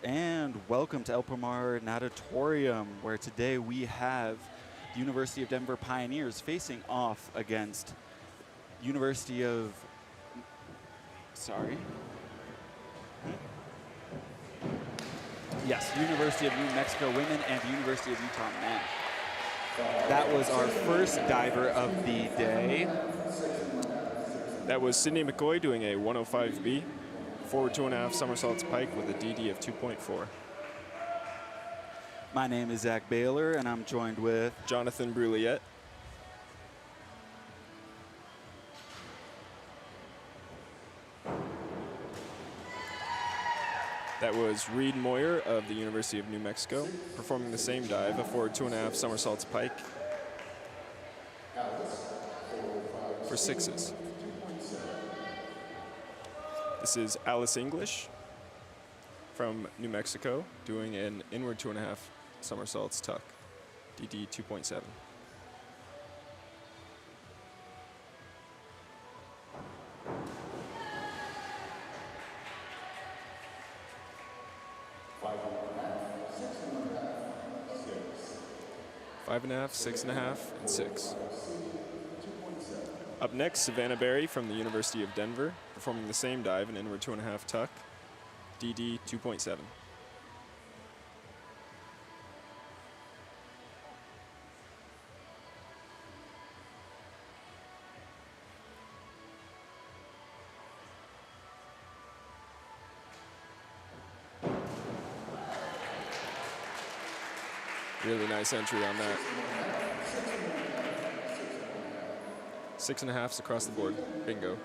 and welcome to El Pomar Natatorium, where today we have the University of Denver Pioneers facing off against University of, University of New Mexico women and University of Utah men. That was our first diver of the day. That was Sydney McCoy doing a 105B, forward 2.5 somersaults pike with a DD of 2.4. My name is Zach Baylor, and I'm joined with Jonathan Brulliette. That was Reed Moyer of the University of New Mexico, performing the same dive, a forward 2.5 somersaults pike for sixes. This is Alice English from New Mexico doing an inward 2.5 somersaults tuck, DD 2.7. Five and a half, 6.5, and 6. Up next, Savannah Berry from the University of Denver, performing the same dive, an inward 2.5 tuck, DD 2.7. Really nice entry on that. 6.5s across the board. Bingo.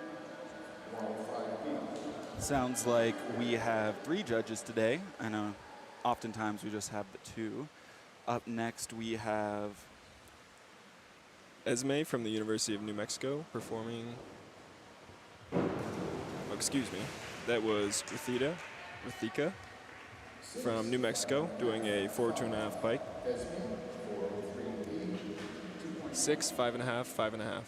Sounds like we have 3 judges today. I know oftentimes we just have the 2. Up next we have Esme from the University of New Mexico performing, that was Rithika from New Mexico doing a forward 2.5 pike. 6, 5.5, 5.5.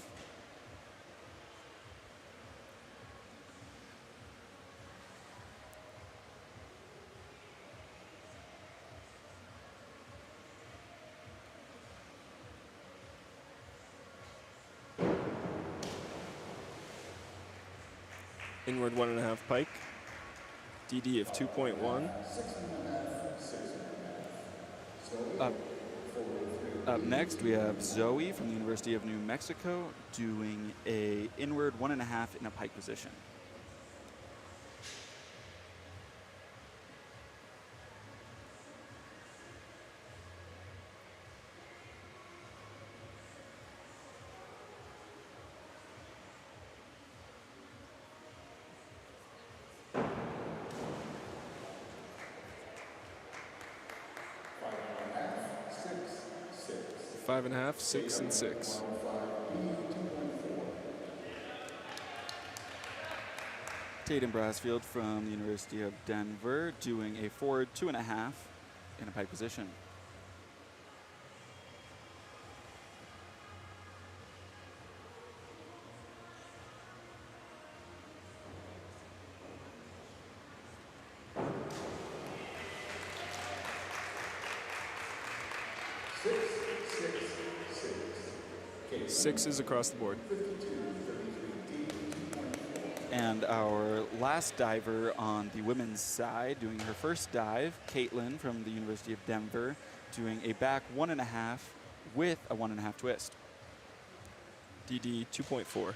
Inward 1.5 pike, DD of 2.1. Up next, we have Zoe from the University of New Mexico doing a inward 1.5 in a pike position. Five and a half, 6, and 6. Tatum Brasfield from the University of Denver doing a forward 2.5 in a pike position. Sixes across the board. And our last diver on the women's side doing her first dive, Caitlin from the University of Denver, doing a back 1.5 with a 1.5 twist. DD 2.4.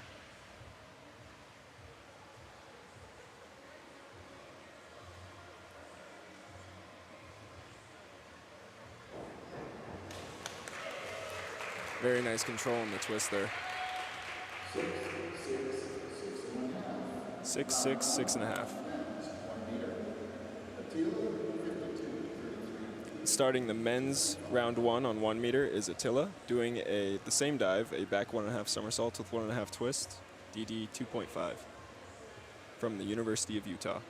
Very nice control in the twist there. 6, 6, 6.5. Starting the men's round 1 on 1 meter is Attila, doing the same dive, a back 1.5 somersault with 1.5 twist, DD 2.5, from the University of Utah.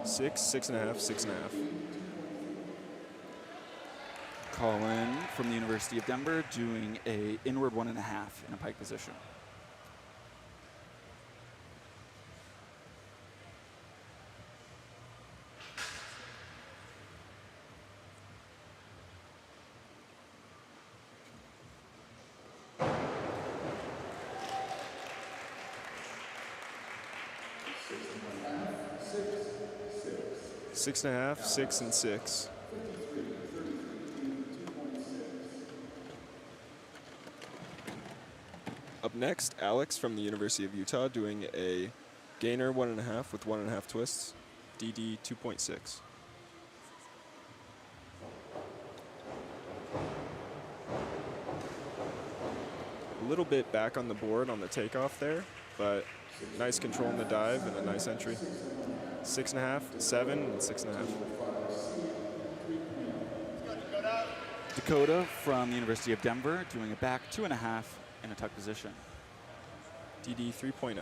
6, 6.5, 6.5. Colin from the University of Denver doing a inward 1.5 in a pike position. Six and a half, 6 and 6. Up next, Alex from the University of Utah doing a gainer 1.5 with 1.5 twists, DD 2.6. A little bit back on the board on the takeoff there, but nice control in the dive and a nice entry. 6.5, 7, and 6.5. Dakota from the University of Denver doing a back 2.5 in a tuck position. DD 3.0.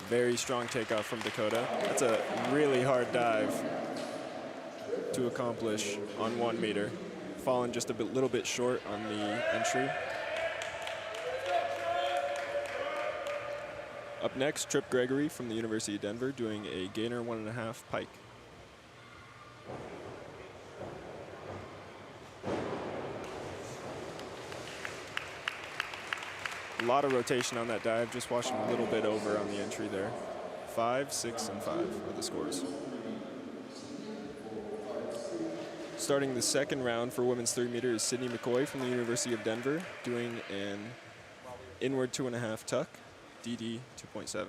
Very strong takeoff from Dakota. That's a really hard dive to accomplish on 1 meter. Fallen just a little bit short on the entry. Up next, Trip Gregory from the University of Denver doing a gainer 1.5 pike. A lot of rotation on that dive, just watching a little bit over on the entry there. 5, 6, and 5 are the scores. Starting the second round for women's 3 meter is Sydney McCoy from the University of Denver doing an inward 2.5 tuck, DD 2.7.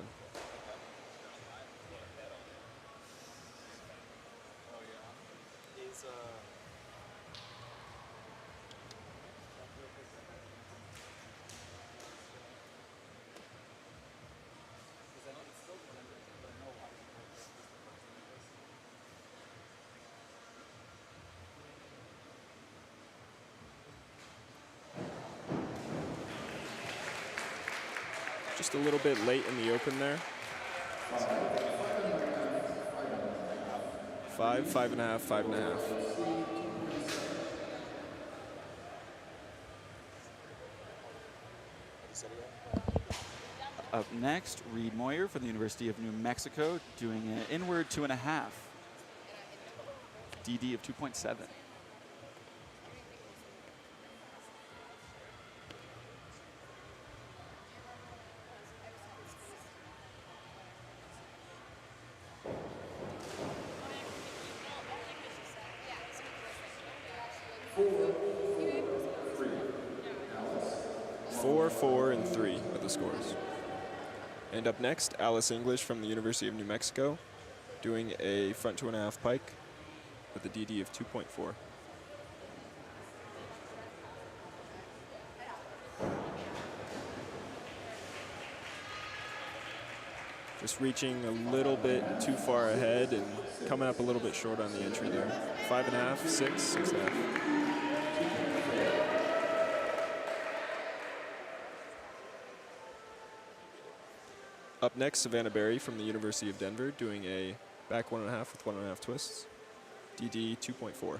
Just a little bit late in the open there. 5, 5.5, 5.5. Up next, Reed Moyer from the University of New Mexico doing an inward 2.5, DD of 2.7. Four, 4, and 3 are the scores. And up next, Alice English from the University of New Mexico doing a front 2.5 pike with a DD of 2.4. Just reaching a little bit too far ahead and coming up a little bit short on the entry there. 5.5, 6, 6.5. Up next, Savannah Berry from the University of Denver doing a back 1.5 with 1.5 twists, DD 2.4.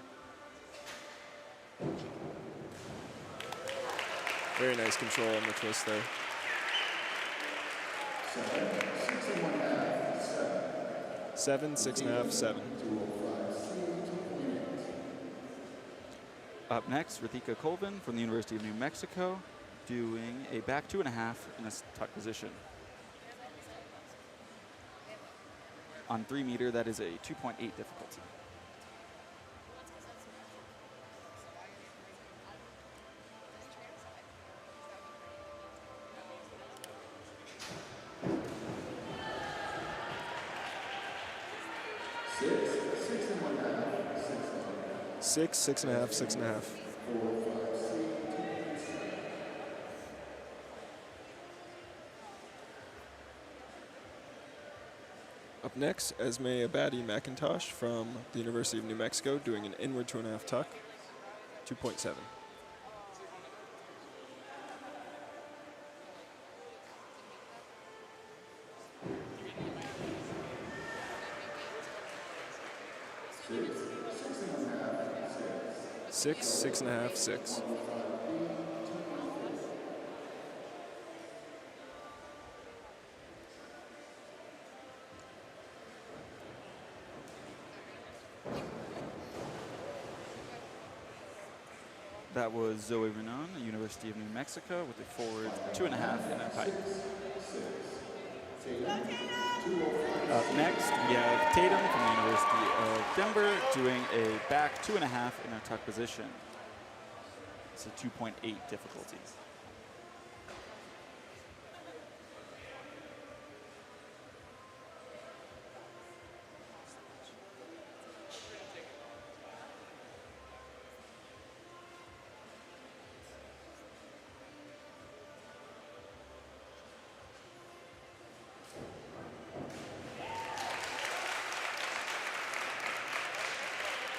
Very nice control on the twist there. 7, 6.5, 7. Up next, Rithika Colvin from the University of New Mexico doing a back 2.5 in a tuck position. On 3 meter, that is a 2.8 difficulty. Six, 6.5, 6.5. Up next, Esme Abadi McIntosh from the University of New Mexico doing an inward 2.5 tuck, 2.7. Six, 6.5, 6. That was Zoe Renon, University of New Mexico, with a forward 2.5 in a pike. Up next, we have Tatum from the University of Denver doing a back 2.5 in a tuck position. It's a 2.8 difficulty.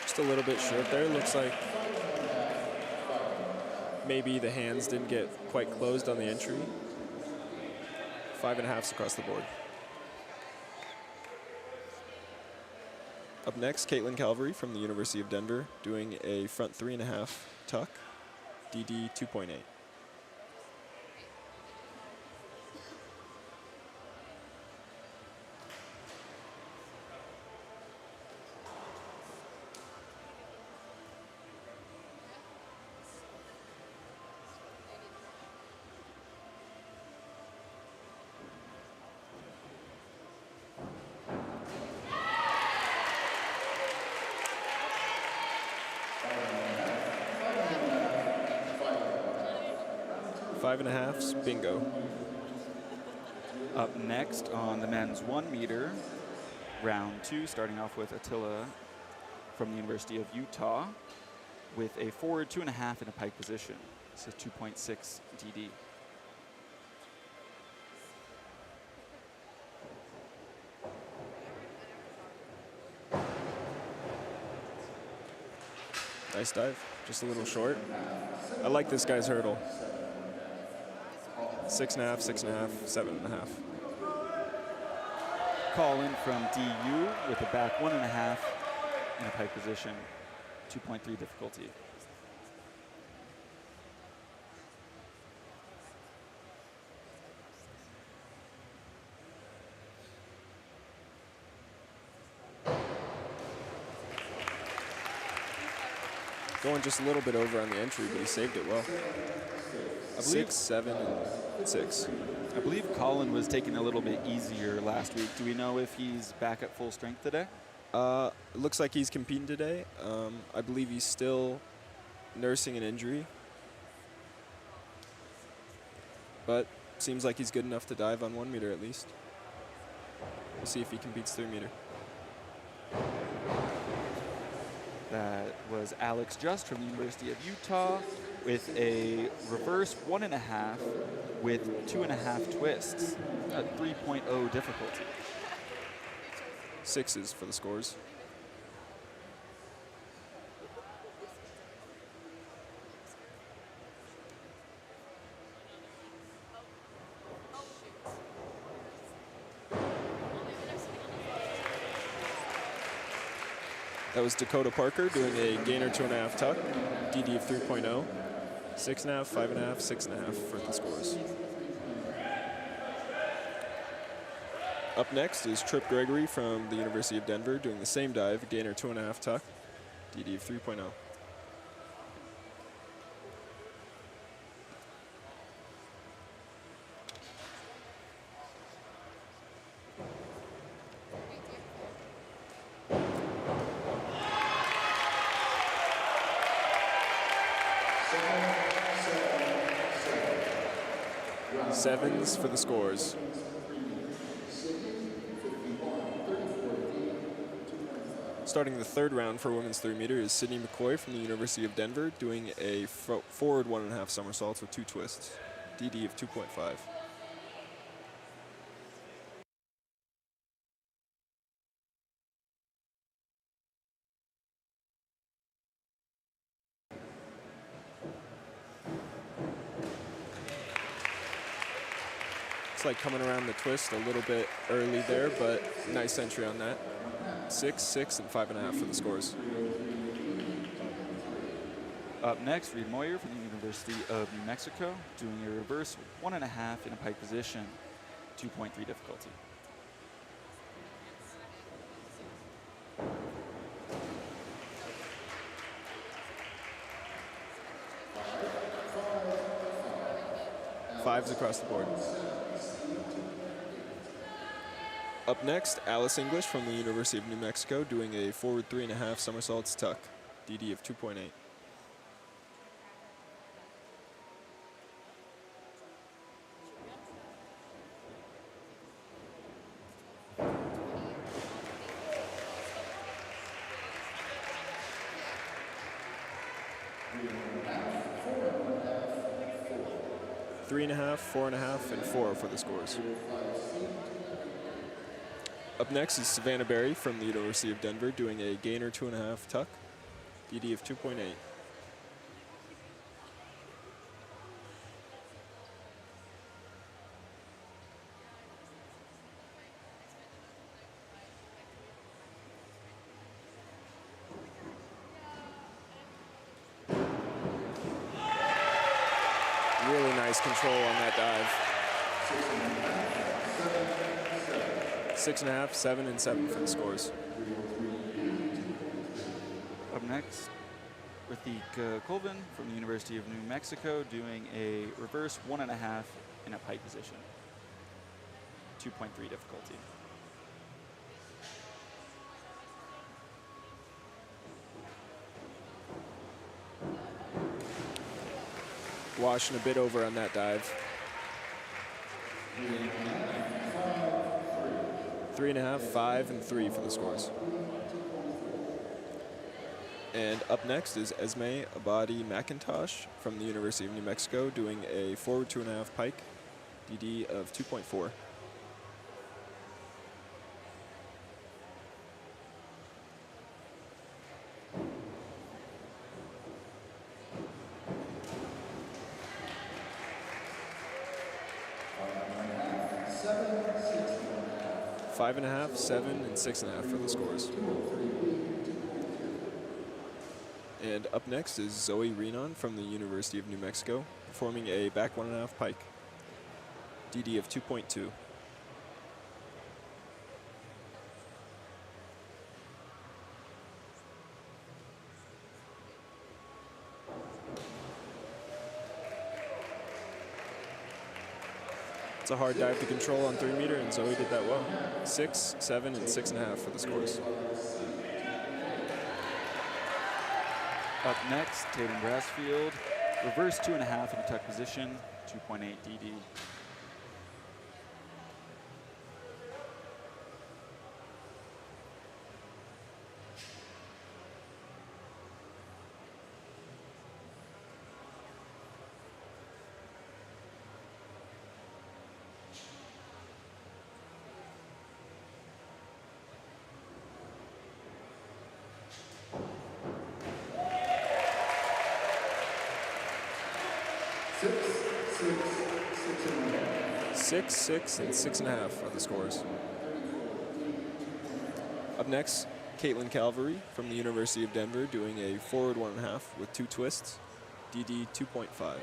Just a little bit short there. Looks like maybe the hands didn't get quite closed on the entry. 5.5s across the board. Up next, Caitlin Calvary from the University of Denver doing a front 3.5 tuck, DD 2.8. Five and a halves, bingo. Up next on the men's 1 meter, round 2, starting off with Attila from the University of Utah with a forward 2.5 in a pike position. It's a 2.6 DD. Nice dive, just a little short. I like this guy's hurdle. 6.5, 6.5, 7.5. Colin from DU with a back 1.5 in a pike position, 2.3 difficulty. Going just a little bit over on the entry, but he saved it well. I believe 6, 7, and 6. I believe Colin was taking a little bit easier last week. Do we know if he's back at full strength today? It looks like he's competing today. I believe he's still nursing an injury. But seems like he's good enough to dive on 1 meter at least. We'll see if he competes 3 meter. That was Alex Just from the University of Utah with a reverse 1.5 with 2.5 twists at 3.0 difficulty. 6s for the scores. That was Dakota Parker doing a gainer 2.5 tuck, DD of 3.0, 6.5, 5.5, 6.5 for the scores. Up next is Trip Gregory from the University of Denver doing the same dive, gainer 2.5 tuck, DD of 3.0. Sevens for the scores. Starting the third round for women's 3 meter is Sydney McCoy from the University of Denver doing a forward 1.5 somersaults with 2 twists, DD of 2.5. Looks like coming around the twist a little bit early there, but nice entry on that. 6, 6, and 5.5 for the scores. Up next, Reed Moyer from the University of New Mexico, doing a reverse 1.5 in a pike position, 2.3 difficulty. Fives across the board. Up next, Alice English from the University of New Mexico, doing a forward 3.5 somersaults tuck, DD of 2.8. Three and a half, 4.5, and 4 for the scores. Up next is Savannah Berry from the University of Denver, doing a gainer 2.5 tuck, DD of 2.8. Really nice control on that dive. 6.5, 7, and 7 for the scores. Up next, Rathik Colvin from the University of New Mexico, doing a reverse 1.5 in a pike position, 2.3 difficulty. Washing a bit over on that dive. 3.5, 5, and 3 for the scores. And up next is Esme Abadi McIntosh from the University of New Mexico, doing a forward 2.5 pike, DD of 2.4. Five and a half, 7, and 6.5 for the scores. And up next is Zoe Renon from the University of New Mexico, performing a back 1.5 pike, DD of 2.2. It's a hard dive to control on 3 meter, and Zoe did that well. 6, 7, and 6.5 for the scores. Up next, Tatum Brassfield, reverse 2.5 in a tuck position, 2.8 DD. Six, 6, and 6.5 are the scores. Up next, Caitlin Calvary from the University of Denver, doing a forward 1.5 with 2 twists, DD 2.5.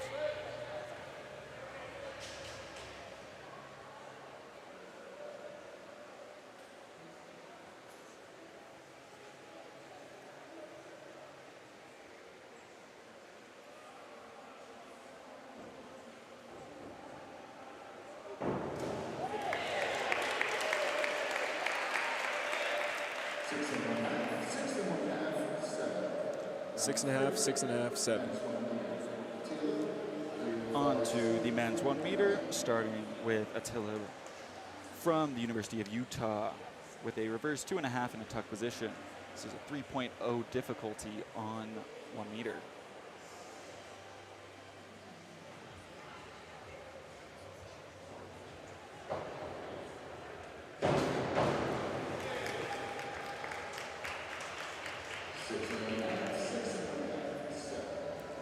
Six and a half, 6.5, 7. On to the men's 1 meter, starting with Attila from the University of Utah with a reverse 2.5 in a tuck position. This is a 3.0 difficulty on 1 meter.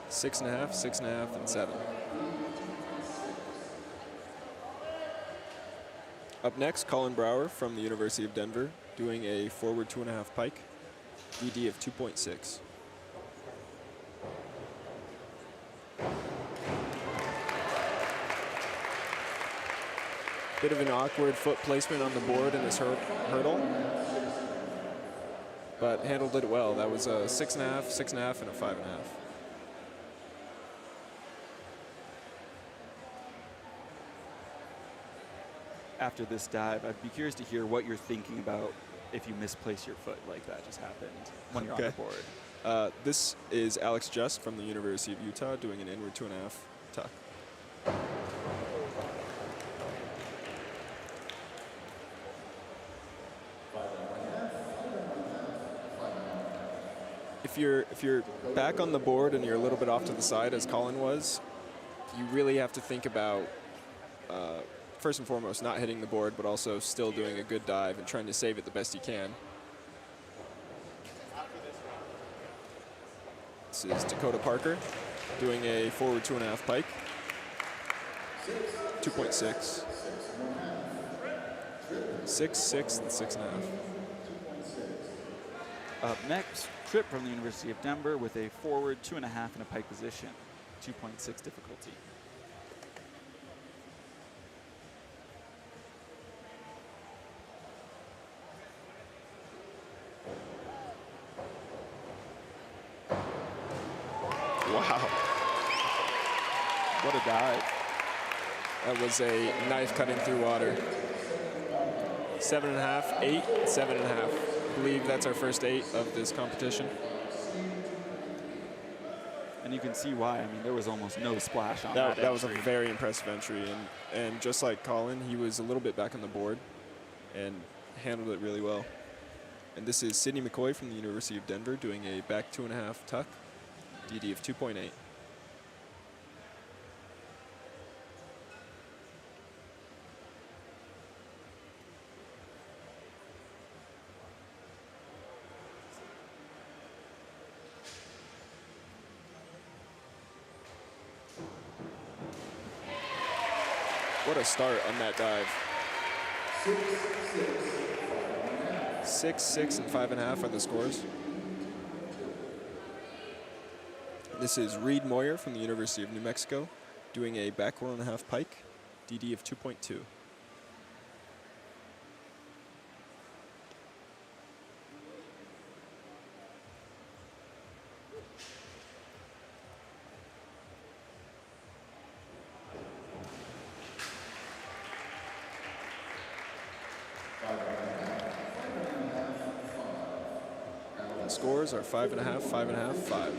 Six and a half, 6.5, and 7. Up next, Colin Brower from the University of Denver, doing a forward 2.5 pike, DD of 2.6. Bit of an awkward foot placement on the board in this hurdle, but handled it well. That was a 6.5, 6.5, and a 5.5. After this dive, I'd be curious to hear what you're thinking about if you misplace your foot like that just happened when you're on the board. This is Alex Just from the University of Utah doing an inward 2.5 tuck. If you're back on the board and you're a little bit off to the side, as Colin was, you really have to think about, first and foremost, not hitting the board, but also still doing a good dive and trying to save it the best you can. This is Dakota Parker doing a forward 2.5 pike, 2.6, 6, 6, and 6.5. Up next, Tripp from the University of Denver with a forward 2.5 in a pike position, 2.6 difficulty. Wow. What a dive. That was a knife cutting through water. 7.5, 8, 7.5. I believe that's our first 8 of this competition. And you can see why. I mean, there was almost no splash on that. That was a very impressive entry. And just like Colin, he was a little bit back on the board and handled it really well. And this is Sydney McCoy from the University of Denver doing a back 2.5 tuck, DD of 2.8. What a start on that dive. 6, 6, and 5.5 are the scores. This is Reed Moyer from the University of New Mexico doing a back 1.5 pike, DD of 2.2. The scores are 5.5, 5.5, 5.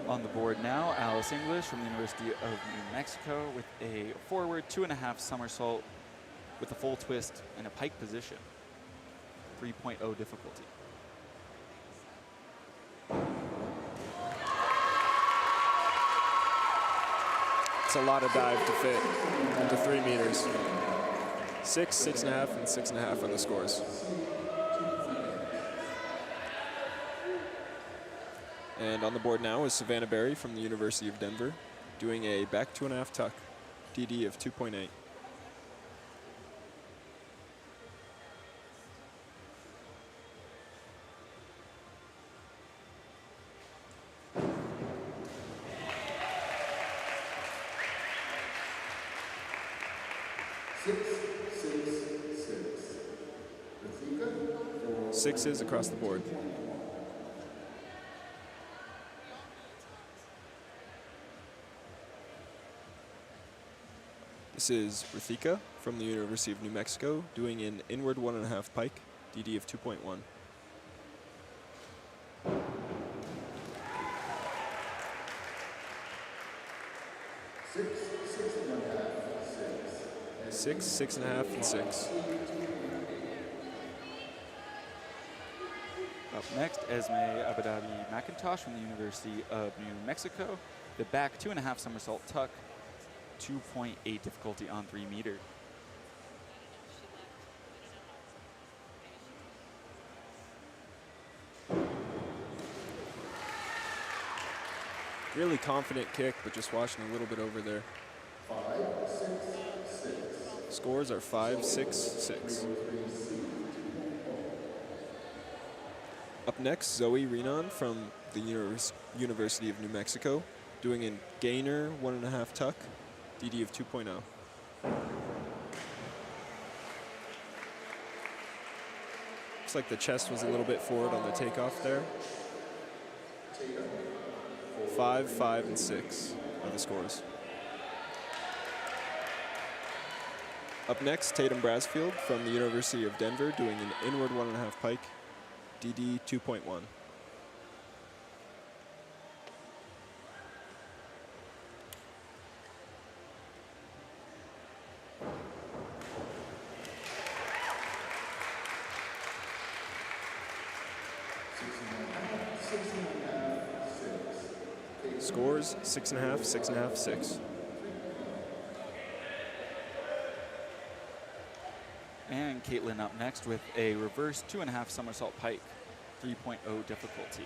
On the board now, Alice English from the University of New Mexico with a forward 2.5 somersault with a full twist in a pike position, 3.0 difficulty. It's a lot of dive to fit into 3 meters. 6, 6.5, and 6.5 are the scores. And on the board now is Savannah Berry from the University of Denver doing a back 2.5 tuck, DD of 2.8. Sixes across the board. This is Rithika from the University of New Mexico doing an inward 1.5 pike, DD of 2.1. 6, 6.5, and 6. Up next, Esme Abadabi McIntosh from the University of New Mexico. The back 2.5 somersault tuck, 2.8 difficulty on 3 meter. Really confident kick, but just washing a little bit over there. Scores are 5, 6, 6. Up next, Zoe Renon from the University of New Mexico, doing a gainer 1.5 tuck, DD of 2.0. Looks like the chest was a little bit forward on the takeoff there. 5, 5, and 6 are the scores. Up next, Tatum Brasfield from the University of Denver, doing an inward 1.5 pike, DD 2.1. Scores 6.5, 6.5, 6. And Caitlin up next with a reverse 2.5 somersault pike, 3.0 difficulty.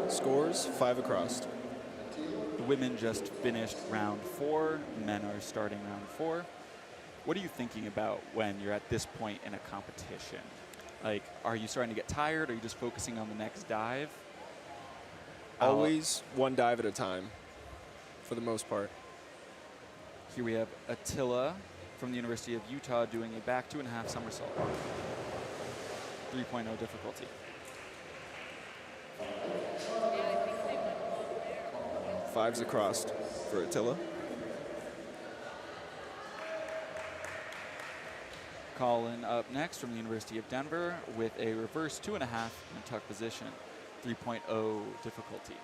Scores 5 across. The women just finished round 4. Men are starting round 4. What are you thinking about when you're at this point in a competition? Like, are you starting to get tired? Are you just focusing on the next dive? Always one dive at a time, for the most part. Here we have Attila from the University of Utah doing a back 2.5 somersault. 3.0 difficulty. Fives across for Attila. Colin up next from the University of Denver with a reverse 2.5 in a tuck position, 3.0 difficulty.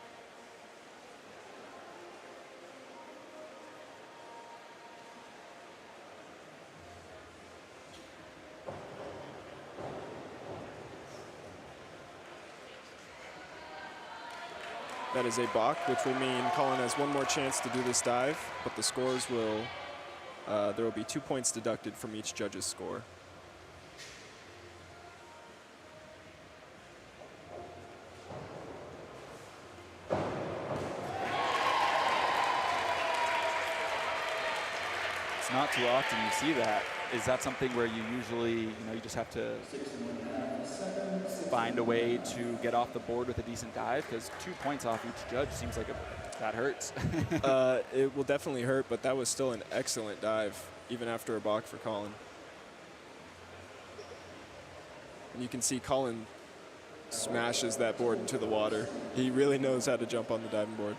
That is a balk, which will mean Colin has one more chance to do this dive, but the scores will, there will be 2 points deducted from each judge's score. It's not too often you see that. Is that something where you usually, you just have to find a way to get off the board with a decent dive? Because 2 points off each judge seems like that hurts. It will definitely hurt, but that was still an excellent dive, even after a balk for Colin. And you can see Colin smashes that board into the water. He really knows how to jump on the diving board.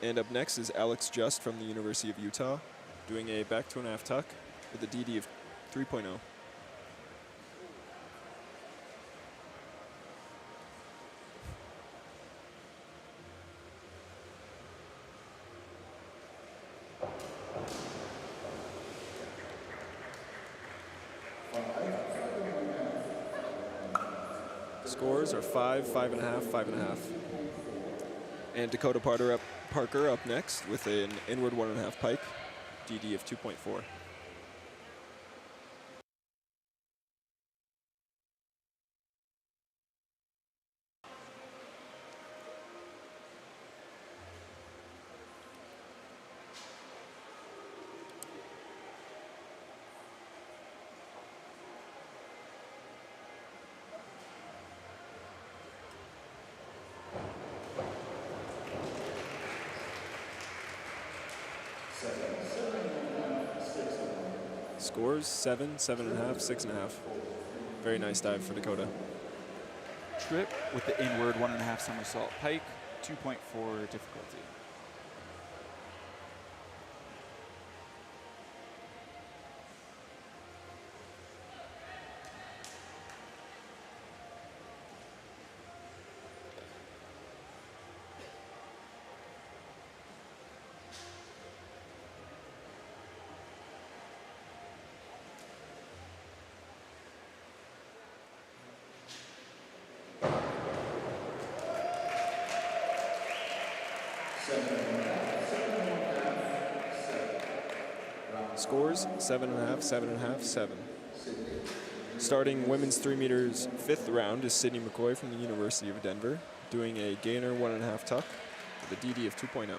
And up next is Alex Just from the University of Utah, doing a back 2.5 tuck with a DD of 3.0. Scores are 5, 5.5, 5.5. And Dakota Parker up next with an inward 1.5 pike, DD of 2.4. Scores 7, 7.5, 6.5. Very nice dive for Dakota. Trip with the inward 1.5 somersault pike, 2.4 difficulty. Scores 7.5, 7.5, 7. Starting women's 3 meters fifth round is Sydney McCoy from the University of Denver, doing a gainer 1.5 tuck with a DD of 2.0.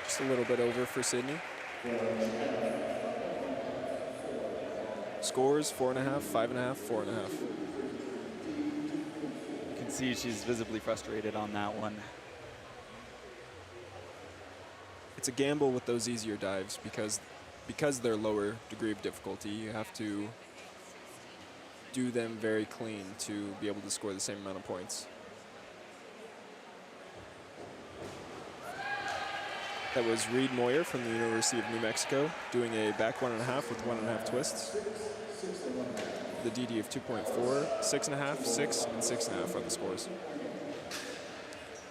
Just a little bit over for Sydney. Scores 4.5, 5.5, 4.5. You can see she's visibly frustrated on that one. It's a gamble with those easier dives because they're lower degree of difficulty. You have to do them very clean to be able to score the same amount of points. That was Reed Moyer from the University of New Mexico, doing a back 1.5 with 1.5 twists. The DD of 2.4, 6.5, 6, and 6.5 are the scores.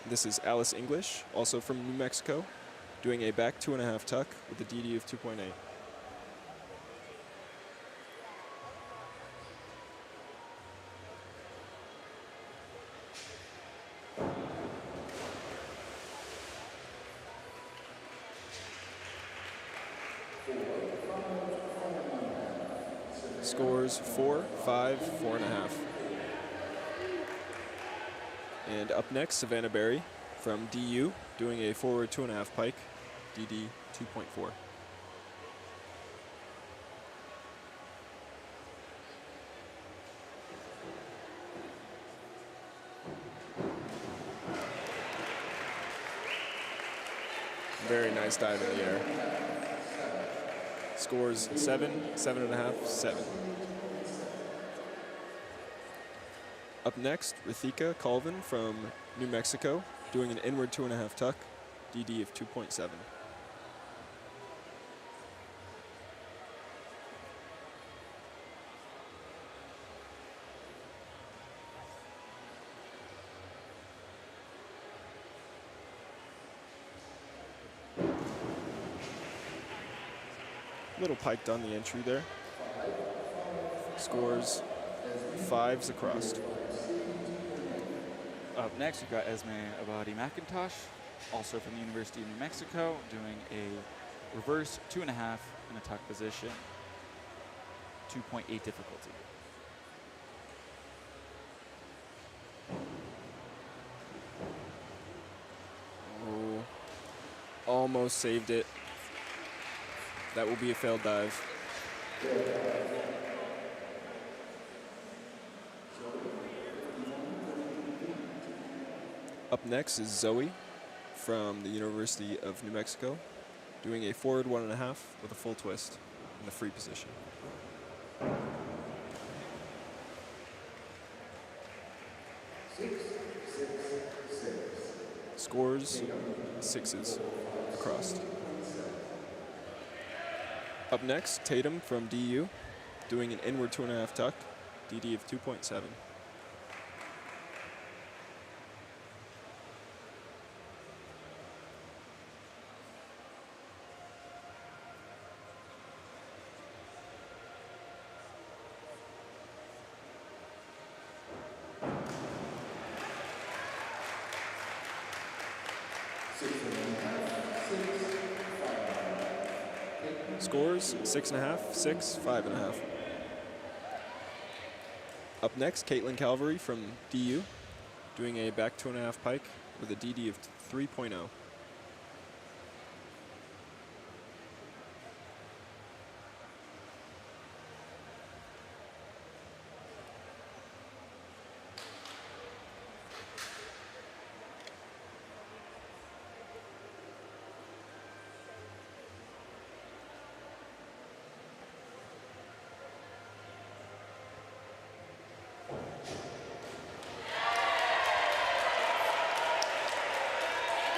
This is Alice English, also from New Mexico, doing a back 2.5 tuck with a DD of 2.8. Scores 4, 5, 4.5. And up next, Savannah Berry from DU, doing a forward 2.5 pike, DD 2.4. Very nice dive in the air. Scores 7, 7.5, 7. Up next, Rithika Colvin from New Mexico, doing an inward 2.5 tuck, DD of 2.7. Little piked on the entry there. Scores 5s across. Up next, we've got Esme Abadi McIntosh, also from the University of New Mexico, doing a reverse 2.5 in a tuck position, 2.8 difficulty. Oh, almost saved it. That will be a failed dive. Up next is Zoe from the University of New Mexico, doing a forward 1.5 with a full twist in the free position. Scores 6s across. Up next, Tatum from DU, doing an inward 2.5 tuck, DD of 2.7. Scores 6.5, 6, 5.5. Up next, Caitlin Calvary from DU, doing a back 2.5 pike with a DD of 3.0.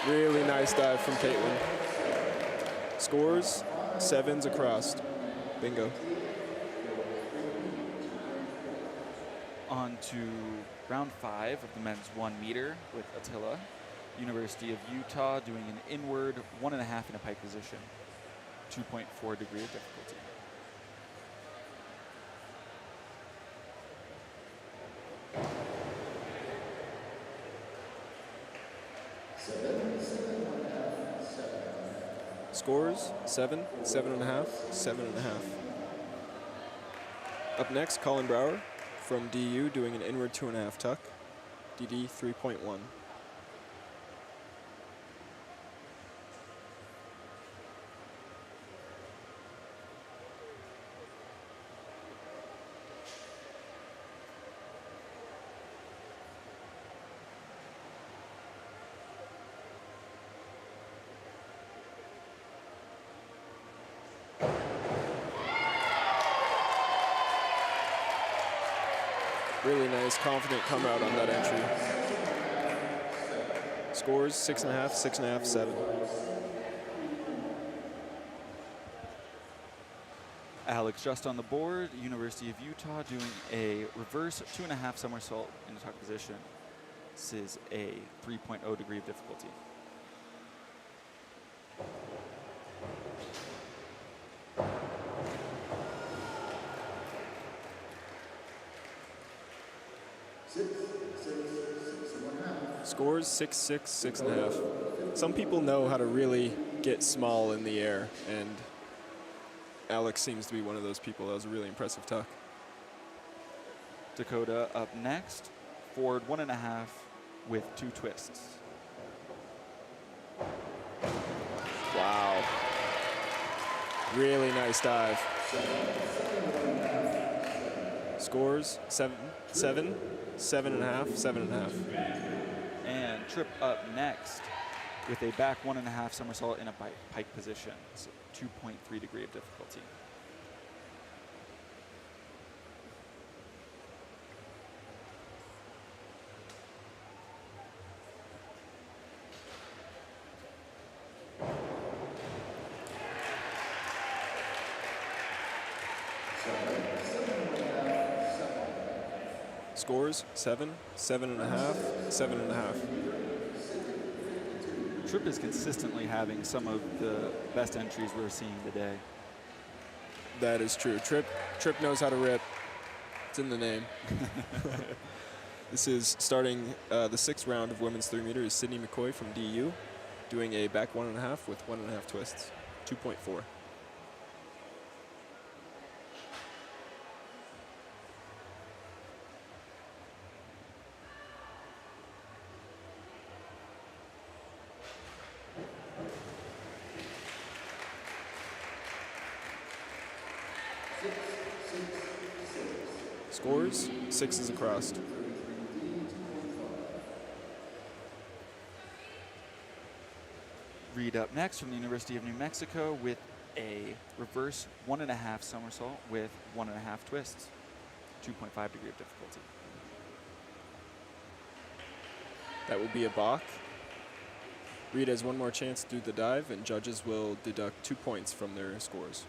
Really nice dive from Caitlin. Scores 7s across. Bingo. On to round 5 of the men's 1 meter with Attila. University of Utah doing an inward 1.5 in a pike position. 2.4 degree of difficulty. Scores 7, 7.5, 7.5. Up next, Colin Brower from DU doing an inward 2.5 tuck, DD 3.1. Really nice, confident come out on that entry. Scores 6.5, 6.5, 7. Alex just on the board, University of Utah doing a reverse 2.5 somersault in the tuck position. This is a 3.0 degree of difficulty. Scores 6.6, 6.5. Some people know how to really get small in the air, and Alex seems to be one of those people. That was a really impressive tuck. Dakota up next, forward 1.5 with 2 twists. Wow. Really nice dive. Scores 7, 7, 7.5, 7.5. And Tripp up next with a back 1.5 somersault in a pike position. So 2.3 degree of difficulty. Scores 7, 7.5, 7.5. Tripp is consistently having some of the best entries we're seeing today. That is true. Tripp knows how to rip. It's in the name. This is starting the 6th round of women's 3 meter is Sydney McCoy from DU doing a back 1.5 with 1.5 twists, 2.4. Scores 6s across. Reed up next from the University of New Mexico with a reverse 1.5 somersault with 1.5 twists, 2.5 degree of difficulty. That will be a balk. Reed has one more chance to do the dive, and judges will deduct 2 points from their scores.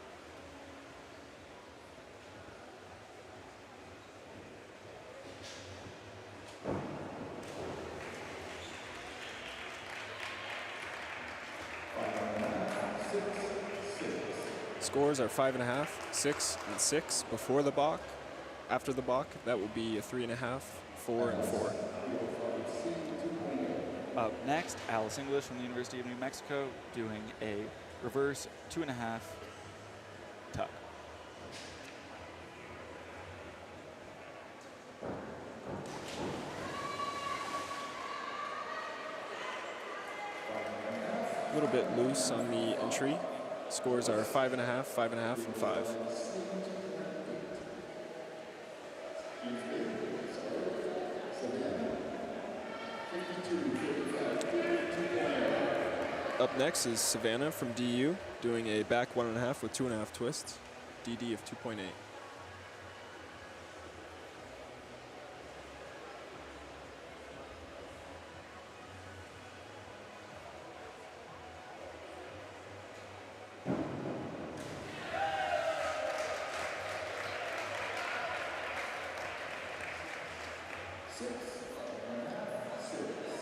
Scores are 5.5, 6, and 6 before the balk. After the balk, that will be a 3.5, 4, and 4. Up next, Alice English from the University of New Mexico doing a reverse 2.5 tuck. A little bit loose on the entry. Scores are 5.5, 5.5, and 5. Up next is Savannah from DU doing a back 1.5 with 2.5 twists, DD of 2.8.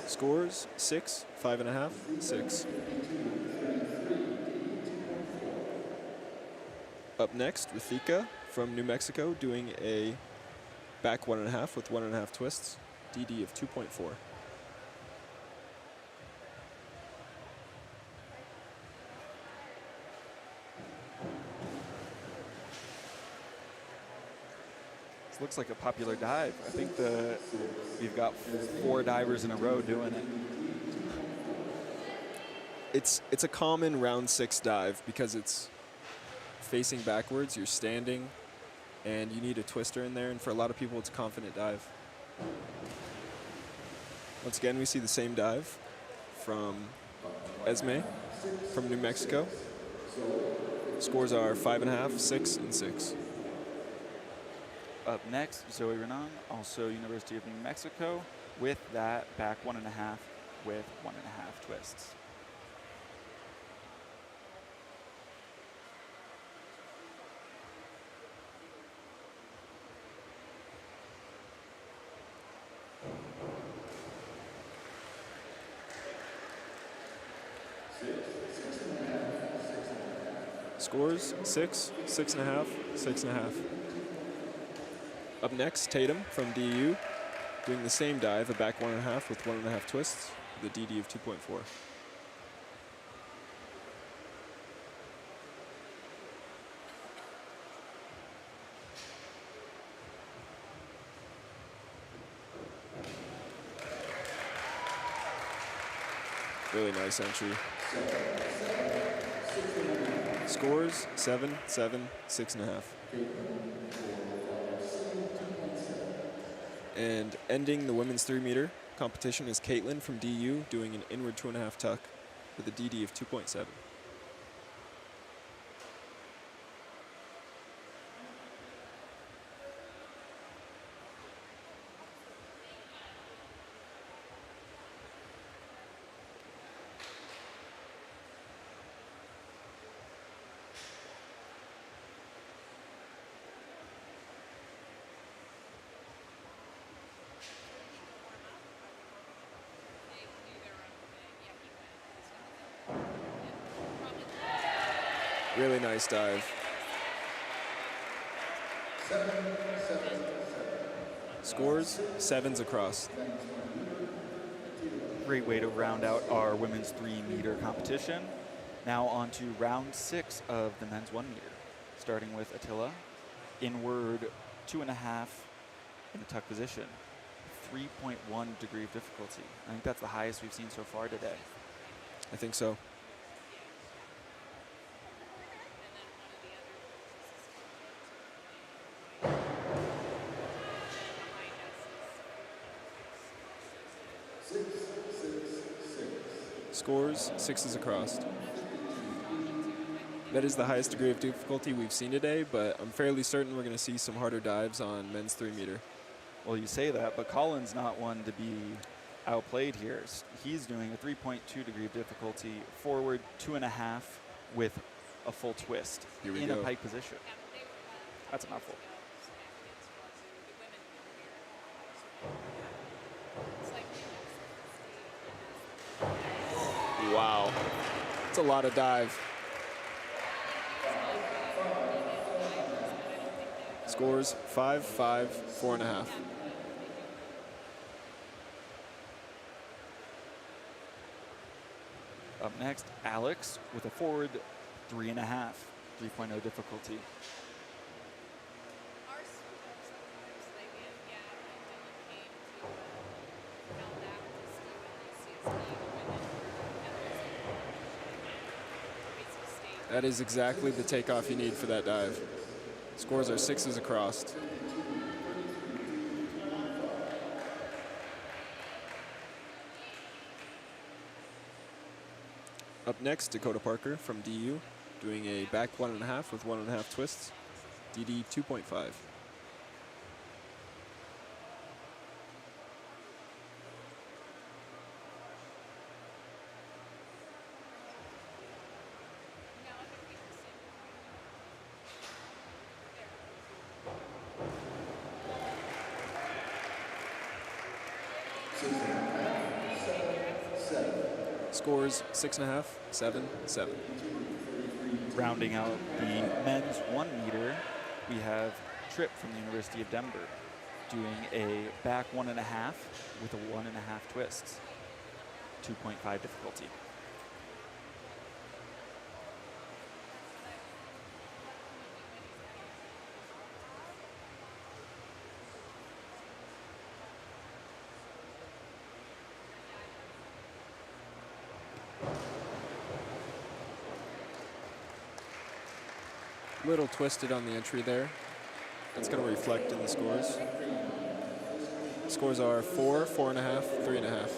Scores 6, 5.5, 6. Up next, Rafika from New Mexico doing a back 1.5 with 1.5 twists, DD of 2.4. This looks like a popular dive. I think we've got 4 divers in a row doing it. It's a common round 6 dive because it's facing backwards, you're standing, and you need a twister in there, and for a lot of people it's a confident dive. Once again, we see the same dive from Esme from New Mexico. Scores are 5.5, 6, and 6. Up next, Zoe Renan, also University of New Mexico, with that back 1.5 with 1.5 twists. Scores 6, 6.5, 6.5. Up next, Tatum from DU, doing the same dive, a back 1.5 with 1.5 twists, with a DD of 2.4. Really nice entry. Scores 7, 7, 6.5. And ending the women's 3-meter competition is Caitlin from DU doing an inward 2.5 tuck with a DD of 2.7. Really nice dive. Scores 7s across. Great way to round out our women's 3-meter competition. Now on to round 6 of the men's 1-meter. Starting with Attila, inward 2.5 in the tuck position. 3.1 degree of difficulty. I think that's the highest we've seen so far today. I think so. Scores 6s across. That is the highest degree of difficulty we've seen today, but I'm fairly certain we're going to see some harder dives on men's 3-meter. Well, you say that, but Colin's not one to be outplayed here. He's doing a 3.2 degree of difficulty, forward 2.5 with a full twist in a pike position. That's a mouthful. Wow, that's a lot of dive. Scores 5, 5, 4.5. Up next, Alex with a forward 3.5, 3.0 difficulty. That is exactly the takeoff you need for that dive. Scores are 6s across. Up next, Dakota Parker from DU, doing a back 1.5 with 1.5 twists, DD 2.5. Scores 6.5, 7, 7. Rounding out the men's 1 meter, we have Tripp from the University of Denver doing a back 1.5 with a 1.5 twist. 2.5 difficulty. Little twisted on the entry there. That's going to reflect in the scores. Scores are 4, 4.5, 3.5.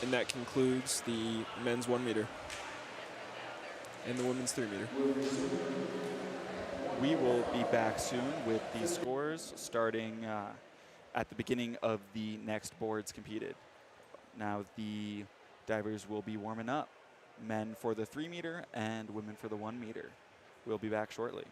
And that concludes the men's 1 meter and the women's 3 meter. We will be back soon with the scores starting at the beginning of the next boards competed. Now the divers will be warming up, men for the 3 meter and women for the 1 meter. We'll be back shortly.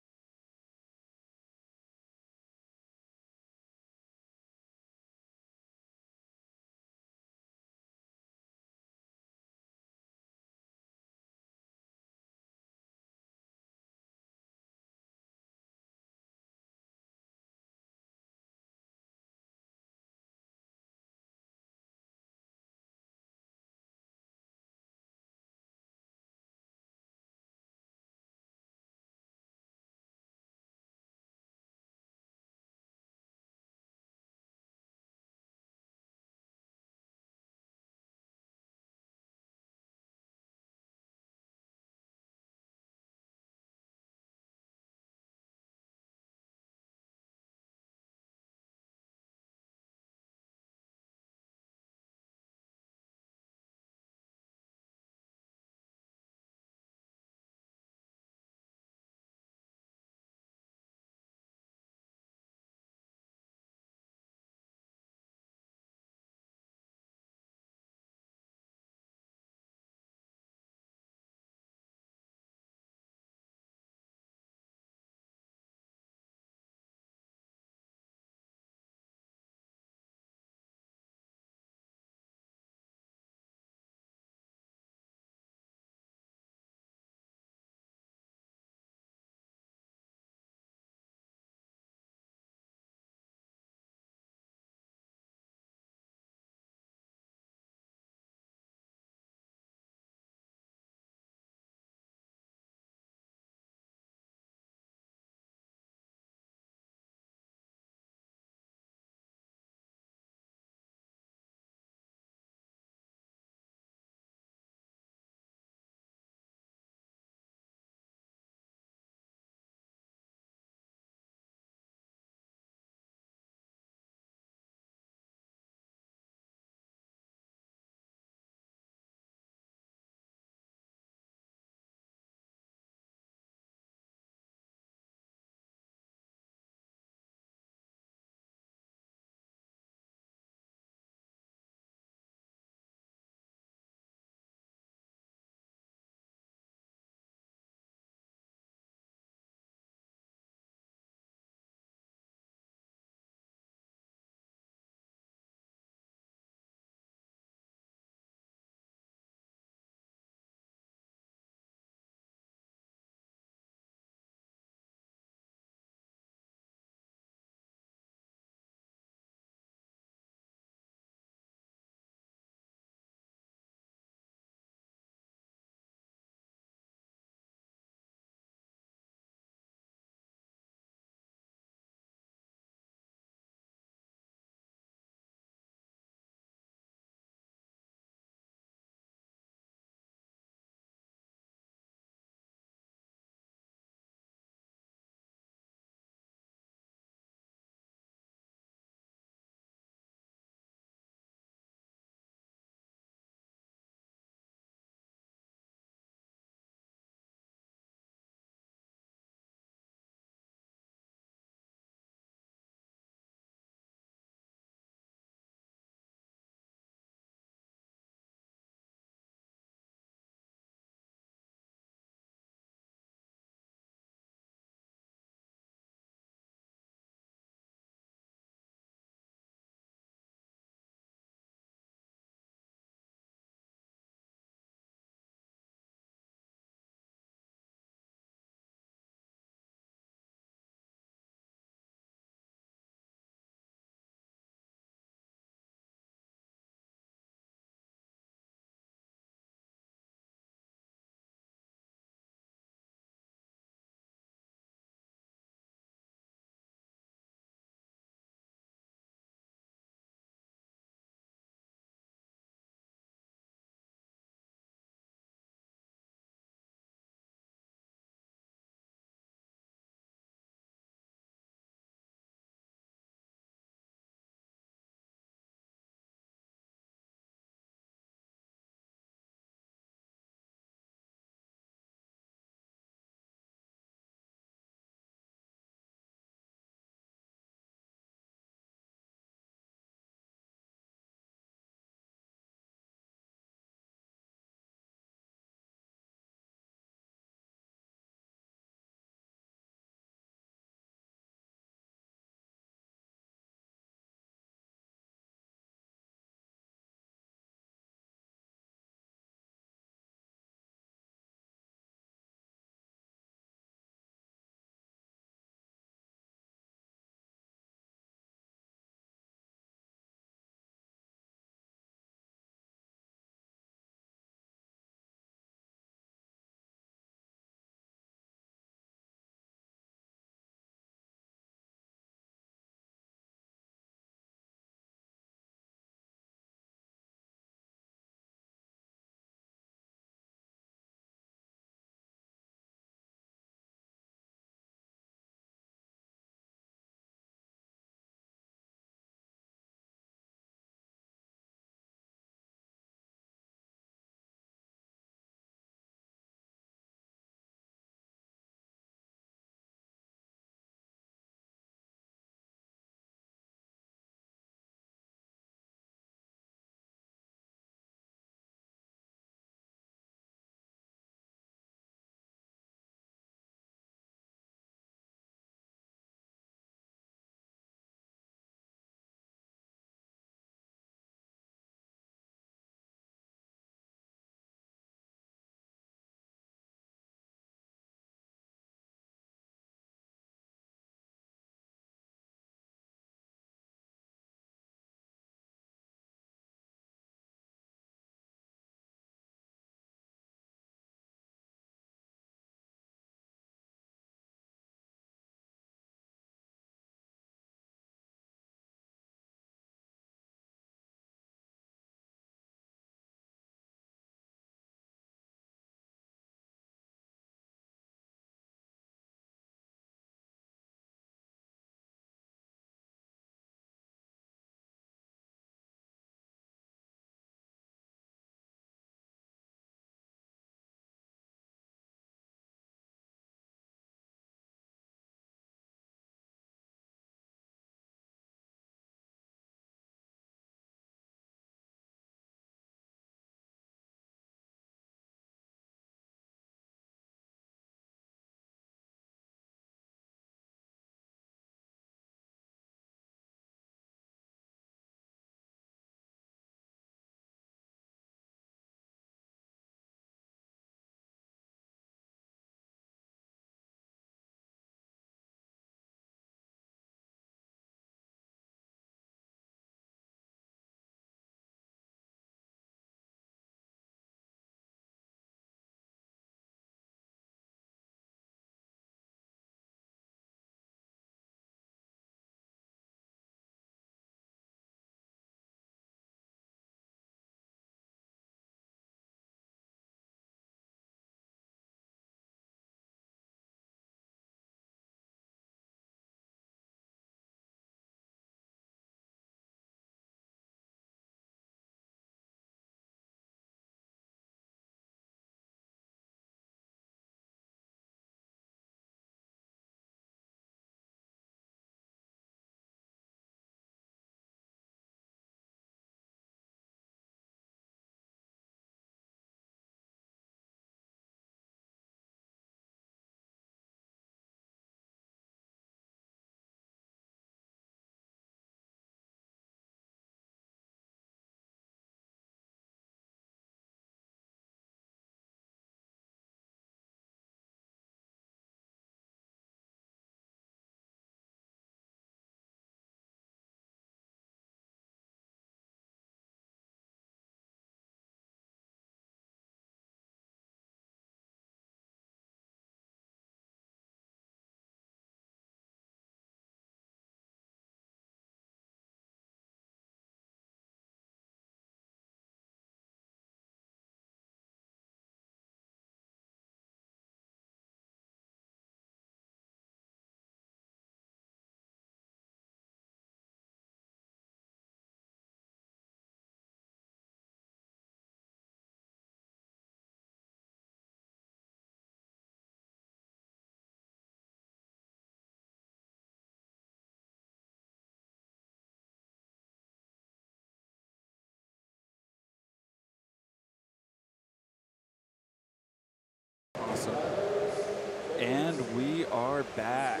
And we are back.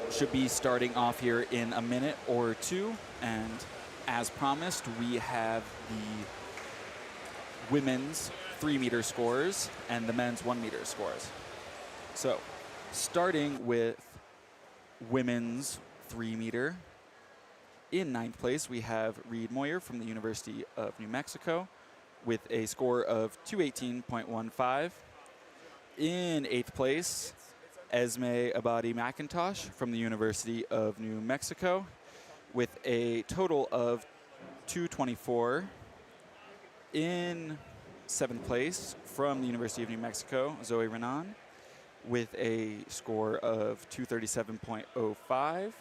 Should be starting off here in a minute or two. And as promised, we have the women's 3-meter scores and the men's 1-meter scores. So starting with women's 3-meter, in 9th place, we have Reed Moyer from the University of New Mexico with a score of 218.15. In 8th place, Esme Abadi McIntosh from the University of New Mexico with a total of 224. In 7th place, from the University of New Mexico, Zoe Renan with a score of 237.05.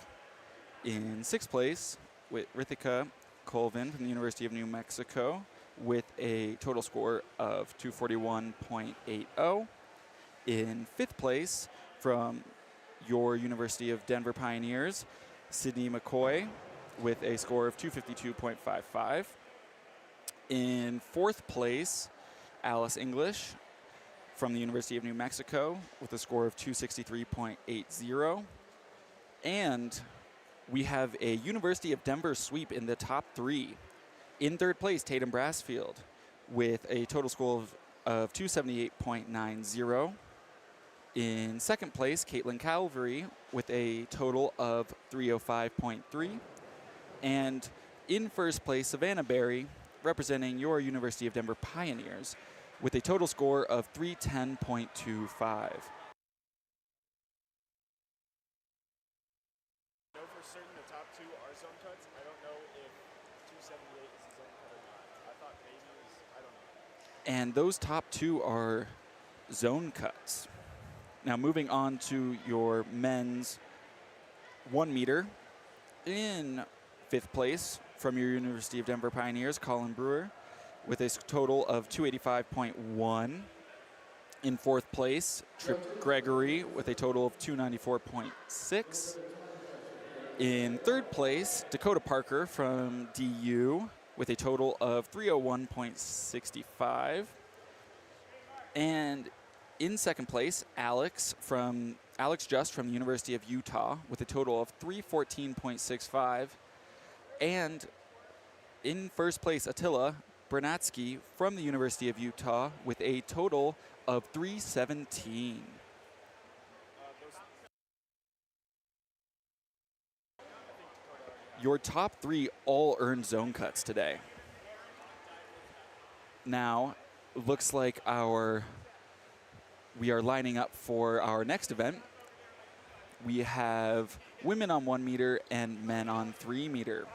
In 6th place, with Rithika Colvin from the University of New Mexico with a total score of 241.80. In 5th place, from your University of Denver Pioneers, Sydney McCoy with a score of 252.55. In 4th place, Alice English from the University of New Mexico with a score of 263.80. And we have a University of Denver sweep in the top 3. In 3rd place, Tatum Brassfield with a total score of 278.90. In 2nd place, Caitlin Calvary with a total of 305.3. And in 1st place, Savannah Berry, representing your University of Denver Pioneers, with a total score of 310.25. For certain the top 2 are zone cuts. I don't know if 278 is a zone cut or not. I thought maybe it was, I don't know. And those top 2 are zone cuts. Now moving on to your men's 1-meter. In 5th place, from your University of Denver Pioneers, Colin Brewer with a total of 285.1. In 4th place, Trip Gregory with a total of 294.6. In 3rd place, Dakota Parker from DU with a total of 301.65. And in 2nd place, Alex Just from the University of Utah with a total of 314.65. And in 1st place, Attila Bernatsky from the University of Utah with a total of 317. Your top 3 all earned zone cuts today. Now, looks like we are lining up for our next event. We have women on 1 meter and men on 3 meter.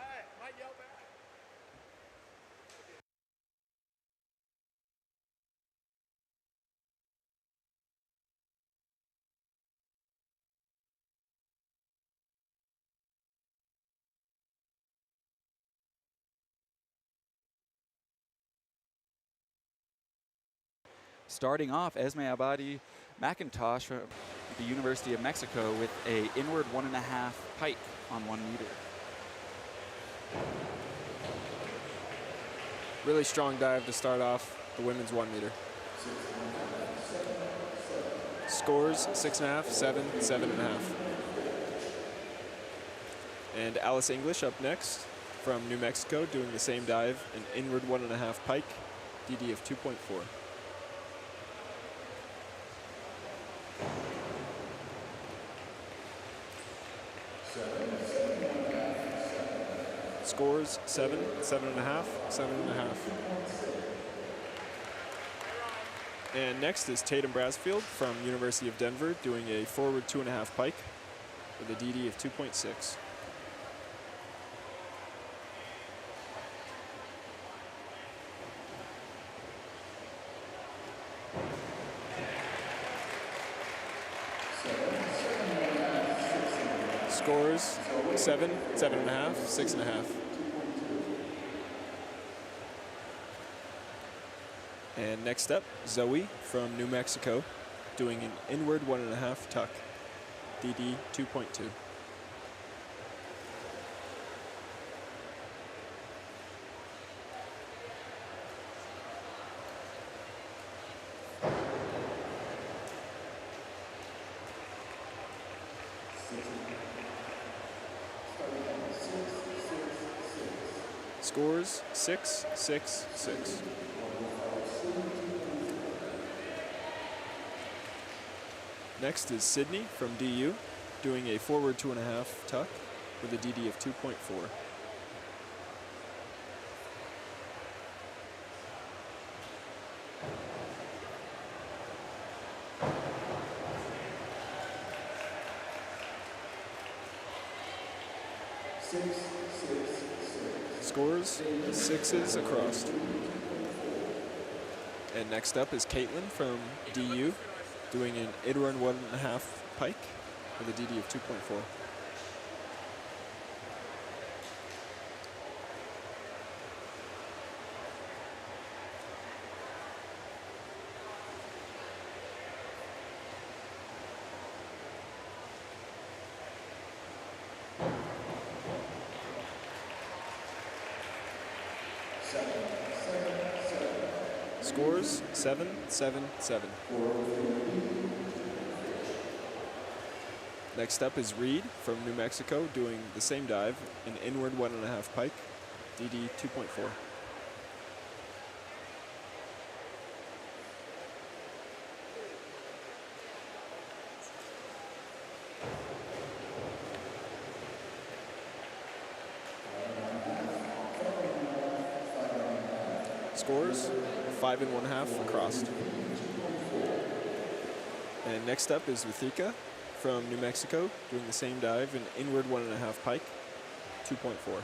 Starting off, Esme Abadi McIntosh from the University of Mexico with a inward 1.5 pike on 1 meter. Really strong dive to start off the women's 1 meter. Scores 6.5, 7, 7.5. And Alice English up next from New Mexico doing the same dive, an inward 1.5 pike, DD of 2.4. Scores 7, 7.5, 7.5. And next is Tatum Brassfield from University of Denver doing a forward 2.5 pike with a DD of 2.6. Scores 7, 7.5, 6.5. And next up, Zoe from New Mexico doing an inward 1.5 tuck, DD 2.2. Scores 6-6-6. Next is Sydney from DU, doing a forward 2.5 tuck with a DD of 2.4. Scores 6s across. And next up is Caitlin from DU, doing an 8-run 1.5 pike with a DD of 2.4. Scores 7-7-7. Next up is Reed from New Mexico, doing the same dive, an inward 1.5 pike, DD 2.4. Scores 5 1/2 across. And next up is Ruthika from New Mexico, doing the same dive, an inward 1.5 pike, 2.4.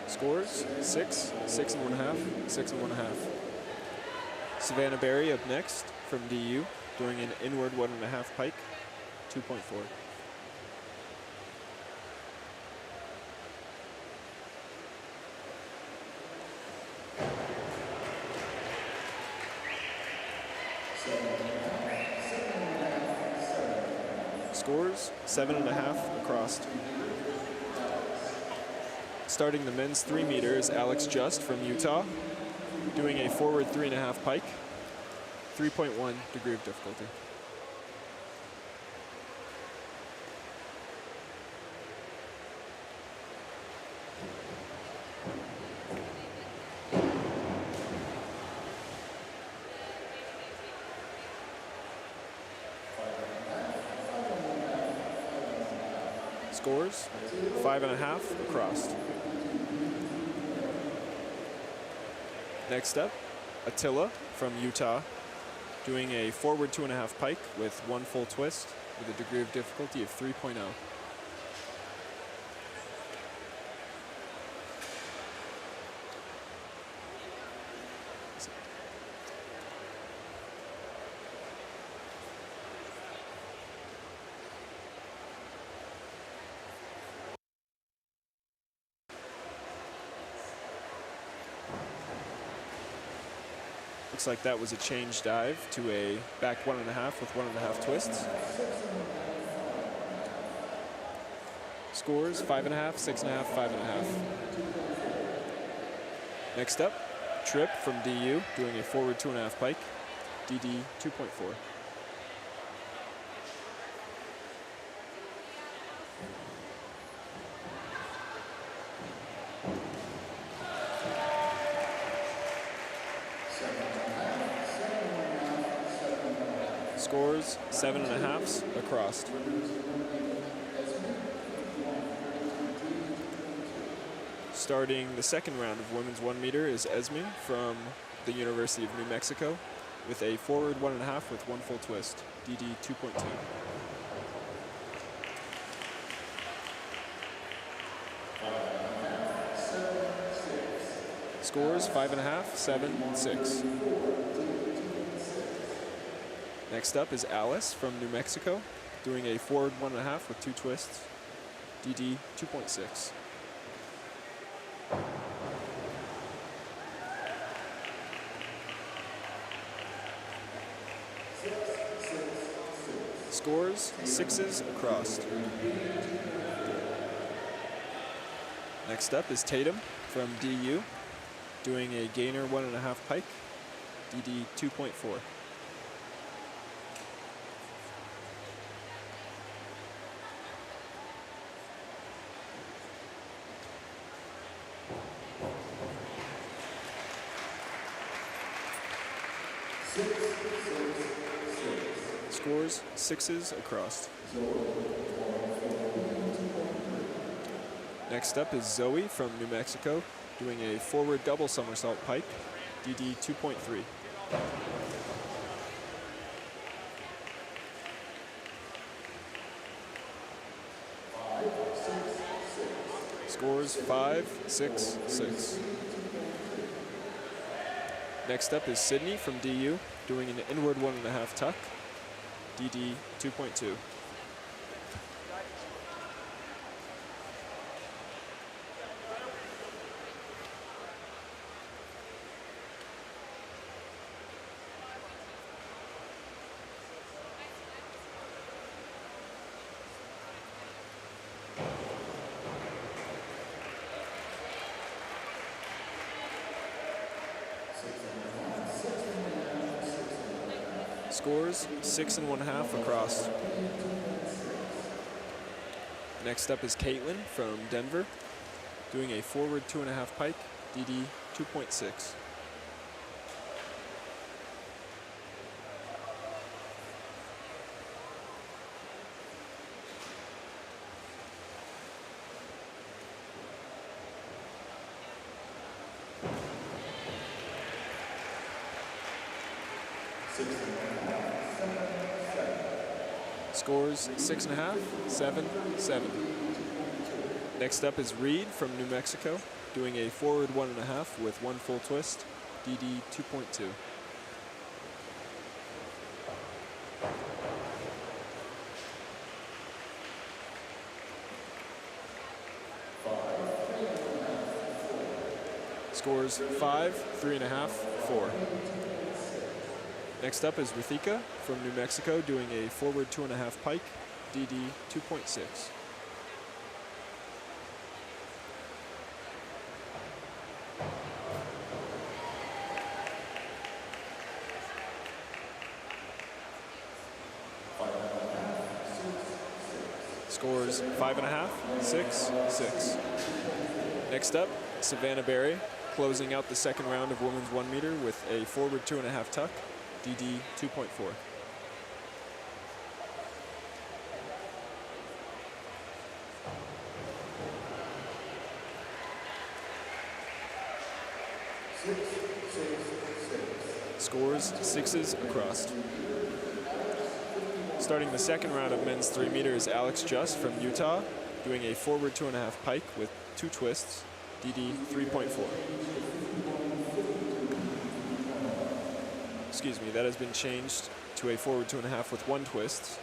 Scores 6, 6 1/2, 6 1/2. Savannah Berry up next from DU, doing an inward 1.5 pike, 2.4. Scores 7.5 across. Starting the men's 3 meter is Alex Just from Utah, doing a forward 3.5 pike, 3.1 degree of difficulty. Scores 5.5 across. Next up, Attila from Utah, doing a forward 2.5 pike with 1 full twist with a degree of difficulty of 3.0. Looks like that was a change dive to a back 1.5 with 1.5 twists. Scores 5.5, 6.5, 5.5. Next up, Tripp from DU, doing a forward 2.5 pike, DD 2.4. Scores 7.5 across. Starting the second round of women's 1 meter is Esme from the University of New Mexico with a forward 1.5 with 1 full twist, DD 2.2. Scores 5.5, 7, 6. Next up is Alice from New Mexico, doing a forward 1.5 with 2 twists, DD 2.6. Scores 6s across. Next up is Tatum from DU, doing a gainer 1.5 pike, DD 2.4. Scores 6s across. Next up is Zoe from New Mexico, doing a forward double somersault pike, DD 2.3. Scores 5, 6, 6. Next up is Sydney from DU, doing an inward 1.5 tuck, DD 2.2. Scores 6.5 across. Next up is Caitlin from Denver, doing a forward 2.5 pike, DD 2.6. Scores 6.5, 7, 7. Next up is Reed from New Mexico, doing a forward 1.5 with 1 full twist, DD 2.2. Scores 5, 3.5, 4. Next up is Rithika from New Mexico, doing a forward 2.5 pike, DD 2.6. Scores 5.5, 6, 6. Next up, Savannah Berry, closing out the second round of women's 1 meter with a forward 2.5 tuck, DD 2.4. Scores 6s across. Starting the second round of men's 3 meter is Alex Just from Utah, doing a forward 2.5 pike with 2 twists, DD 3.4. Excuse me, that has been changed to a forward 2.5 with 1 twist.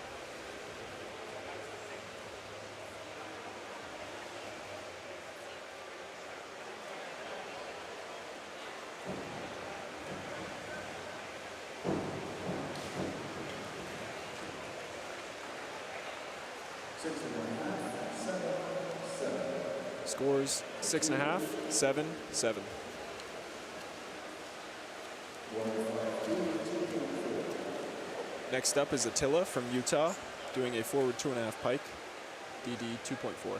Scores 6.5, 7, 7. Next up is Attila from Utah, doing a forward 2.5 pike, DD 2.4.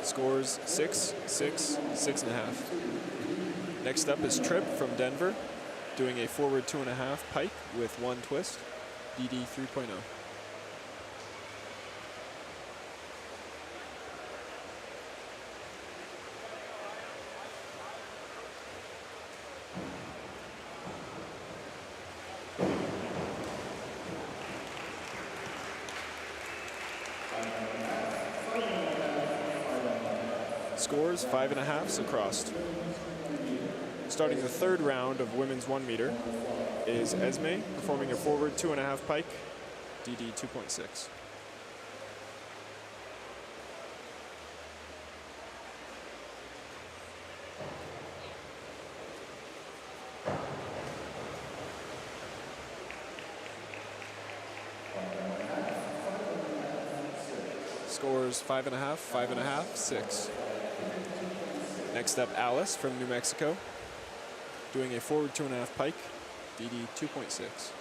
Scores 6, 6, 6.5. Next up is Tripp from Denver, doing a forward 2.5 pike with 1 twist, DD 3.0. Scores 5.5 across. Starting the third round of women's 1 meter is Esme, performing a forward 2.5 pike, DD 2.6. Scores 5.5, 5.5, 6. Next up, Alice from New Mexico, doing a forward 2.5 pike, DD 2.6.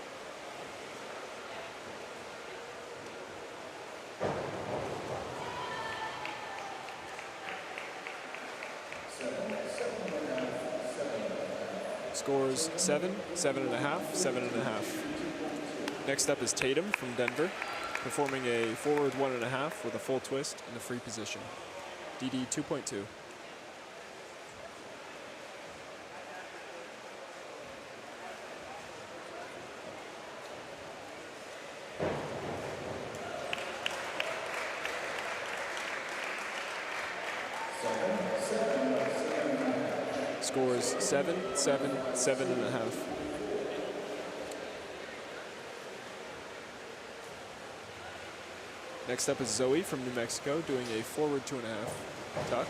Scores 7, 7.5, 7.5. Next up is Tatum from Denver, performing a forward 1.5 with a full twist in the free position, DD 2.2. Scores 7, 7, 7.5. Next up is Zoe from New Mexico, doing a forward 2.5 tuck.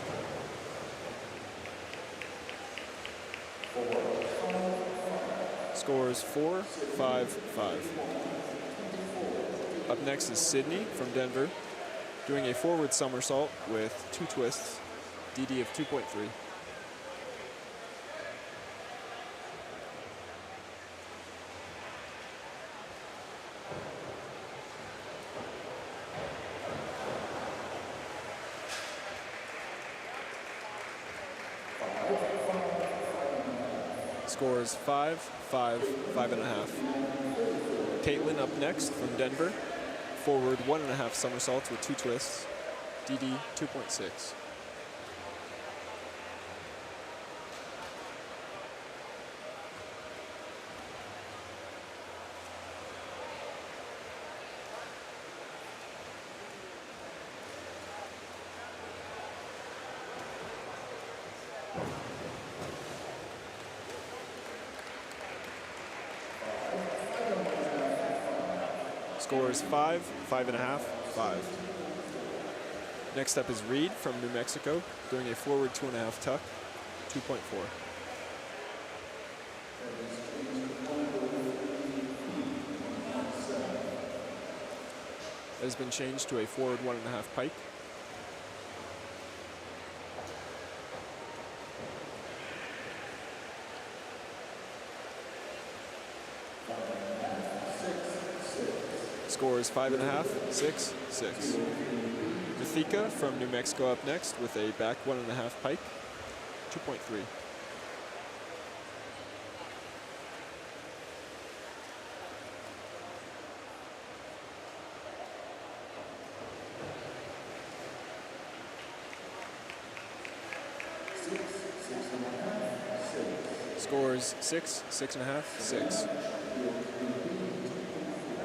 Scores 4, 5, 5. Up next is Sydney from Denver, doing a forward somersault with 2 twists, DD of 2.3. Scores 5, 5, 5.5. Caitlin up next from Denver, forward 1.5 somersaults with 2 twists, DD 2.6. Scores 5, 5.5, 5. Next up is Reed from New Mexico, doing a forward 2.5 tuck, 2.4. That has been changed to a forward 1.5 pike. Scores 5.5, 6, 6. Mathika from New Mexico up next with a back 1.5 pike, 2.3. Scores 6, 6.5, 6.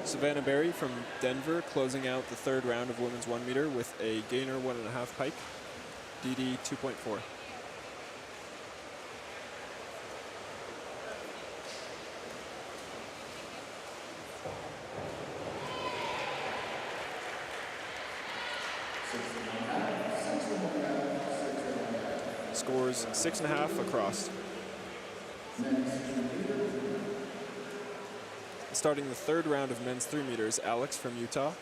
Savannah Berry from Denver closing out the third round of women's 1 meter with a gainer 1.5 pike, DD 2.4. Scores 6.5 across. Starting the third round of men's 3 meters, Alex from Utah.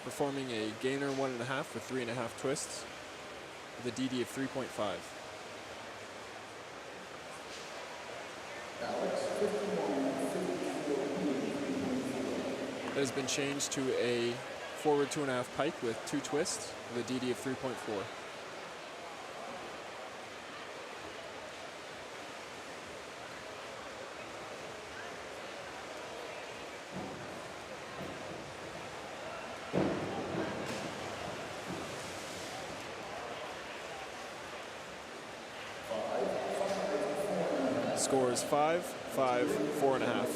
Performing a gainer 1.5 with 3.5 twists with a DD of 3.5. That has been changed to a forward 2.5 pike with 2 twists with a DD of 3.4. Scores 5, 5, 4.5.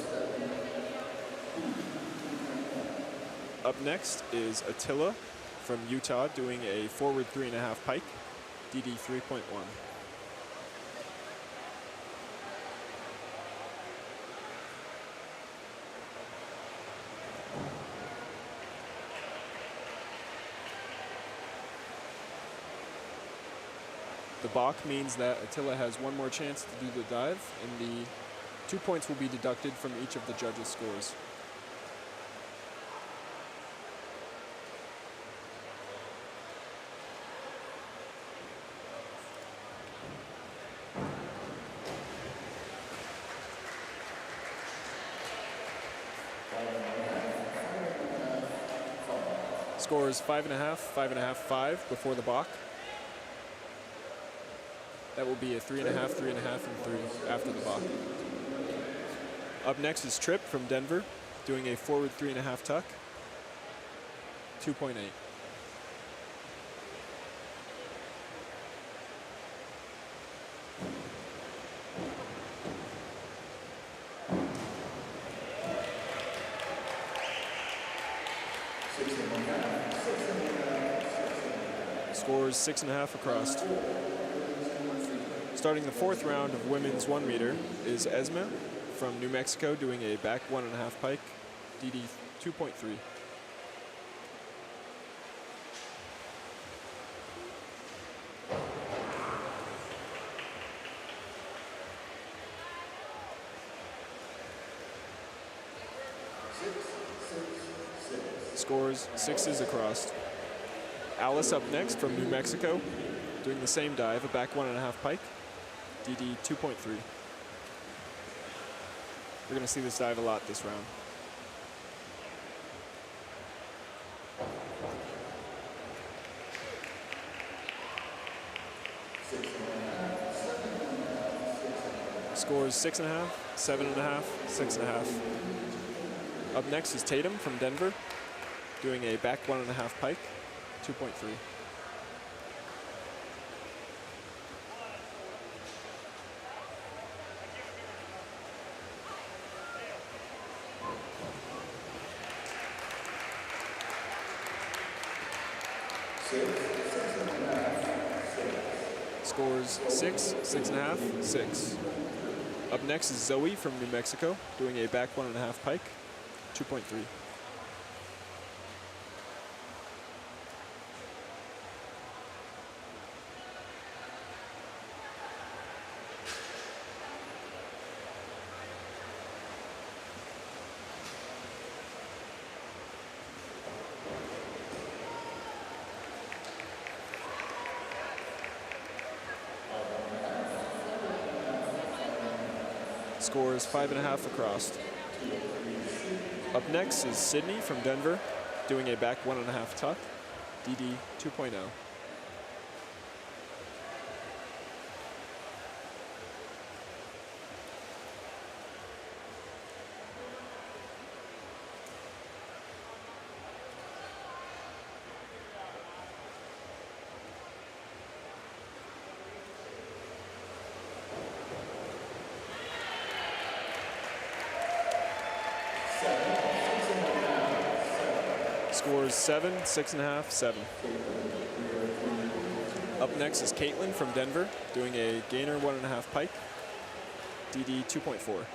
Up next is Attila from Utah doing a forward 3.5 pike, DD 3.1. The balk means that Attila has one more chance to do the dive in the 2 points will be deducted from each of the judges' scores. Scores 5.5, 5.5, 5 before the balk. That will be a 3.5, 3.5, and 3 after the balk. Up next is Trip from Denver, doing a forward 3.5 tuck, 2.8. Scores 6.5 across. Starting the fourth round of women's 1 meter is Esma from New Mexico doing a back 1.5 pike, DD 2.3. Scores 6s across. Alice up next from New Mexico, doing the same dive, a back 1.5 pike, DD 2.3. We're going to see this dive a lot this round. Scores 6.5, 7.5, 6.5. Up next is Tatum from Denver, doing a back 1.5 pike, 2.3. Scores 6, 6.5, 6. Up next is Zoe from New Mexico, doing a back 1.5 pike, 2.3. Scores 5.5 across. Up next is Sydney from Denver, doing a back 1.5 tuck, DD 2.0. Scores 7, 6.5, 7. Up next is Caitlin from Denver, doing a gainer 1.5 pike, DD 2.4.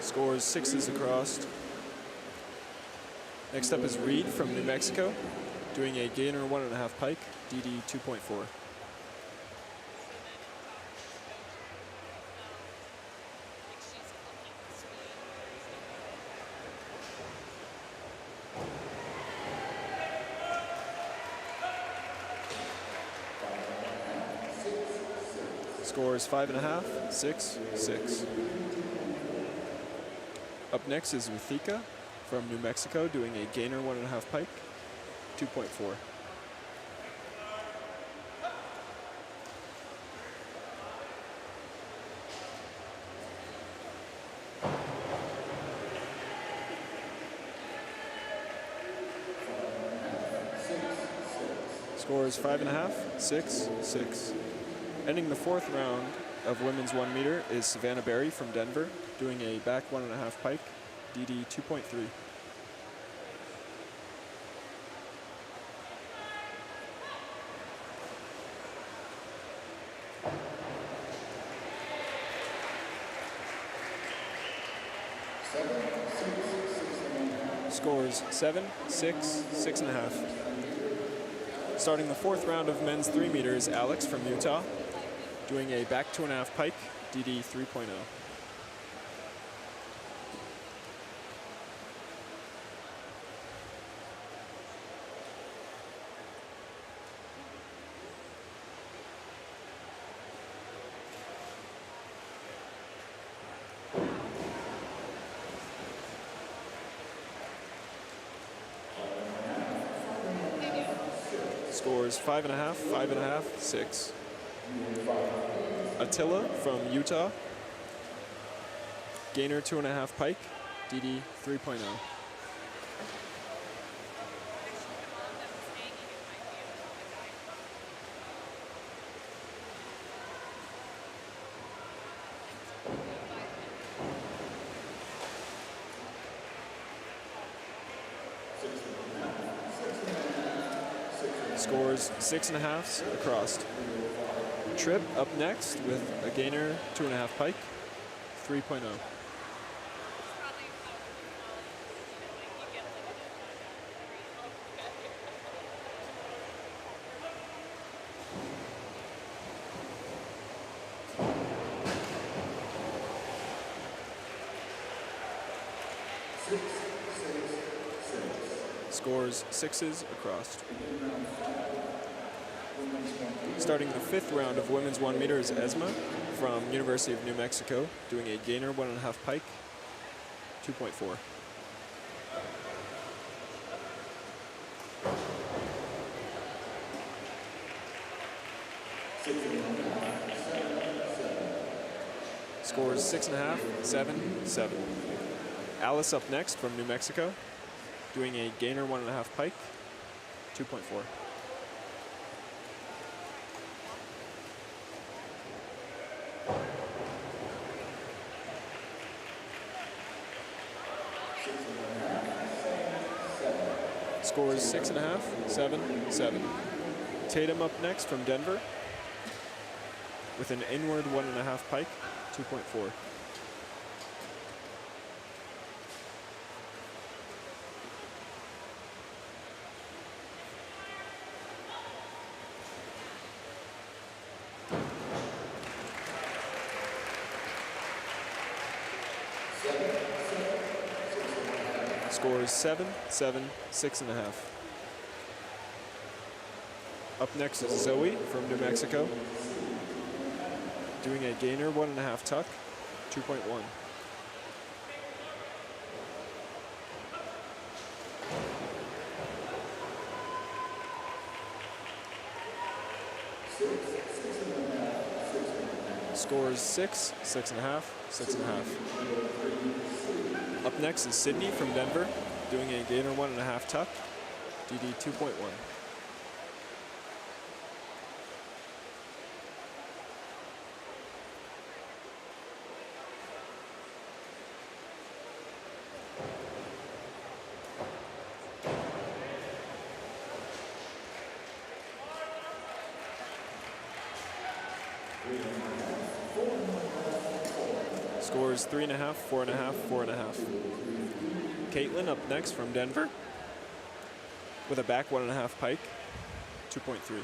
Scores 6s across. Next up is Reed from New Mexico, doing a gainer 1.5 pike, DD 2.4. Scores 5.5, 6, 6. Up next is Ruthika from New Mexico, doing a gainer 1.5 pike, 2.4. Scores 5.5, 6, 6. Ending the fourth round of women's 1 meter is Savannah Berry from Denver, doing a back 1.5 pike, DD 2.3. Scores 7, 6, 6.5. Starting the fourth round of men's 3 meters, Alex from Utah, doing a back 2.5 pike, DD 3.0. Scores 5.5, 5.5, 6. Attila from Utah, gainer 2.5 pike, DD 3.0. Scores 6.5 across. Trip up next with a gainer 2.5 pike, 3.0. Scores 6s across. Starting the fifth round of women's 1 meter is Esma from University of New Mexico, doing a gainer 1.5 pike, 2.4. Scores 6.5, 7, 7. Alice up next from New Mexico, doing a gainer 1.5 pike, 2.4. Scores 6.5, 7, 7. Tatum up next from Denver with an inward 1.5 pike, 2.4. Scores 7, 7, 6.5. Up next is Zoe from New Mexico, doing a gainer 1.5 tuck, 2.1. Scores 6, 6.5, 6.5. Up next is Sydney from Denver, doing a gainer 1.5 tuck, DD 2.1. Scores 3.5, 4.5, 4.5. Caitlin up next from Denver with a back 1.5 pike, 2.3.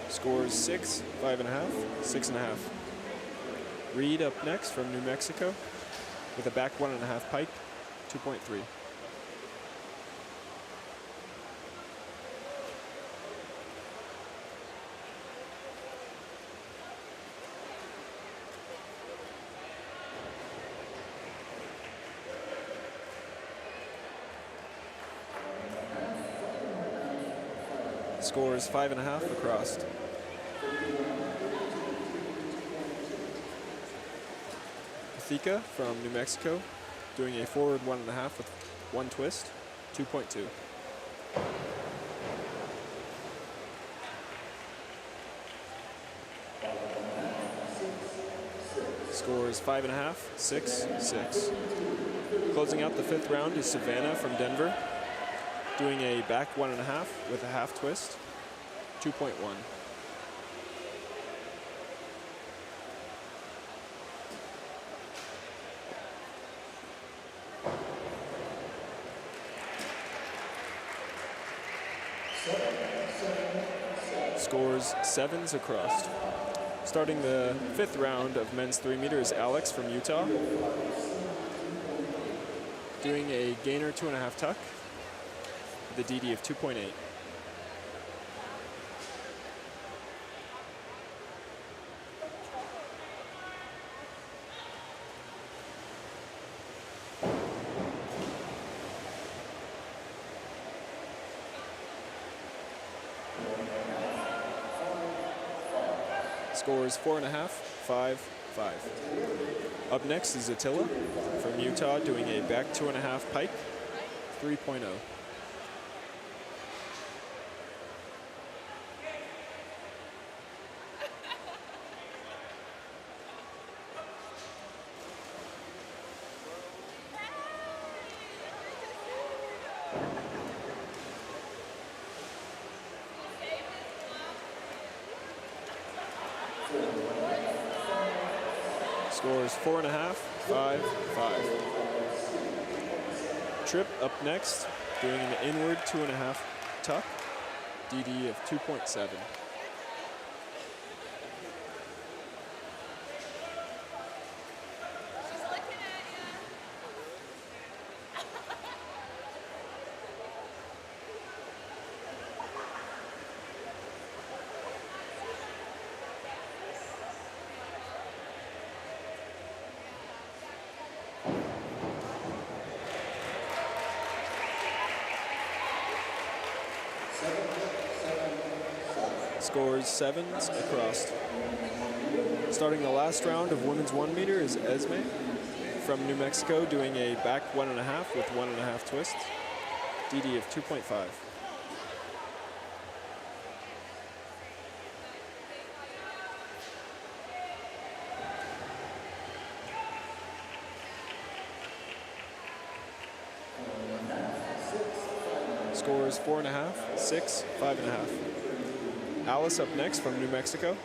Scores 6, 5.5, 6.5. Reed up next from New Mexico with a back 1.5 pike, 2.3. Scores 5.5 across. Thika from New Mexico, doing a forward 1.5 with 1 twist, 2.2. Scores 5.5, 6, 6. Closing out the fifth round is Savannah from Denver, doing a back 1.5 with a half twist, 2.1. Scores 7s across. Starting the fifth round of men's 3 meter is Alex from Utah, doing a gainer 2.5 tuck, the DD of 2.8. Scores 4.5, 5, 5. Up next is Attila from Utah, doing a back 2.5 pike, 3.0. Scores 4.5, 5, 5. Trip up next, doing an inward 2.5 tuck, DD of 2.7. Scores 7s across. Starting the last round of women's 1 meter is Esme from New Mexico, doing a back 1.5 with 1.5 twists, DD of 2.5. Scores 4.5, 6, 5.5. Alice up next from New Mexico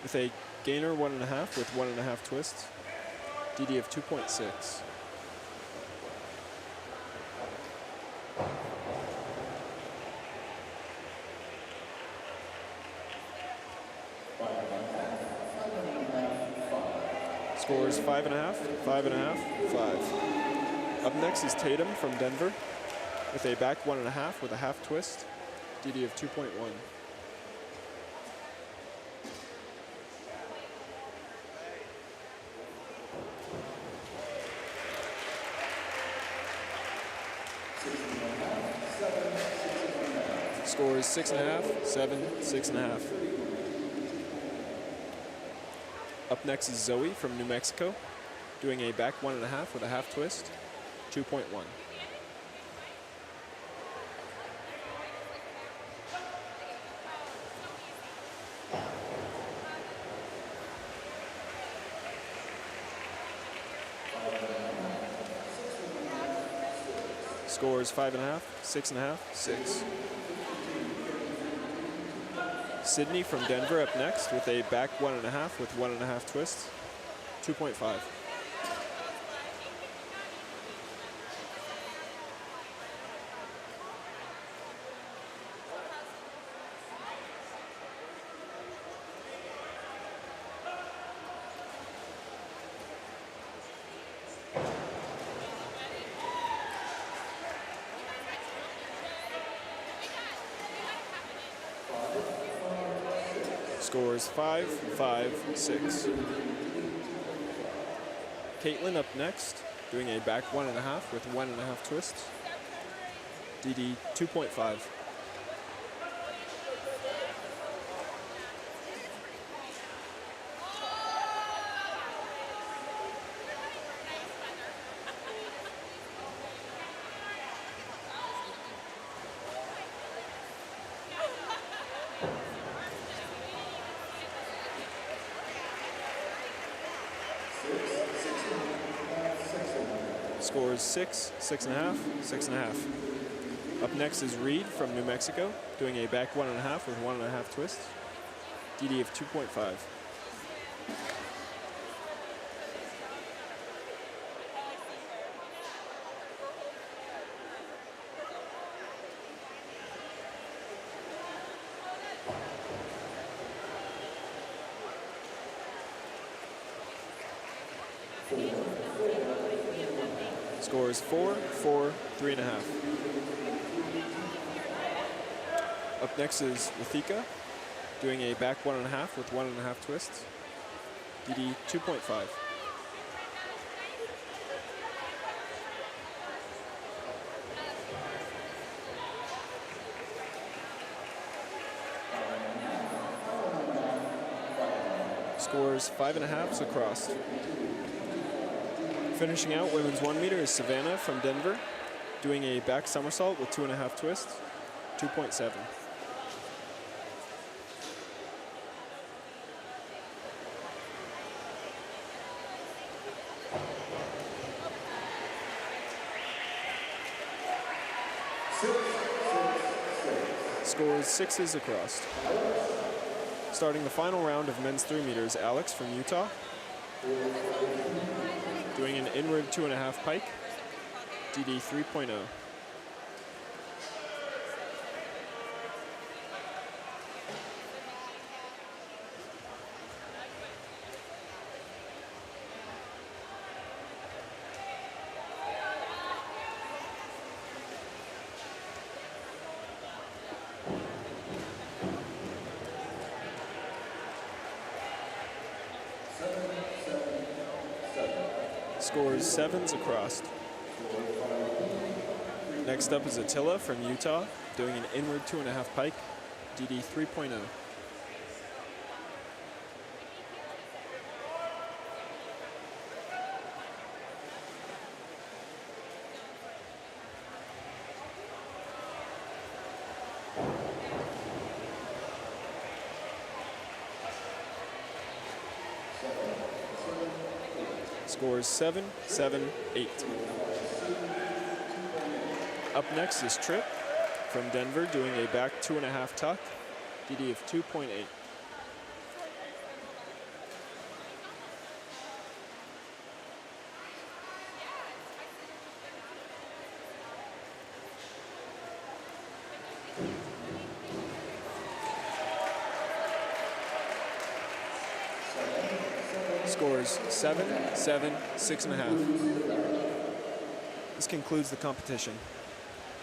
with a gainer 1.5 with 1.5 twists, DD of 2.6. Scores 5.5, 5.5, 5. Up next is Tatum from Denver with a back 1.5 with a half twist, DD of 2.1. Scores 6.5, 7, 6.5. Up next is Zoe from New Mexico, doing a back 1.5 with a half twist, 2.1. Scores 5.5, 6.5, 6. Sydney from Denver up next with a back 1.5 with 1.5 twists, 2.5. Scores 5, 5, 6. Caitlin up next, doing a back 1.5 with 1.5 twists, DD 2.5. Scores 6, 6.5, 6.5. Up next is Reed from New Mexico, doing a back 1.5 with 1.5 twists. DD of 2.5. Scores 4, 4, 3.5. Up next is Rathika, doing a back 1.5 with 1.5 twists. DD 2.5. Scores 5.5s across. Finishing out women's 1 meter is Savannah from Denver, doing a back somersault with 2.5 twists, 2.7. Scores 6s across. Starting the final round of men's 3 meters, Alex from Utah, doing an inward 2.5 pike, DD 3.0. Scores 7s across. Next up is Attila from Utah, doing an inward 2.5 pike, DD 3.0. Scores 7, 7, 8. Up next is Tripp from Denver, doing a back 2.5 tuck, DD of 2.8. Scores 7, 7, 6.5. This concludes the competition.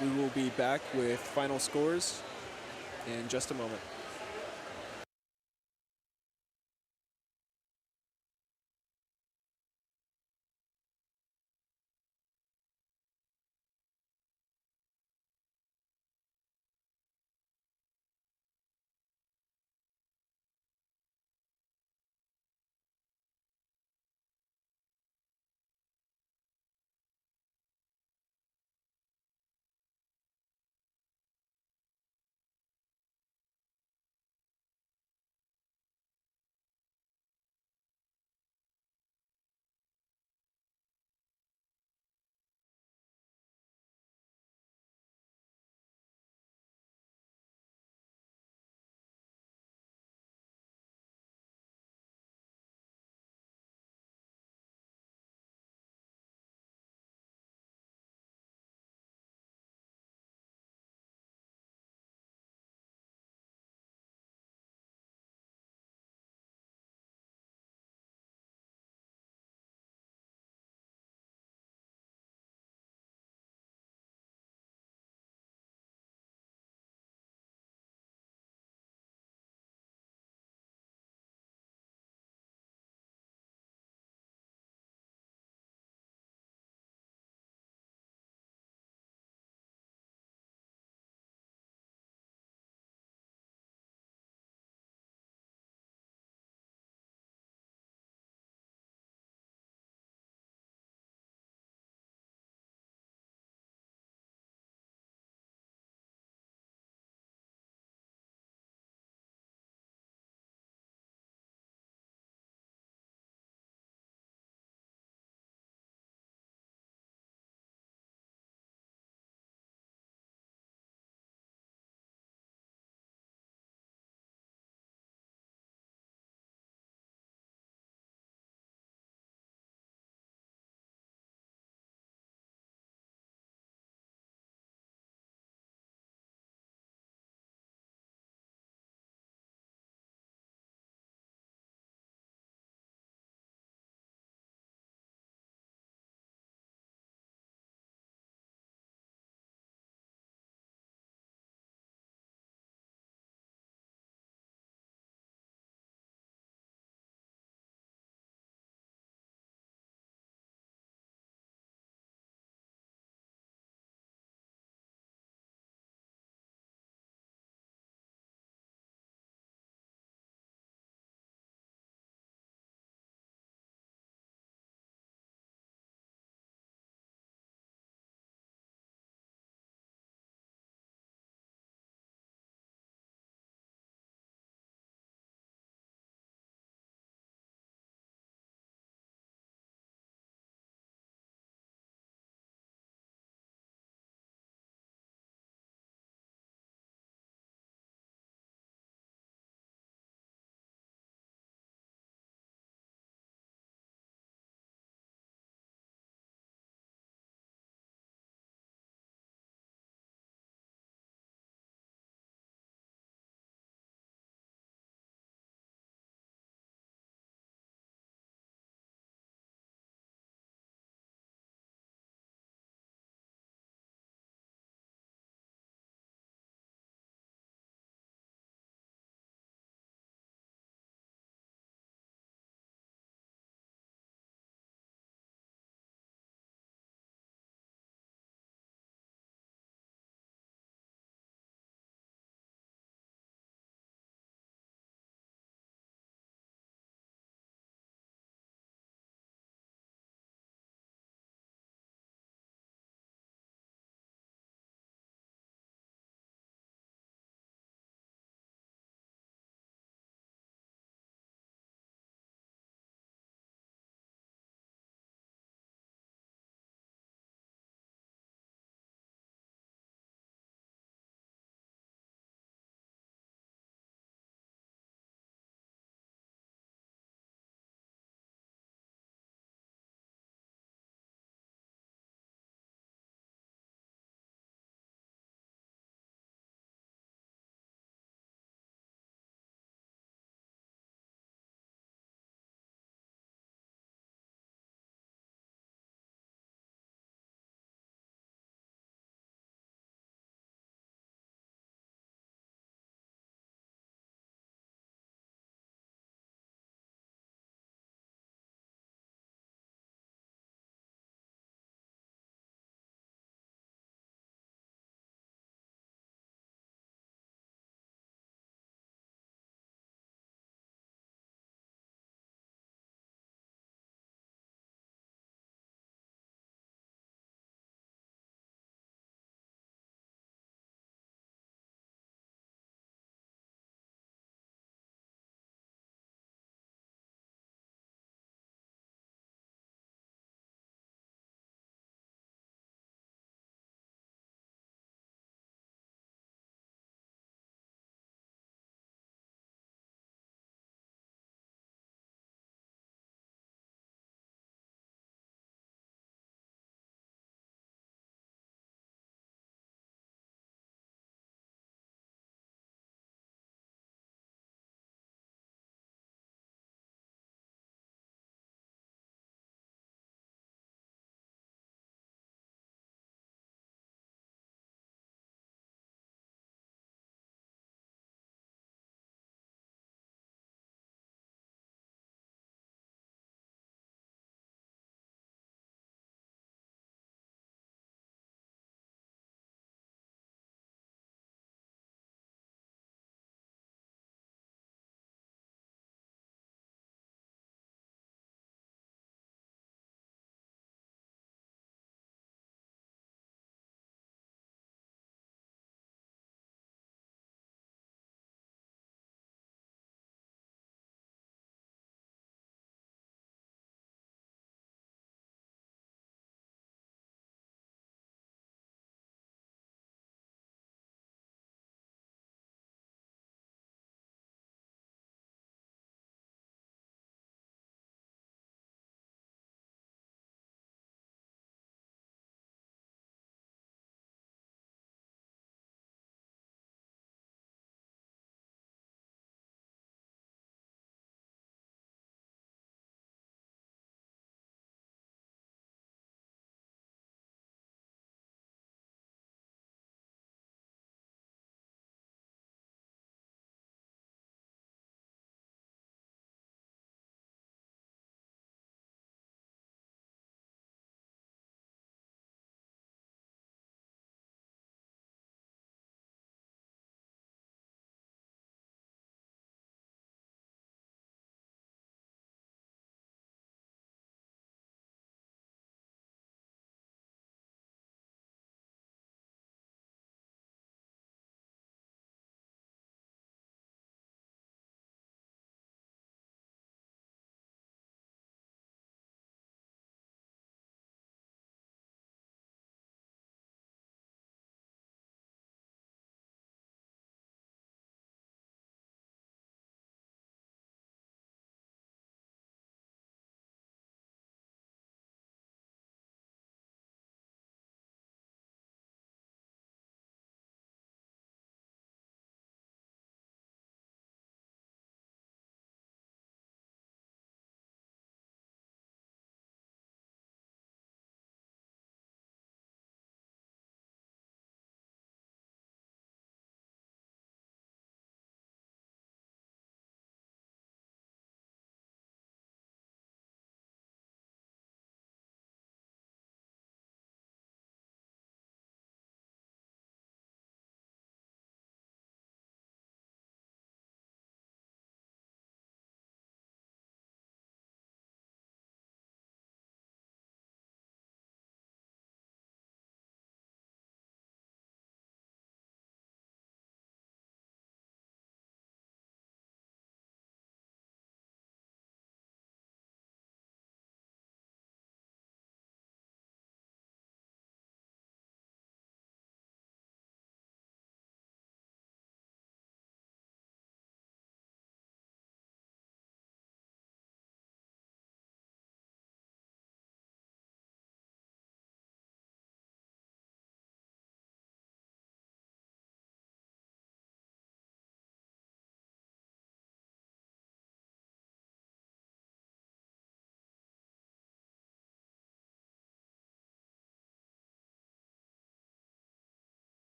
We will be back with final scores in just a moment.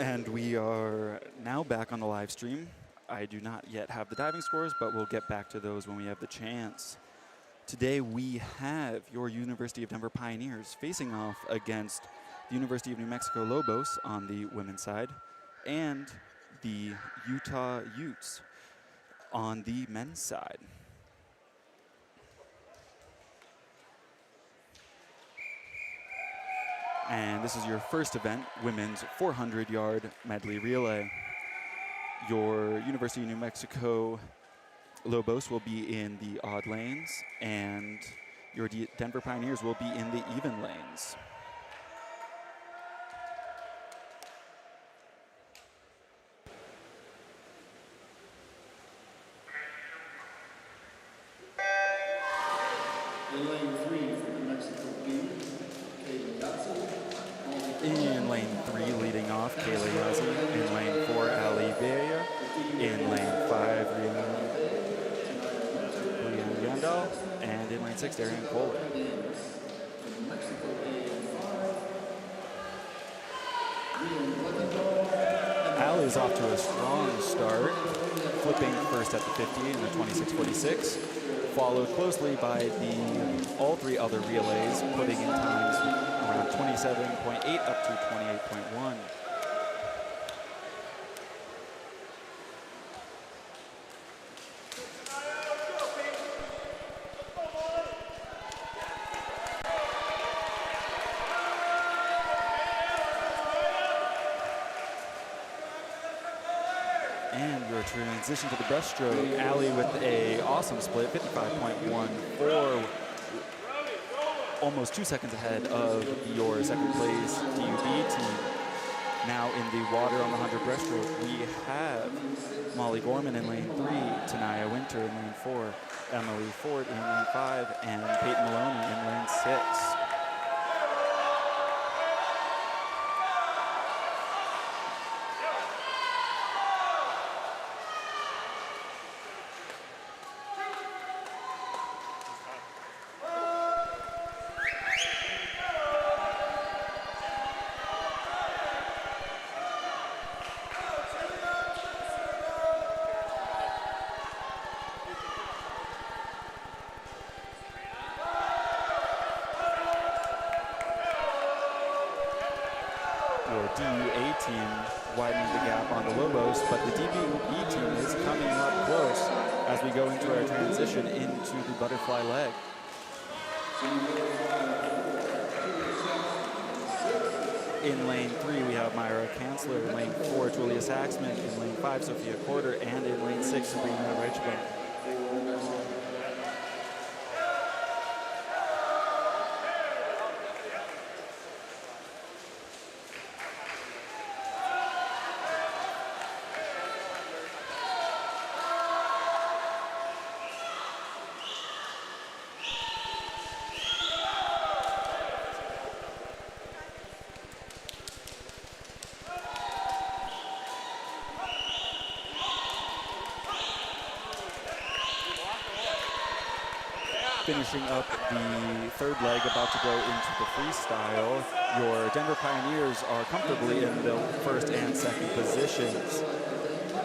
And we are now back on the live stream. I do not yet have the diving scores, but we'll get back to those when we have the chance. Today we have your University of Denver Pioneers facing off against the University of New Mexico Lobos on the women's side and the Utah Utes on the men's side. And this is your first event, women's 400-yard medley relay. Your University of New Mexico Lobos will be in the odd lanes, and your Denver Pioneers will be in the even lanes. In lane 3, leading off, Kayla Yazzie. In lane 4, Ali Beya. In lane 5, Brianna Yandal. And in lane 6, Darian Kohler. Ali is off to a strong start, flipping first at the 50 in the 26:46, followed closely by all three other relays, putting in times around 27.8 up to 28.1. And your transition to the breaststroke, Ali with a awesome split, 55.14, almost 2 seconds ahead of your second place DUB team. Now in the water on the 100 breaststroke, we have Molly Gorman in lane 3, Tanaya Winter in lane 4, Emily Ford in lane 5, and Peyton Maloney in lane 6. Your DUA team widening the gap on the Lobos, but the DBE team is coming up close as we go into our transition into the butterfly leg. In lane 3, we have Myra Kanzler. In lane 4, Julia Saxman. In lane 5, Sophia Corder. And in lane 6, Sabrina Reichbaum. Finishing up the third leg, about to go into the freestyle. Your Denver Pioneers are comfortably in the first and second positions.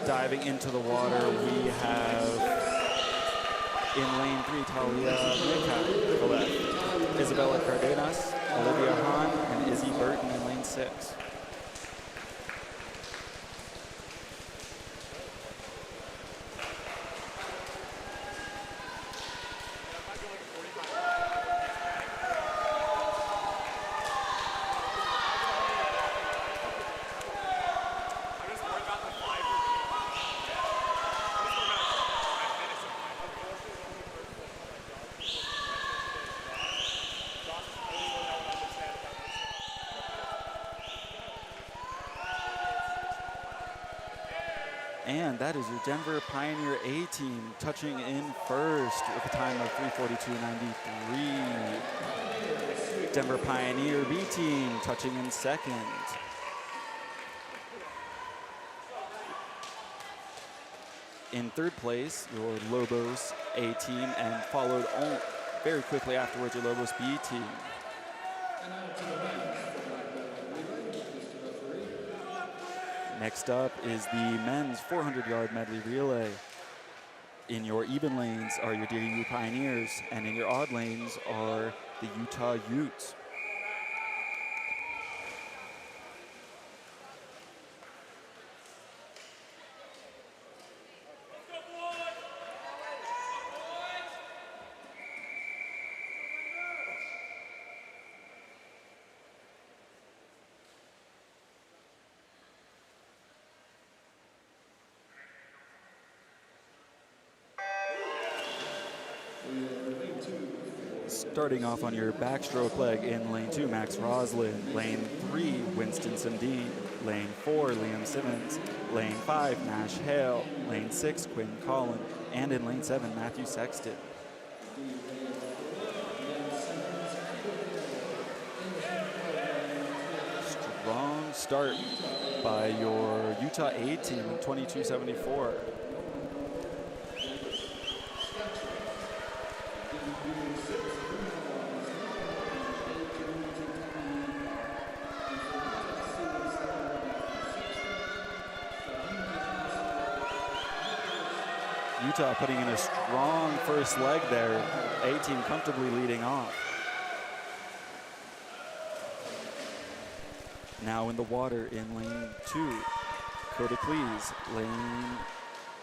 Diving into the water, we have in lane 3, Talia Mika, Isabella Cardenas, Olivia Hahn, and Izzy Burton in lane 6. And that is your Denver Pioneer A team touching in first with a time of 3:42.93. Denver Pioneer B team touching in second. In third place, your Lobos A team, and followed very quickly afterwards your Lobos B team. Next up is the men's 400-yard medley relay. In your even lanes are your DU Pioneers, and in your odd lanes are the Utah Utes. Starting off on your backstroke leg in lane 2, Max Roslin. Lane 3, Winston Sundin. Lane 4, Liam Simmons. Lane 5, Nash Hale. Lane 6, Quinn Collin. And in lane 7, Matthew Sexton. Strong start by your Utah A team in 2274. Utah putting in a strong first leg there. A-team comfortably leading off. Now in the water in lane 2, Coda Please. Lane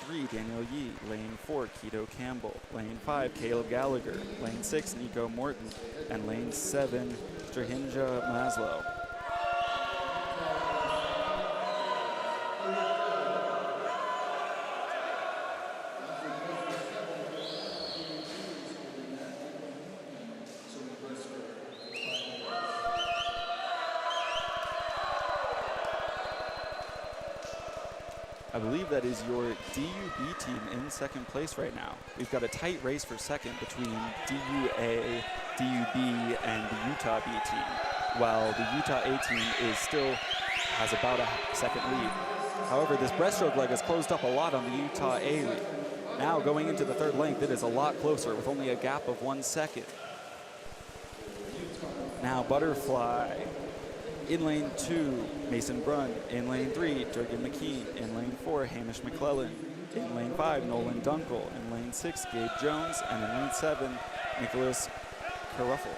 3, Daniel Yee. Lane 4, Keto Campbell. Lane 5, Caleb Gallagher. Lane 6, Nico Morton. And lane 7, Strahinja Maslow. I believe that is your DUB team in second place right now. We've got a tight race for second between DUA, DUB, and the Utah B team, while the Utah A team has about a second lead. However, this breaststroke leg has closed up a lot on the Utah A lead. Now going into the third length, it is a lot closer with only a gap of 1 second. Now Butterfly. In lane 2, Mason Brunn. In lane 3, Durgan McKean. In lane 4, Hamish McClellan. In lane 5, Nolan Dunkel. In lane 6, Gabe Jones. And in lane 7, Nicholas Caruffle.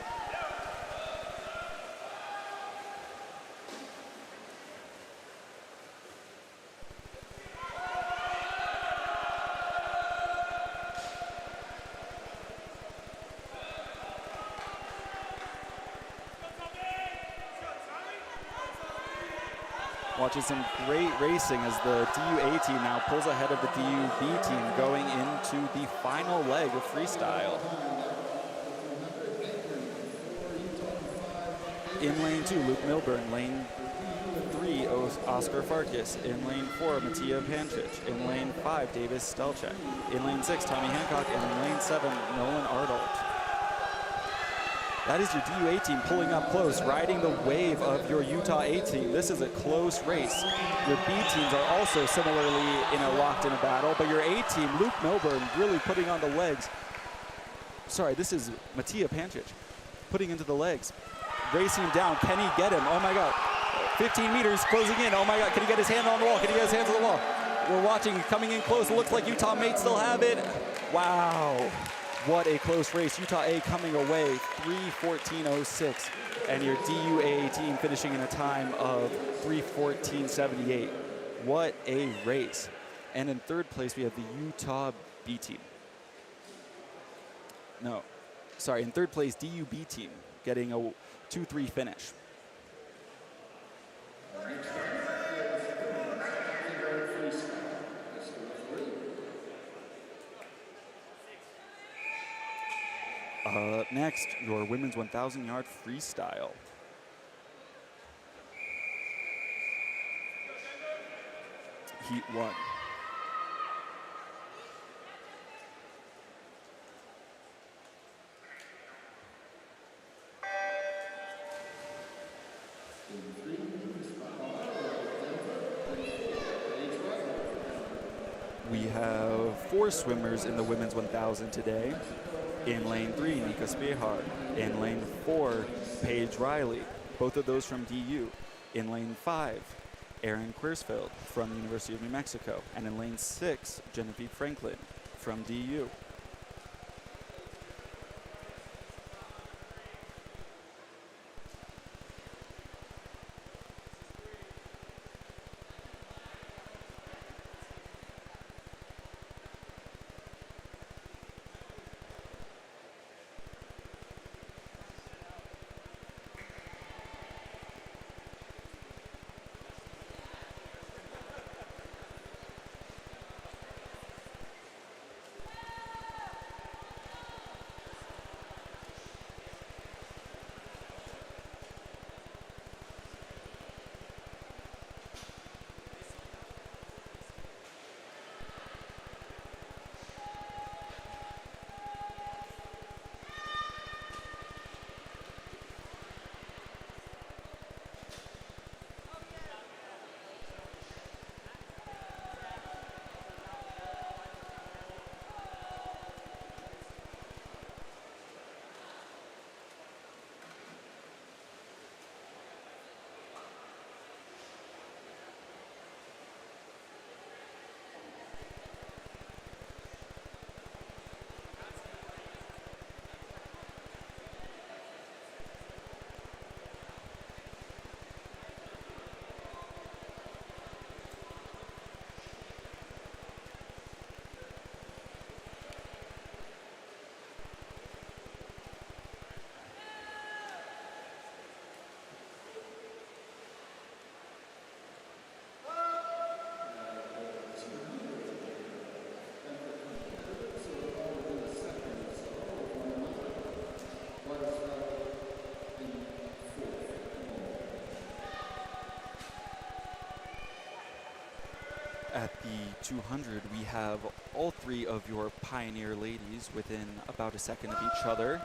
Watching some great racing as the DUA team now pulls ahead of the DUB team going into the final leg of freestyle. In lane 2, Luke Milburn. Lane 3, Oscar Farkas. In lane 4, Mattia Pancic. In lane 5, Davis Stelchek. In lane 6, Tommy Hancock. And in lane 7, Nolan Ardolt. That is your DUA team pulling up close, riding the wave of your Utah A team. This is a close race. Your B teams are also similarly locked in a battle, but your A team, Luke Milburn, really putting on the legs. Sorry, this is Mattia Pancic putting into the legs, racing him down. Can he get him? Oh my God. 15 meters closing in. Oh my God, can he get his hand on the wall? Can he get his hands on the wall? We're watching, coming in close. It looks like Utah may still have it. Wow. What a close race. Utah A coming away 3:14.06, and your DUA team finishing in a time of 3:14.78. What a race. And in third place, we have the Utah B team. No, sorry, in third place, DUB team getting a 2-3 finish. Next, your women's 1,000-yard freestyle. Heat 1. We have 4 swimmers in the women's 1,000 today. In lane 3, Nika Spehar. In lane 4, Paige Riley. Both of those from DU. In lane 5, Erin Quersfeld from the University of New Mexico. And in lane 6, Genevieve Franklin from DU. At the 200, we have all three of your Pioneer ladies within about a second of each other.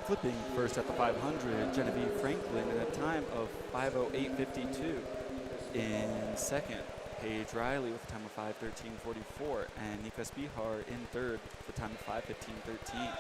Flipping first at the 500, Genevieve Franklin at a time of 5:08.52. In second, Paige Riley with a time of 5:13.44, and Nika Spihar in third with a time of 5:15.13.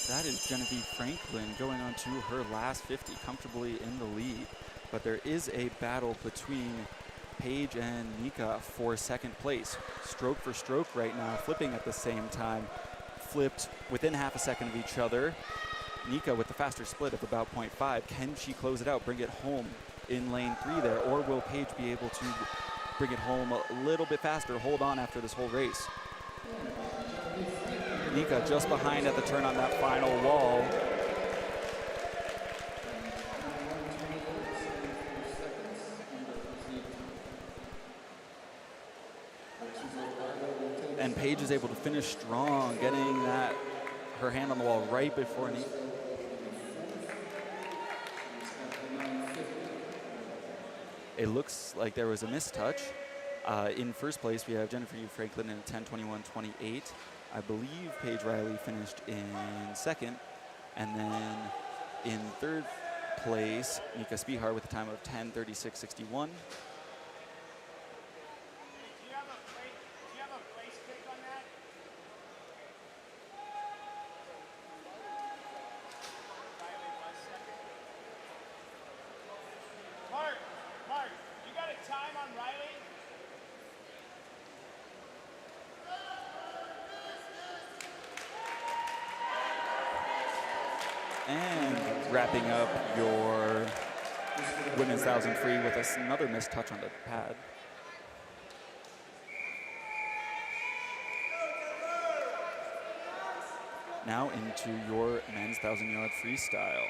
That is Genevieve Franklin going on to her last 50, comfortably in the lead. But there is a battle between Paige and Nika for second place. Stroke for stroke right now, flipping at the same time. Flipped within half a second of each other. Nika with the faster split of about 0.5. Can she close it out, bring it home in lane 3 there, or will Paige be able to bring it home a little bit faster, hold on after this whole race? Nika just behind at the turn on that final wall. And Paige is able to finish strong, getting her hand on the wall right before Nika. It looks like there was a mistouch. In first place, we have Jennifer Yu Franklin in a 10:21.28. I believe Paige Riley finished in second. And then in third place, Nika Spihar with a time of 10:36.61. And wrapping up your women's 1,000 free with another missed touch on the pad. Now into your men's 1,000-yard freestyle.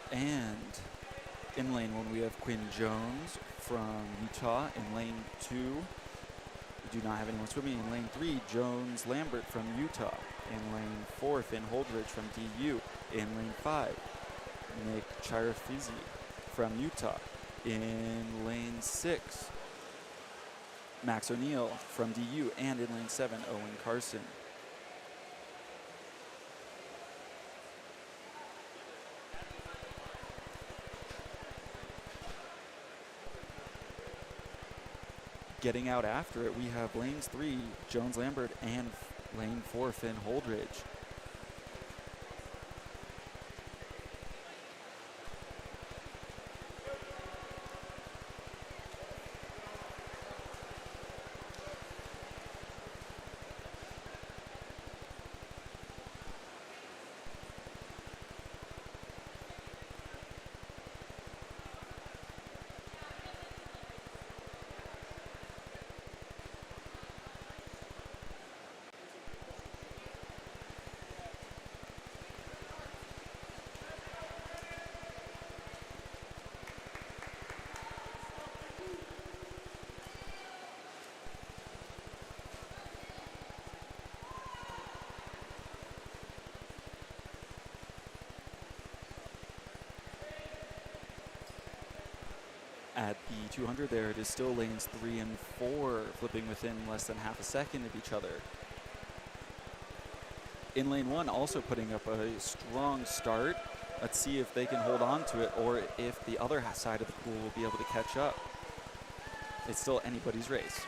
And in lane 1, we have Quinn Jones from Utah. In lane 2, we do not have anyone swimming. In lane 3, Jones Lambert from Utah. In lane 4, Finn Holdridge from DU. In lane 5, Nick Chirafizi from Utah. In lane 6, Max O'Neill from DU. And in lane 7, Owen Carson. Getting out after it, we have lanes 3, Jones Lambert, and lane 4, Finn Holdridge. At the 200 there, it is still lanes 3 and 4 flipping within less than half a second of each other. In lane 1, also putting up a strong start. Let's see if they can hold on to it or if the other side of the pool will be able to catch up. It's still anybody's race.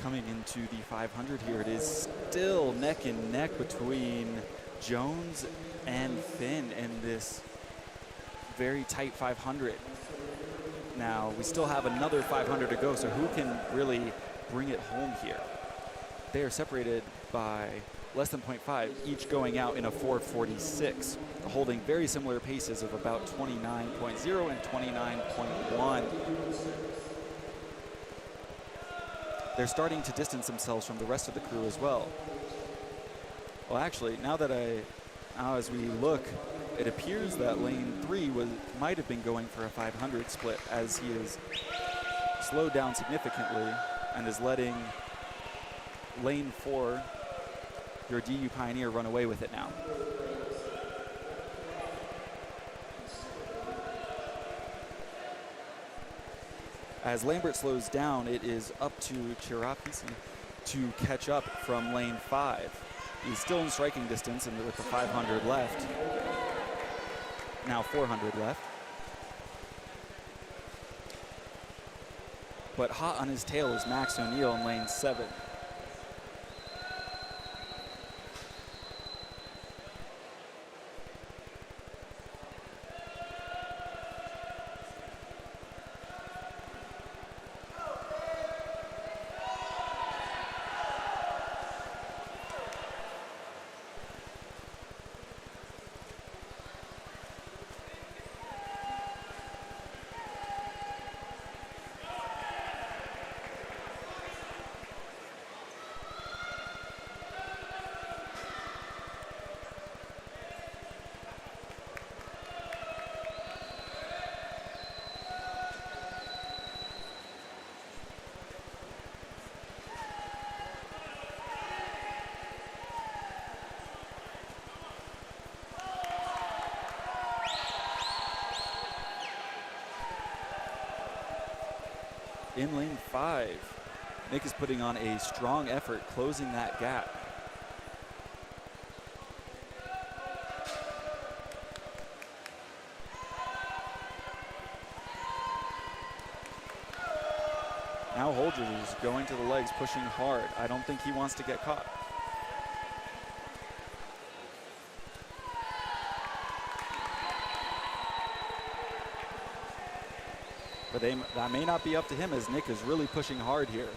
coming into the 500 here, it is still neck and neck between Jones and Finn in this very tight 500. Now, we still have another 500 to go, so who can really bring it home here? They are separated by less than 0.5, each going out in a 4:46, holding very similar paces of about 29.0 and 29.1. They're starting to distance themselves from the rest of the crew as well. Well, actually, now as we look, it appears that lane 3 might have been going for a 500 split, as he is slowed down significantly and is letting lane 4, your DU Pioneer, run away with it now. As Lambert slows down, it is up to Chirapisi to catch up from lane 5. He's still in striking distance, and with the 500 left, now 400 left. But hot on his tail is Max O'Neill in lane 7. In lane 5, Nick is putting on a strong effort, closing that gap. Now Holdridge is going to the legs, pushing hard. I don't think he wants to get caught. But that may not be up to him, as Nick is really pushing hard here.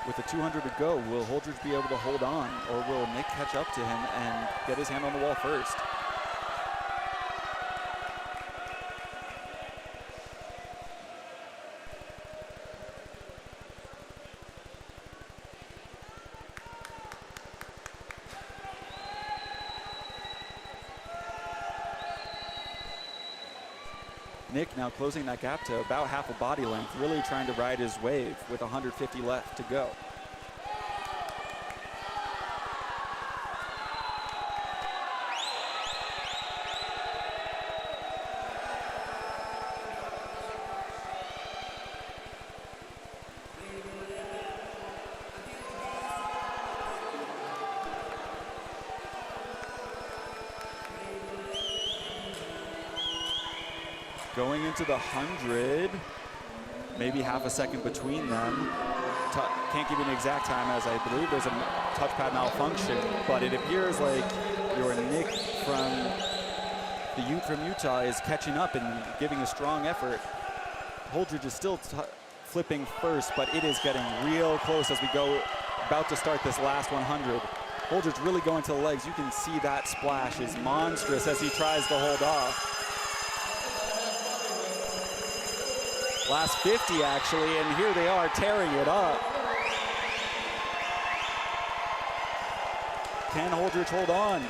With the 200 to go, will Holdridge be able to hold on, or will Nick catch up to him and get his hand on the wall first? Nick now closing that gap to about half a body length, really trying to ride his wave with 150 left to go. Going into the 100, maybe half a second between them. Can't give you an exact time, as I believe there's a touchpad malfunction, but it appears like your Nick from the Ute from Utah is catching up and giving a strong effort. Holdridge is still flipping first, but it is getting real close as we go about to start this last 100. Holdridge really going to the legs. You can see that splash is monstrous as he tries to hold off. Last 50 actually, and here they are tearing it up. Can Holdridge hold on?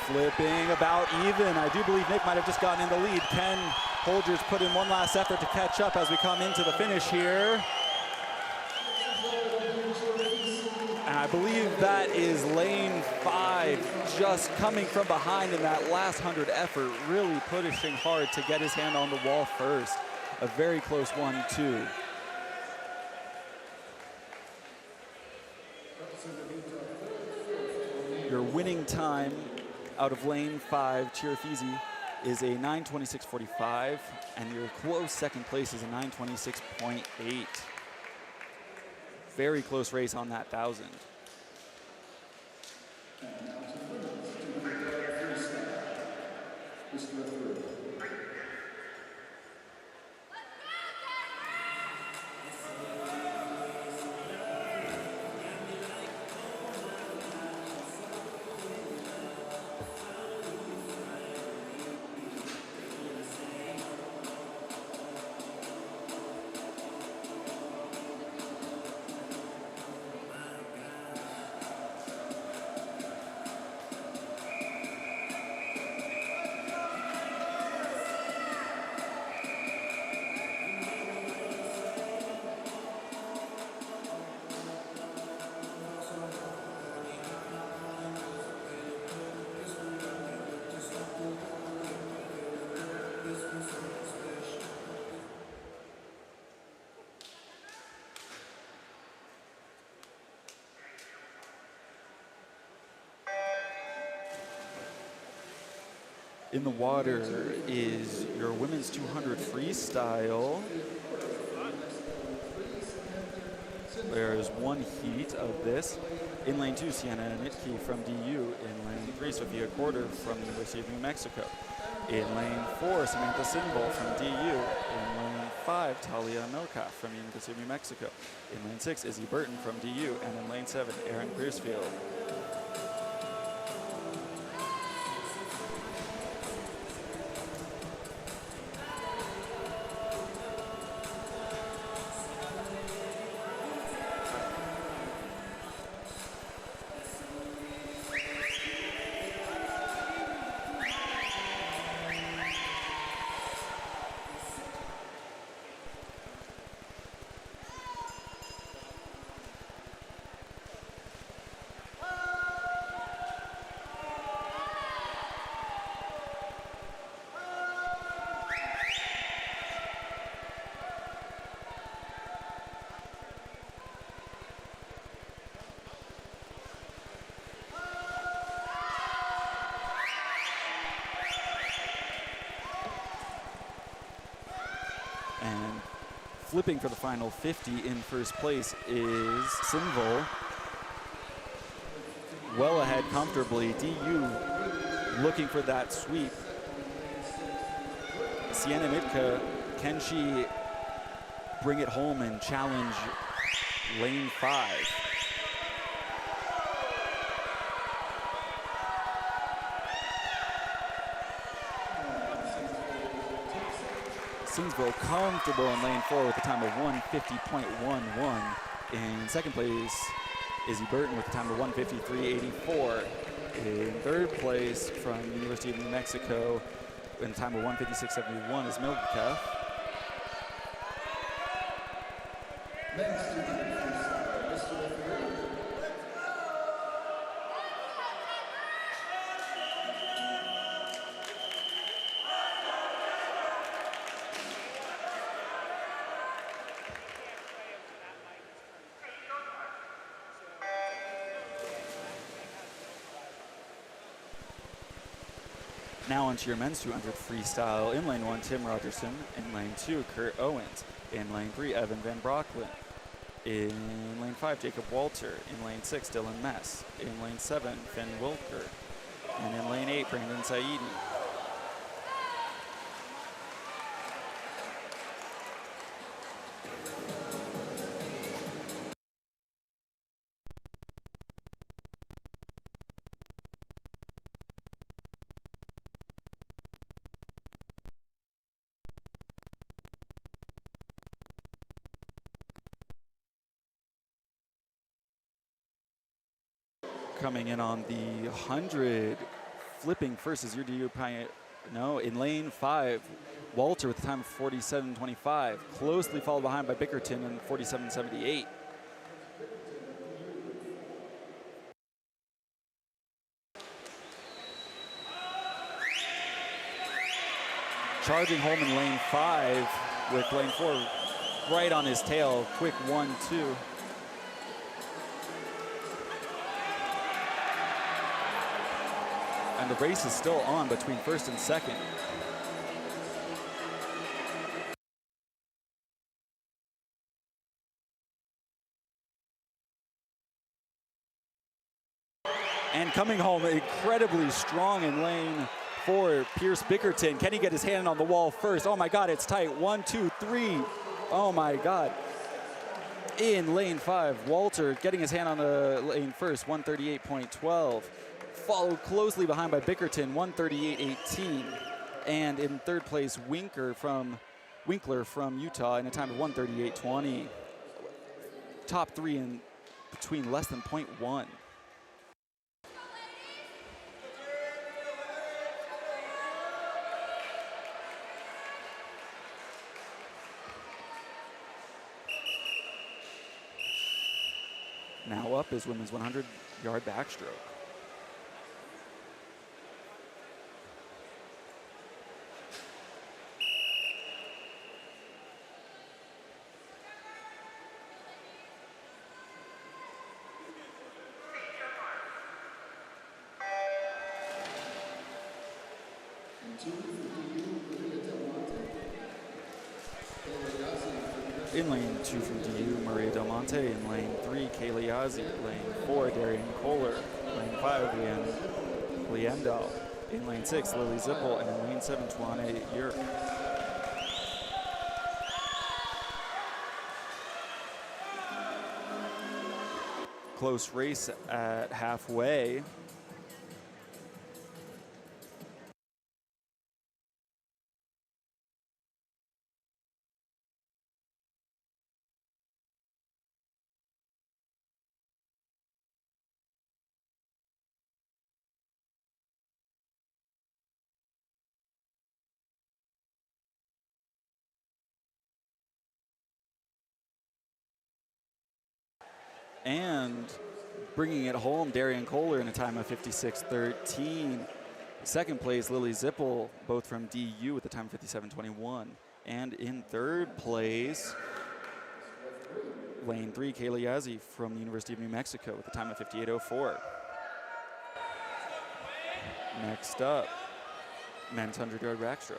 Flipping about even. I do believe Nick might have just gotten in the lead. Can Holdridge put in one last effort to catch up as we come into the finish here? And I believe that is lane 5, just coming from behind in that last 100 effort, really pushing hard to get his hand on the wall first. a very close 1-2. Your winning time out of lane 5, Chirifizi, is a 9:26.45, and your close second place is a 9:26.8. Very close race on that 1,000. In the water is your women's 200 freestyle. There's one heat of this. In lane 2, Sienna Nitke from DU. In lane 3, Sophia Corder from the University of New Mexico. In lane 4, Samantha Sinbol from DU. In lane 5, Talia Milka from the University of New Mexico. In lane 6, Izzy Burton from DU. And in lane 7, Erin Piercefield. And flipping for the final 50 in first place is Sinvol. Well ahead comfortably. DU looking for that sweep. Sienna Nitka, can she bring it home and challenge lane 5? Sinsville comfortable in lane 4 with a time of 1:50.11. In second place, Izzy Burton with a time of 1:53.84. In third place from the University of New Mexico, in a time of 1:56.71 is Milka. Now onto your men's 200 freestyle. In lane 1, Tim Rogerson. In lane 2, Kurt Owens. In lane 3, Evan Van Brocklin. In lane 5, Jacob Walter. In lane 6, Dylan Mess. In lane 7, Finn Wilker. And in lane 8, Brandon Saidi. Coming in on the 100, flipping first is your DU Pioneer. No, in lane 5, Walter with a time of 47.25, closely followed behind by Bickerton in 47.78. Charging home in lane 5 with lane 4 right on his tail. Quick 1-2. And the race is still on between first and second. And coming home incredibly strong in lane 4, Pierce Bickerton. Can he get his hand on the wall first? Oh my God, it's tight. 1, 2, 3. Oh my God. In lane 5, Walter getting his hand on the lane first, 138.12. Followed closely behind by Bickerton, 138.18. And in third place, Winkler from Utah in a time of 138.20. Top 3 in between less than 0.1. Now up is women's 100-yard backstroke. In lane 2 from DU, Maria Del Monte. In lane 3, Kaylee Yazzie. Lane 4, Darian Kohler. Lane 5, Leanne Liendahl. In lane 6, Lily Zippel. And in lane 7, Tuane Yerk. Close race at halfway. And bringing it home, Darian Kohler in a time of 56.13. Second place, Lily Zippel, both from DU with a time of 57.21. And in third place, lane 3, Kaylee Yazzie from the University of New Mexico with a time of 58.04. Next up, men's 100-yard backstroke.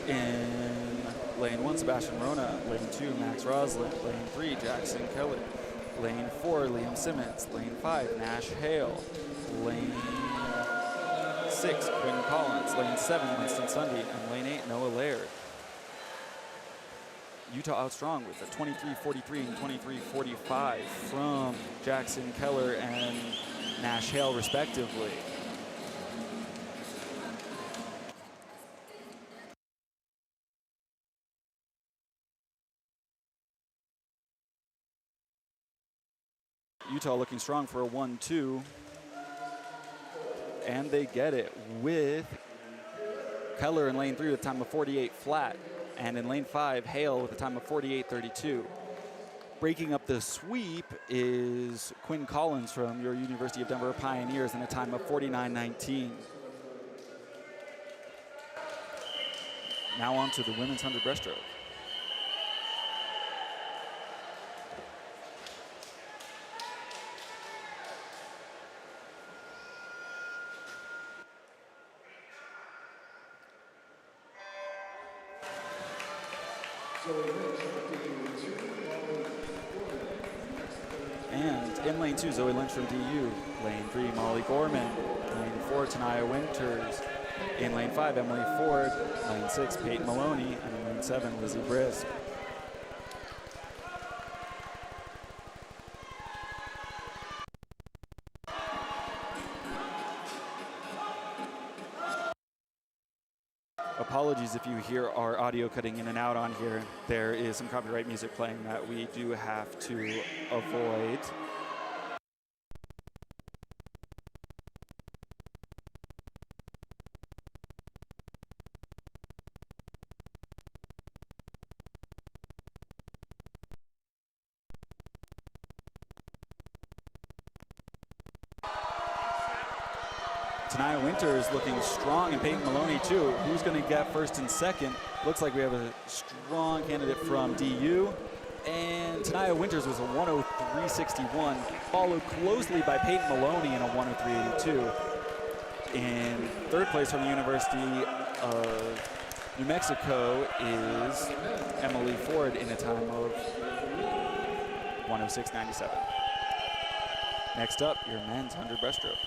In lane 1, Sebastian Rona. Lane 2, Max Roslin. Lane 3, Jackson Kelly. Lane 4, Liam Simmons. Lane 5, Nash Hale. Lane 6, Quinn Collins. Lane 7, Winston Sunday. And lane 8, Noah Laird. Utah out strong with a 23.43 and 23.45 from Jackson Keller and Nash Hale, respectively. Utah looking strong for a 1-2. And they get it with Keller in lane 3 with a time of 48 flat. And in lane 5, Hale with a time of 48.32. Breaking up the sweep is Quinn Collins from your University of Denver Pioneers in a time of 49.19. Now on to the women's 100 breaststroke. And in lane 2, Zoe Lynch from DU. Lane 3, Molly Gorman. Lane 4, Tanaya Winters. In lane 5, Emily Ford. Lane 6, Peyton Maloney. And in lane 7, Lizzie Brisk. apologies if you hear our audio cutting in and out on here. There is some copyright music playing that we do have to avoid. Tenaya Winters looking strong, and Peyton Maloney too. Who's going to get first and second? Looks like we have a strong candidate from DU. And Tenaya Winters was a 103.61, followed closely by Peyton Maloney in a 103.82. In third place from the University of New Mexico is Emily Ford in a time of 106.97. Next up, your men's 100 breaststroke.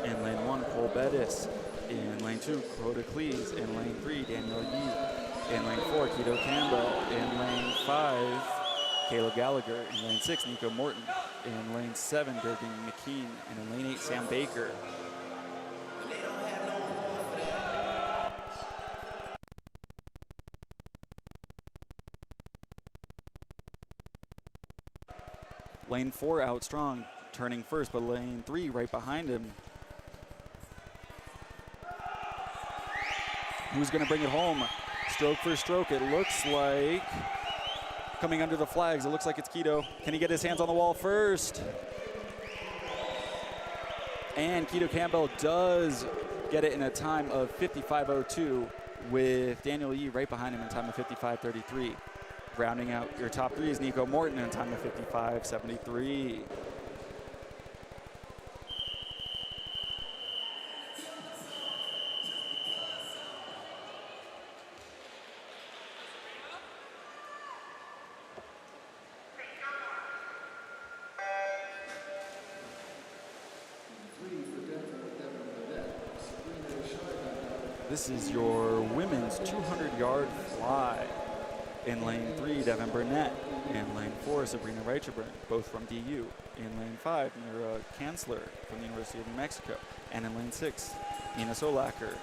In lane 1, Cole Bettis. In lane 2, Crota Cleese. In lane 3, Daniel Yee. In lane 4, Keto Campbell. In lane 5, Kayla Gallagher. In lane 6, Nico Morton. In lane 7, Gergen McKean. And in lane 8, Sam Baker. Lane 4 out strong, turning first, but lane 3 right behind him. Who's going to bring it home? Stroke for stroke, it looks like. Coming under the flags, it looks like it's Keto. Can he get his hands on the wall first? And Keto Campbell does get it in a time of 55.02 with Daniel Yee right behind him in a time of 55.33. Rounding out your top 3 is Nico Morton in a time of 55.73. This is your women's 200-yard fly. In lane 3, Devin Burnett. In lane 4, Sabrina Reicherburn, both from DU. In lane 5, Mira Kanzler from the University of New Mexico. And in lane 6, Nina Solacker.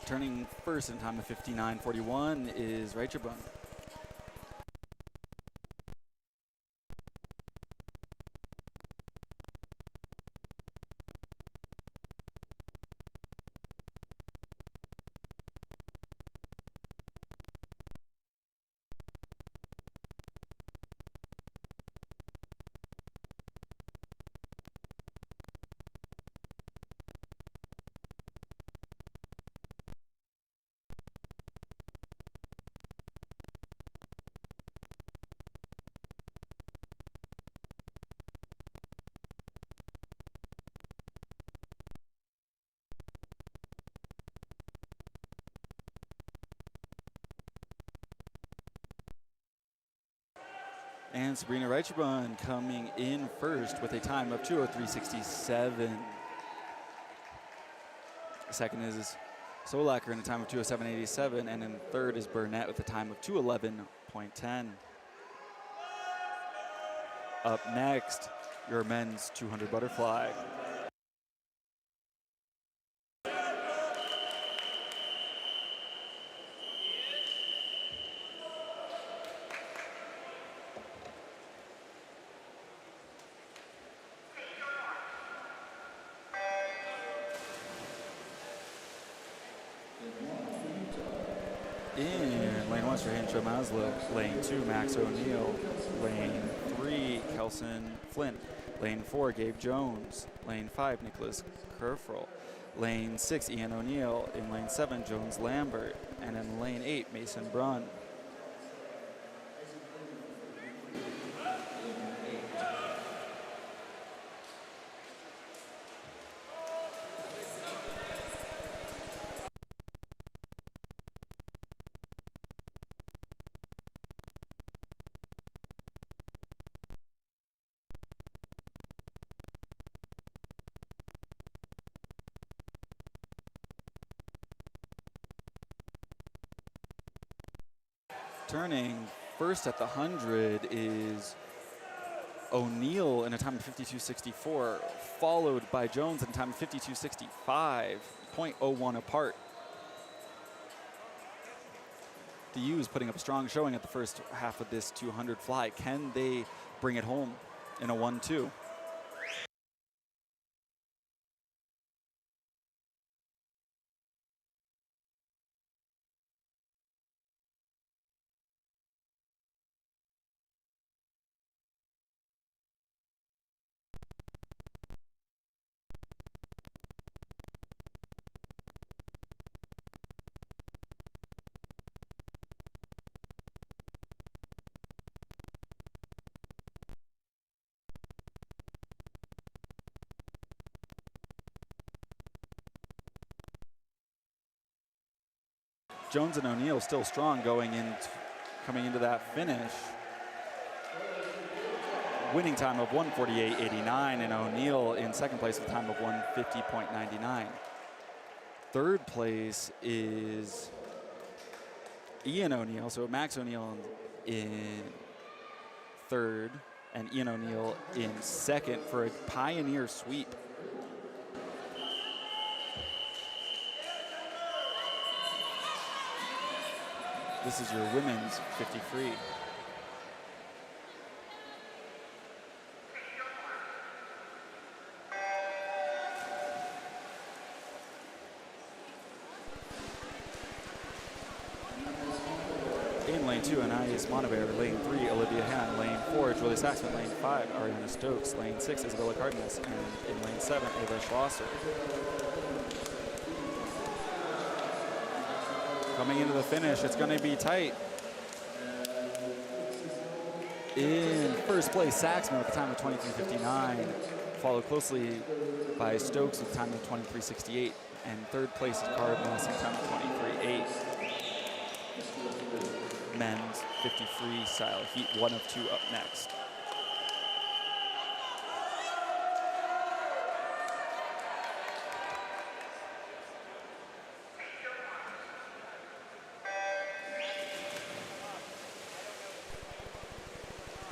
Turning first in time of 59.41 is Reicherbun. And Sabrina Reicherburn coming in first with a time of 2:03.67. Second is Solacker in a time of 2:07.87, and in third is Burnett with a time of 2:11.10. Up next, your men's 200 butterfly. In lane 1, Strahinja Maslow. Lane 2, Max O'Neill. Lane 3, Kelson Flint. Lane 4, Gabe Jones. Lane 5, Nicholas Kerfrel. Lane 6, Ian O'Neill. In lane 7, Jones Lambert. And in lane 8, Mason Brunn. Turning first at the 100 is O'Neill in a time of 52.64, followed by Jones in a time of 52.65, 0.01 apart. The U is putting up a strong showing at the first half of this 200 fly. Can they bring it home in a 1-2? Jones and O'Neill still strong coming into that finish. Winning time of 1:48.89, and O'Neill in second place with a time of 1:50.99. Third place is Ian O'Neill, so Max O'Neill in third, and Ian O'Neill in second for a pioneer sweep. This is your women's 50 free. In lane 2, Anais Monteverde. Lane 3, Olivia Han. Lane 4, Julia Saxman. Lane 5, Ariana Stokes. Lane 6, Isabella Cardenas. And in lane 7, Ava Schlosser. Coming into the finish, it's going to be tight. In first place, Saxman with a time of 23.59, followed closely by Stokes with a time of 23.68, and third place is Cardenas with a time of 23.8. Men's 50 freestyle heat 1 of 2 up next.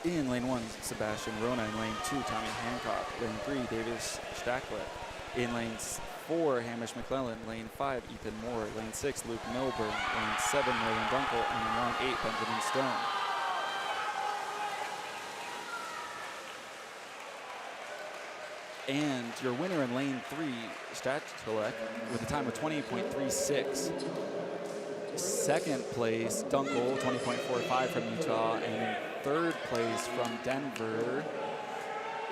In lane 1, Sebastian Rona. In lane 2, Tommy Hancock. Lane 3, Davis Stacklet. In lane 4, Hamish McClellan. Lane 5, Ethan Moore. Lane 6, Luke Milburn. Lane 7, William Dunkel. And in lane 8, Benjamin Stone. And your winner in lane 3, Statulek, with a time of 20.36. Second place, Dunkel, 20.45 from Utah. And in third place from Denver,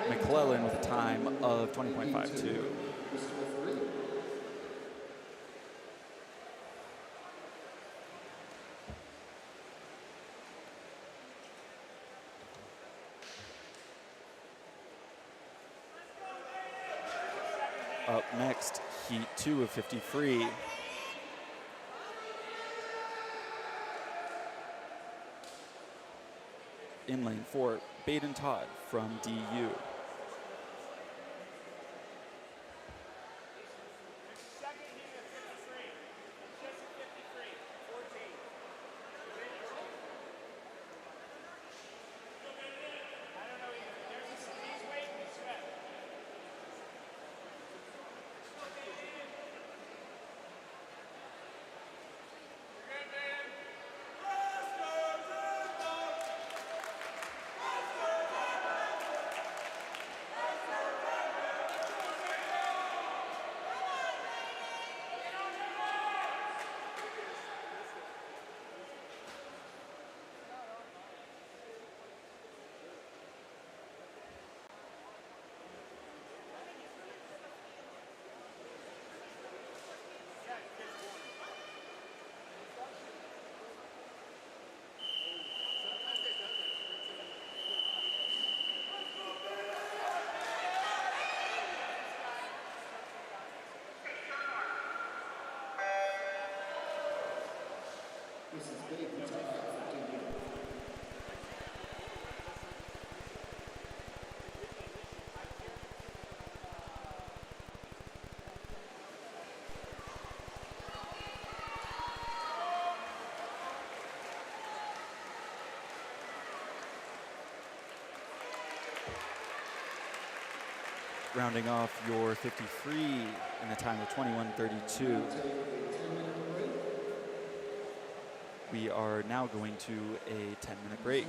McClellan with a time of 20.52. Up next, heat 2 of 50 free. In lane 4, Baden Todd from DU. Rounding off your 50 free in a time of 21:32. We are now going to a 10-minute break.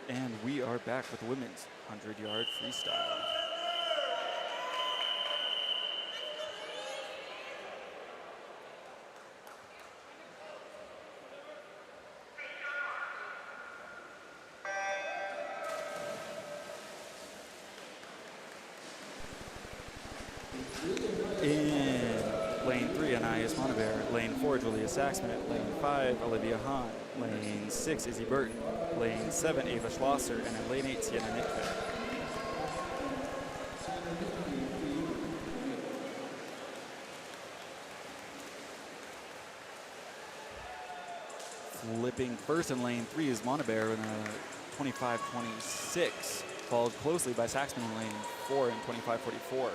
And we are back with the women's 100-yard freestyle. In lane 3, Anais Montevere. Lane 4, Julia Saxman. Lane 5, Olivia Hahn. Lane 6, Izzy Burton. Lane 7, Ava Schlosser. And in lane 8, Sienna Nickfair. Flipping first in lane 3 is Montevere in a 25-26, followed closely by Saxman in lane 4 in 25-44.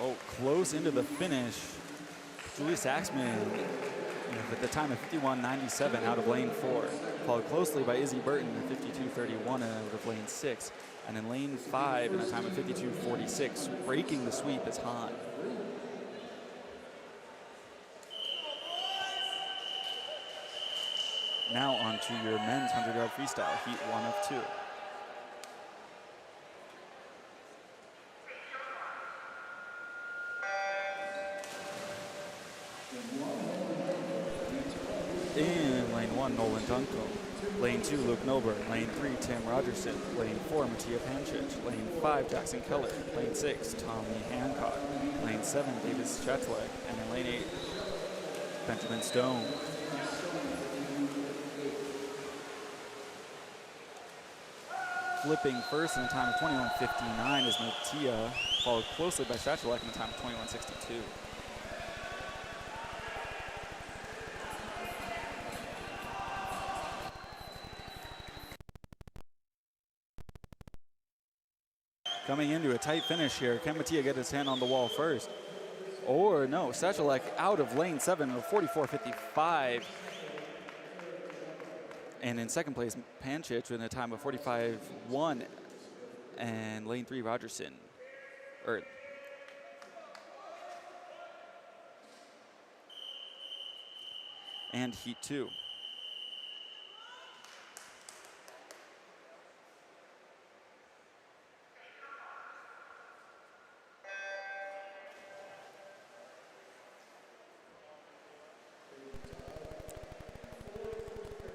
Oh, close into the finish. Julia Saxman at the time of 51.97 out of lane 4, followed closely by Izzy Burton at 52.31 out of lane 6, and in lane 5 in a time of 52.46, breaking the sweep is Hahn. Now on to your men's 100-yard freestyle, heat 1 of 2. In lane 1, Nolan Duncombe. Lane 2, Luke Milburn. Lane 3, Tim Rogerson. Lane 4, Mattia Pancic. Lane 5, Jackson Keller. Lane 6, Tommy Hancock. Lane 7, Davis Chatweg. And in lane 8, Benjamin Stone. Flipping first in a time of 21.59 is Mattia, followed closely by Chatweg in a time of 21.62. Coming into a tight finish here. Can Mattia get his hand on the wall first? Or no, Sechelek out of lane 7 of 44.55. And in second place, Pancic with a time of 45.1. And lane 3, Rogerson. And heat 2.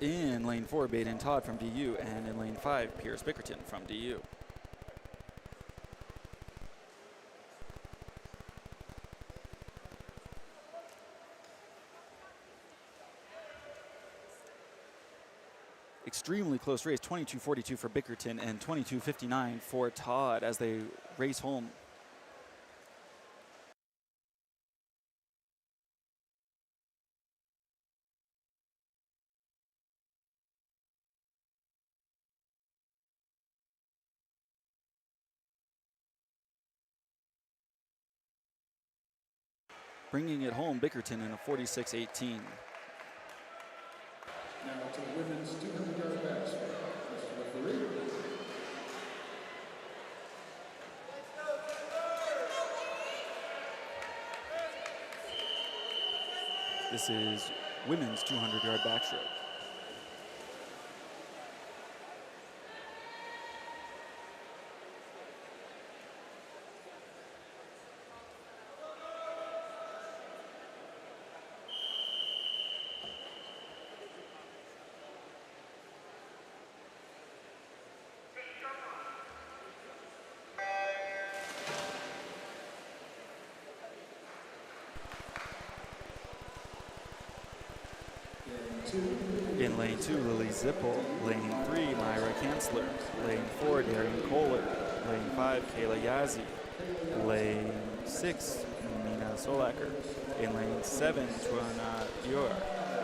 In lane 4, Baden Todd from DU, and in lane 5, Pierce Bickerton from DU. Extremely close race, 22.42 for Bickerton and 22.59 for Todd as they race home. Bringing it home, Bickerton in a 46.18. Now to the women's 200-yard dash. Mr. Referee. This is women's 200-yard backstroke. In lane 2, Lily Zippel. Lane 3, Myra Kanzler. Lane 4, Darian Kohler. Lane 5, Kayla Yazzie. Lane 6, Nina Solacker. In lane 7, Tuana Dior.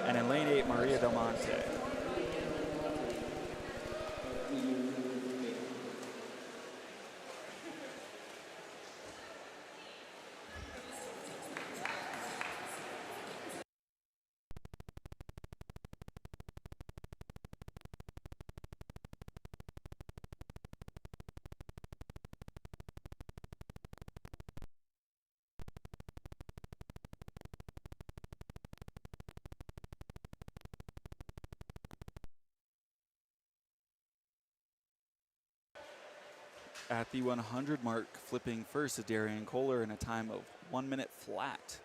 And in lane 8, Maria Del Monte. At the 100 mark, flipping first is Darian Kohler in a time of 1 minute flat.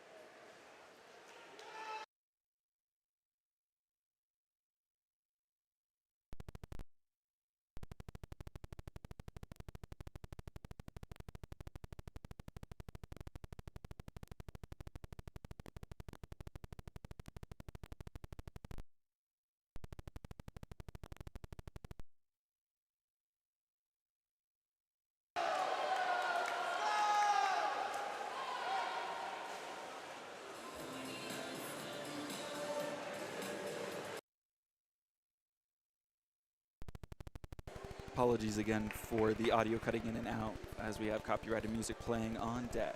Apologies again for the audio cutting in and out as we have copyrighted music playing on deck.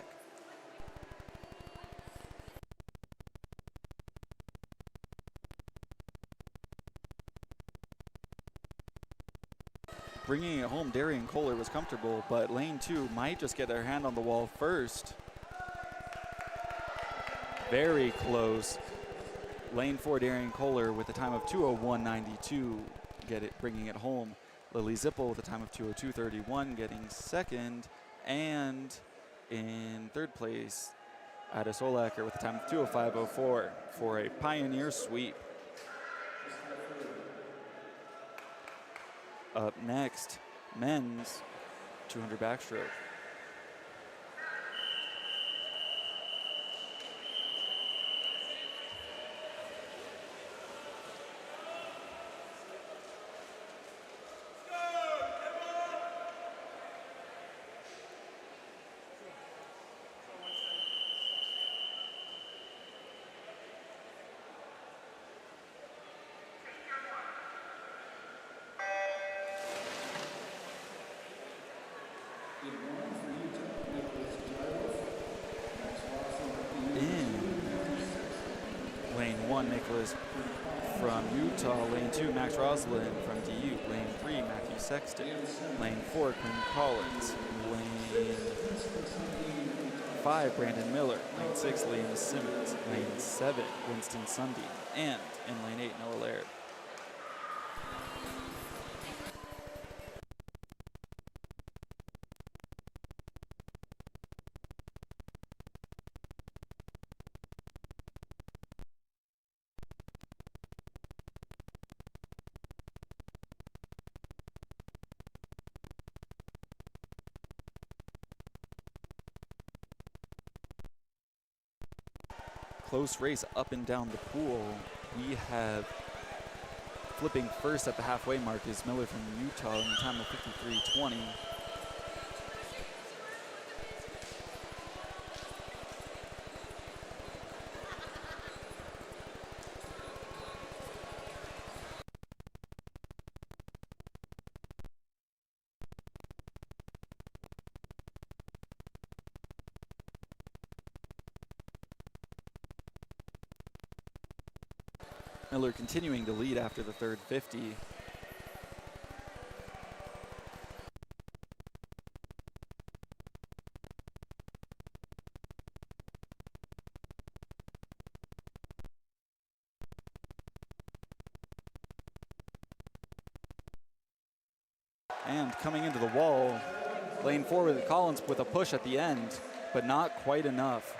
Bringing it home, Darian Kohler was comfortable, but lane 2 might just get their hand on the wall first. Very close. Lane 4, Darian Kohler with a time of 2:01.92, bringing it home. Lily Zippel with a time of 2:02.31, getting second, and in third place, Ada Solaker with a time of 2:05.04 for a pioneer sweep. Up next, men's 200 backstroke. Lane 1, Nicholas from Utah. Lane 2, Max Roslin from DU. Lane 3, Matthew Sexton. Lane 4, Quinn Collins. Lane 5, Brandon Miller. Lane 6, Liam Simmons. Lane 7, Winston Sundin. And in lane 8, Noah Laird. Close race up and down the pool. We have flipping first at the halfway mark is Miller from Utah in a time of 53.20. Miller continuing to lead after the third 50. And coming into the wall, lane 4 with Collins with a push at the end, but not quite enough,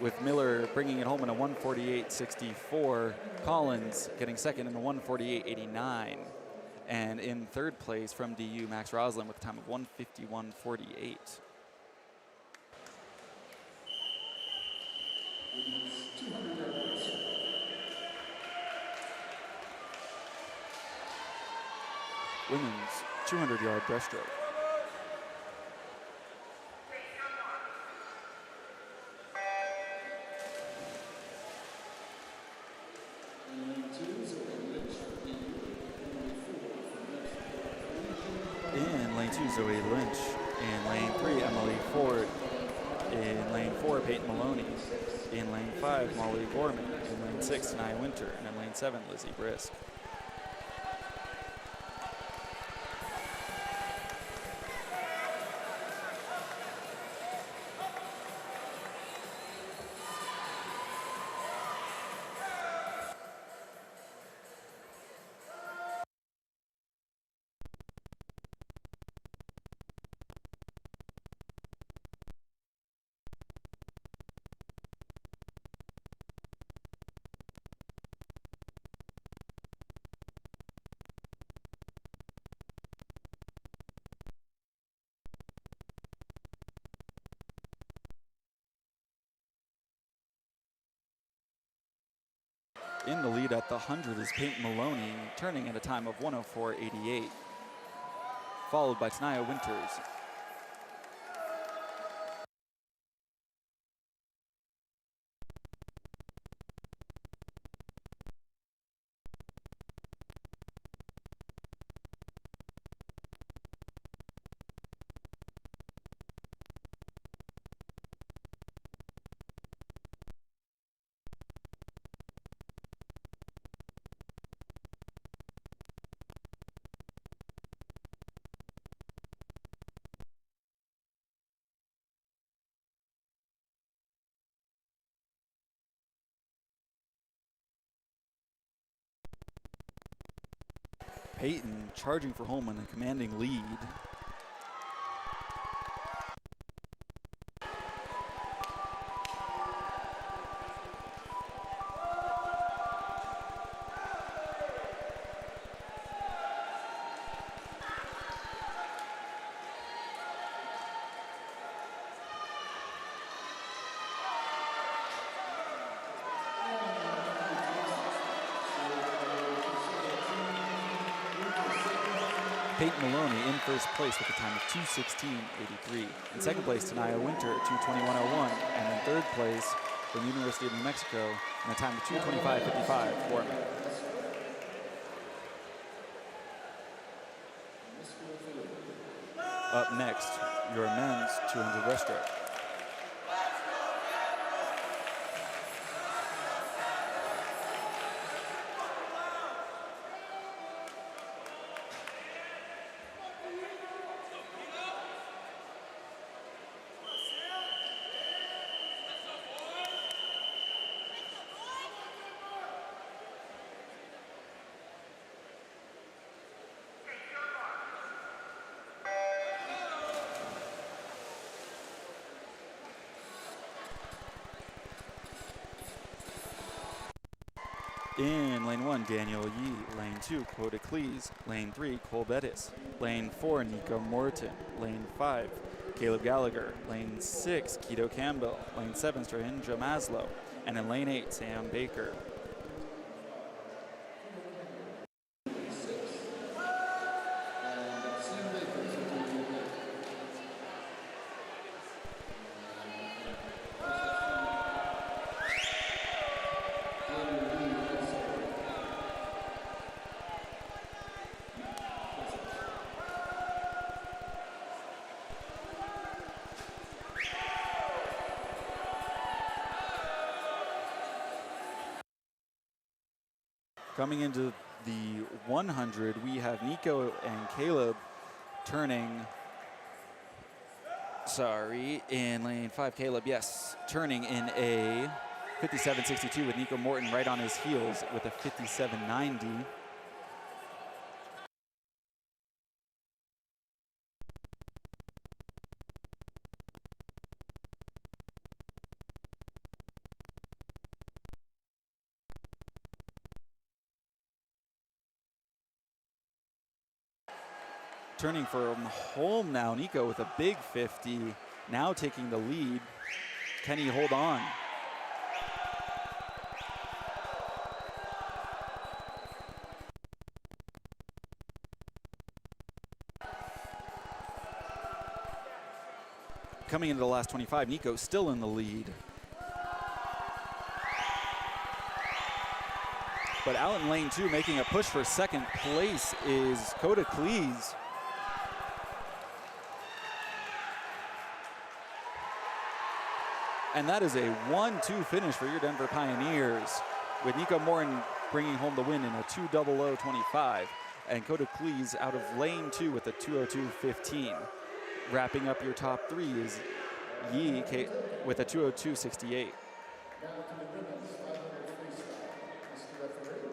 with Miller bringing it home in a 1:48.64. Collins getting second in a 1:48.89. And in third place from DU, Max Roslin with a time of 1:51.48. Women's 200-yard breaststroke. In lane 2, Zoe Lynch. In lane 3, Emily Ford. In lane 4, Peyton Maloney. In lane 5, Molly Gorman. In lane 6, Tanaya Winter. And in lane 7, Lizzie Brisk. In the lead at the 100 is Peyton Maloney, turning at a time of 104.88, followed by Tanaya Winters. Peyton charging for home in a commanding lead. Peyton Maloney in first place with a time of 2:16.83. In second place, Tanaya Winter at 2:21.01. And in third place, from the University of New Mexico, in a time of 2:25.55 for me. Up next, your men's 200 breaststroke. In lane 1, Daniel Yee. Lane 2, Quota Cleese. Lane 3, Cole Bettis. Lane 4, Nico Morton. Lane 5, Caleb Gallagher. Lane 6, Keto Campbell. Lane 7, Strahinja Maslow. And in lane 8, Sam Baker. Coming into the 100, we have Nico and Caleb turning, in lane 5, Caleb, yes, turning in a 57.62 with Nico Morton right on his heels with a 57.90. Turning from home now, Nico with a big 50, now taking the lead. Can he hold on? Coming into the last 25, Nico still in the lead. But out in lane 2, making a push for second place is Quota Cleese. And that is a 1-2 finish for your Denver Pioneers, with Nico Morton bringing home the win in a 2:00.25, and Quota Cleese out of lane 2 with a 2:02.15. Wrapping up your top 3 is Yee with a 2:02.68. Now to the women's 500 freestyle. Mr. Referee.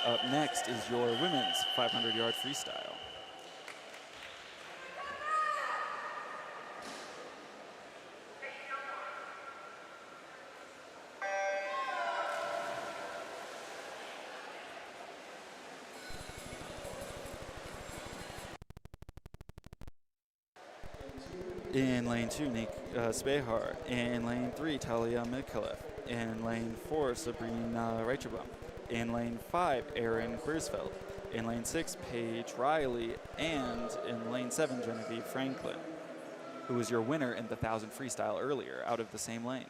Up next is your women's 500-yard freestyle. In lane 2, Nick Spehar. In lane 3, Talia Mikalev. In lane 4, Sabrina Reicherbum. In lane 5, Erin Queersfeld. In lane 6, Paige Riley. And in lane 7, Genevieve Franklin, who was your winner in the 1,000 freestyle earlier out of the same lane.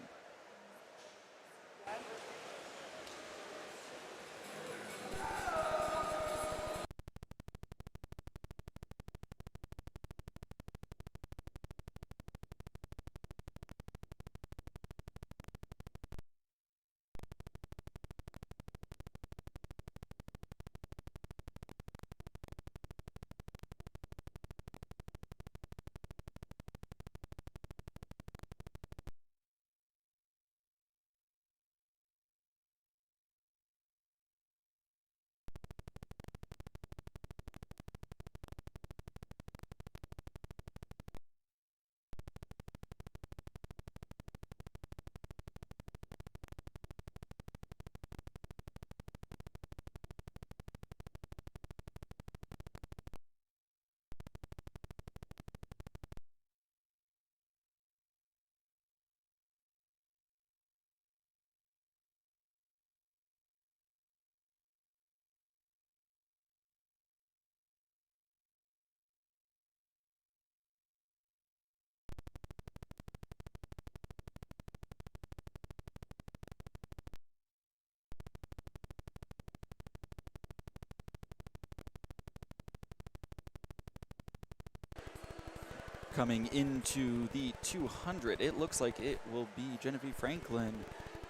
Coming into the 200, it looks like it will be Genevieve Franklin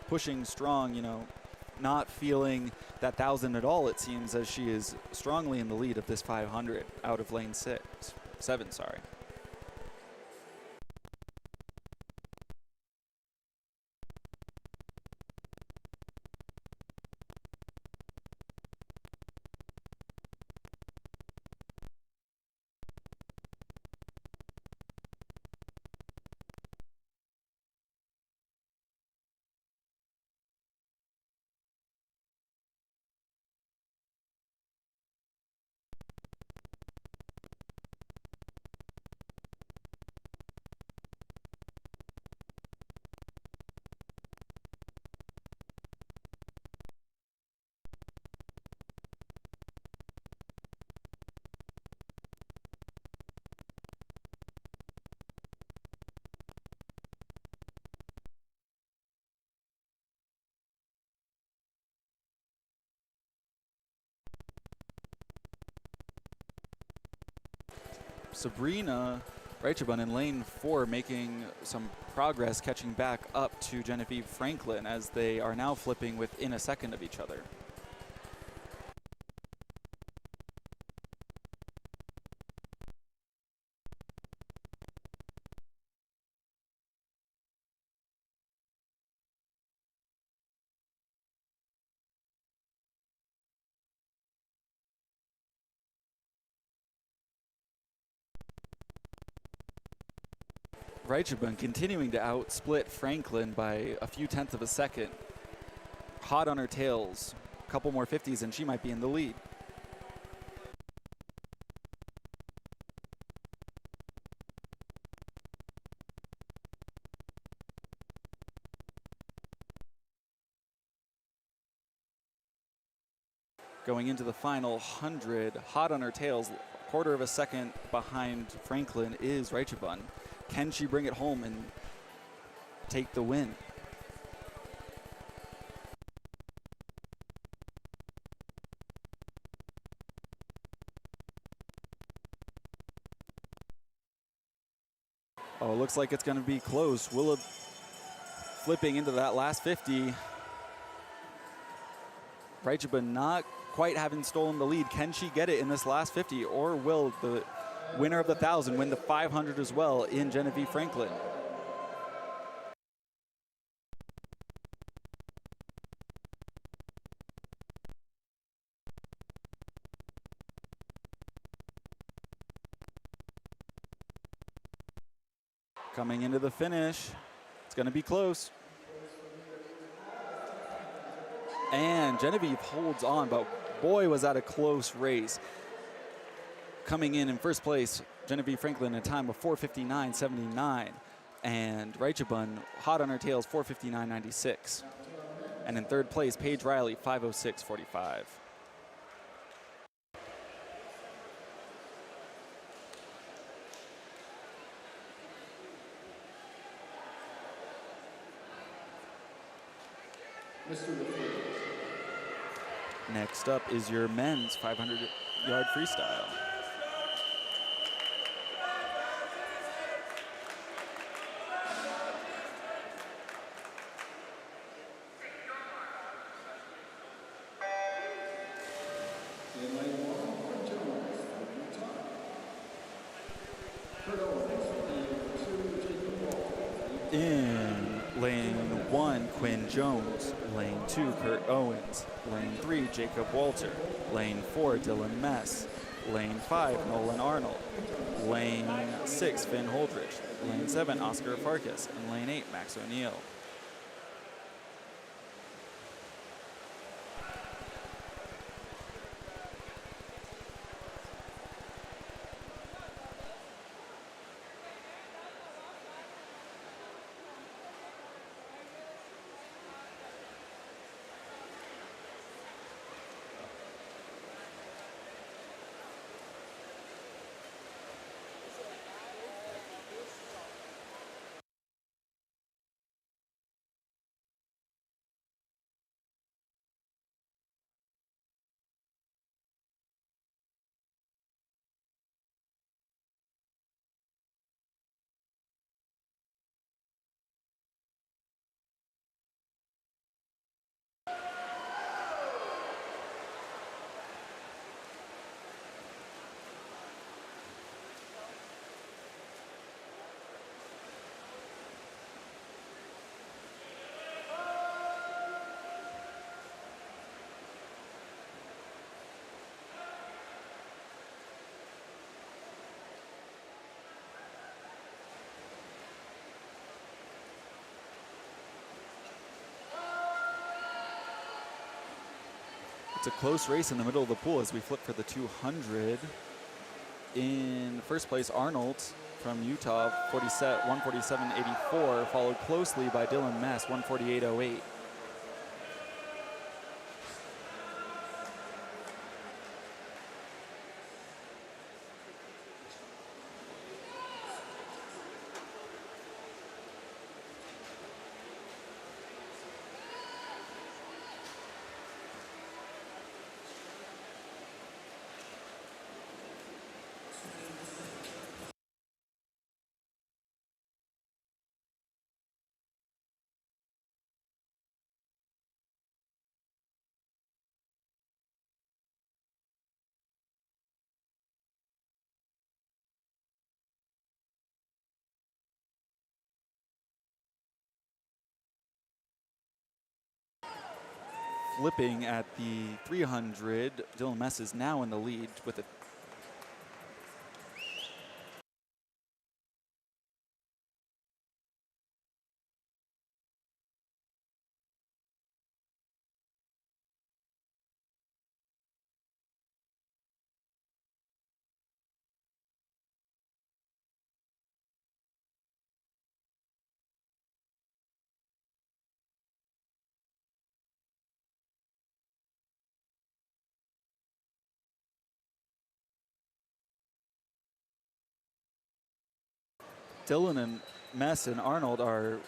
pushing strong, you know, not feeling that 1,000 at all, it seems, as she is strongly in the lead of this 500 out of lane 7, sorry. Sabrina Reicherbun in lane 4 making some progress, catching back up to Genevieve Franklin as they are now flipping within a second of each other. Reicherbun continuing to outsplit Franklin by a few tenths of a second. Hot on her tails. A couple more 50s and she might be in the lead. Going into the final 100, hot on her tails, a quarter of a second behind Franklin is Reicherbun. Can she bring it home and take the win? Oh, it looks like it's going to be close. Willa flipping into that last 50. Reicherbun not quite having stolen the lead. Can she get it in this last 50, or will the winner of the 1,000 win the 500 as well in Genevieve Franklin? Coming into the finish, it's going to be close. And Genevieve holds on, but boy, was that a close race. Coming in first place, Genevieve Franklin, a time of 4:59.79, and Reicherbun hot on her tails, 4:59.96. And in third place, Paige Riley, 5:06.45. Mr. Lefebvre. Next up is your men's 500-yard freestyle. In lane 1, Quinn Jones from Utah. Kurt Owens, lane 2, Jacob Walter. In lane 1, Quinn Jones. Lane 2, Kurt Owens. Lane 3, Jacob Walter. Lane 4, Dylan Mess. Lane 5, Nolan Arnold. Lane 6, Finn Holdridge. Lane 7, Oscar Farkas. And lane 8, Max O'Neill. It's a close race in the middle of the pool as we flip for the 200. In first place, Arnold from Utah, 147.84, followed closely by Dylan Mess, 148.08. Flipping at the 300, Dylan Mess is now in the lead with a Dylan and Mess and Arnold are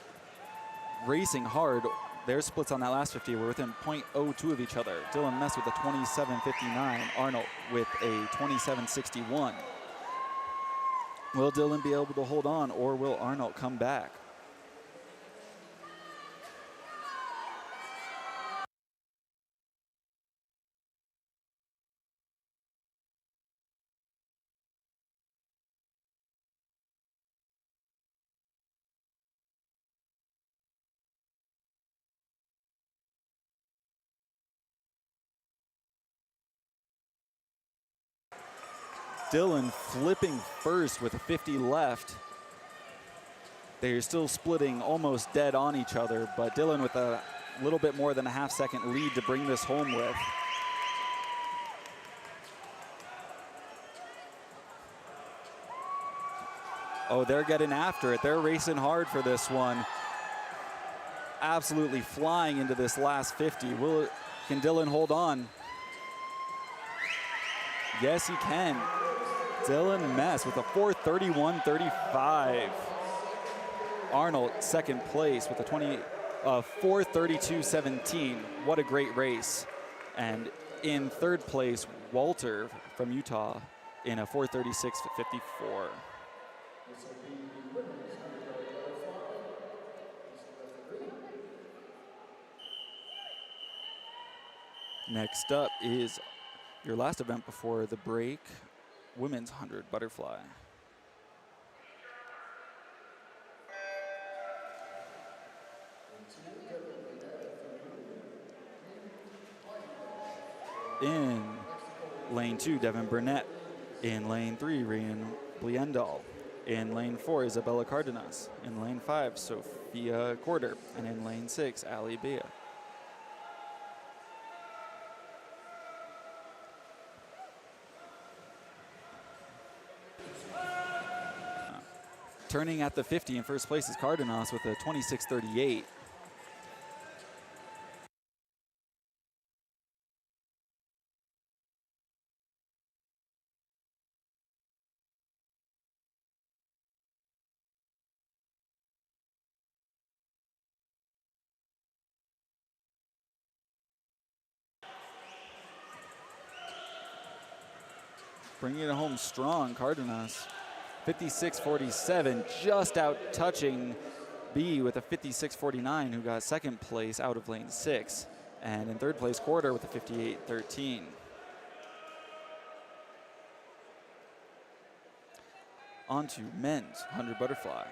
racing hard. Their splits on that last 50 were within 0.02 of each other. Dylan Mess with a 27.59, Arnold with a 27.61. Will Dylan be able to hold on, or will Arnold come back? Dylan flipping first with a 50 left. They're still splitting almost dead on each other, but Dylan with a little bit more than a half-second lead to bring this home with. Oh, they're getting after it. They're racing hard for this one. absolutely flying into this last 50. Can Dylan hold on? Yes, he can. Dylan Mess with a 4:31.35. Arnold second place with a 4:32.17. What a great race. And in third place, Walter from Utah in a 4:36.54. Next up is your last event before the break, women's 100 butterfly. In lane 2, Devin Burnett. In lane 3, Ryan Bliendal. In lane 4, Isabella Cardenas. In lane 5, Sophia Corder. And in lane 6, Ali Bea. Turning at the 50 in first place is Cardenas with a 26:38. Bringing it home strong, Cardenas. 56:47, just out touching B with a 56:49, who got second place out of lane 6. And in third place, Corder with a 58:13. On to men's 100 butterfly.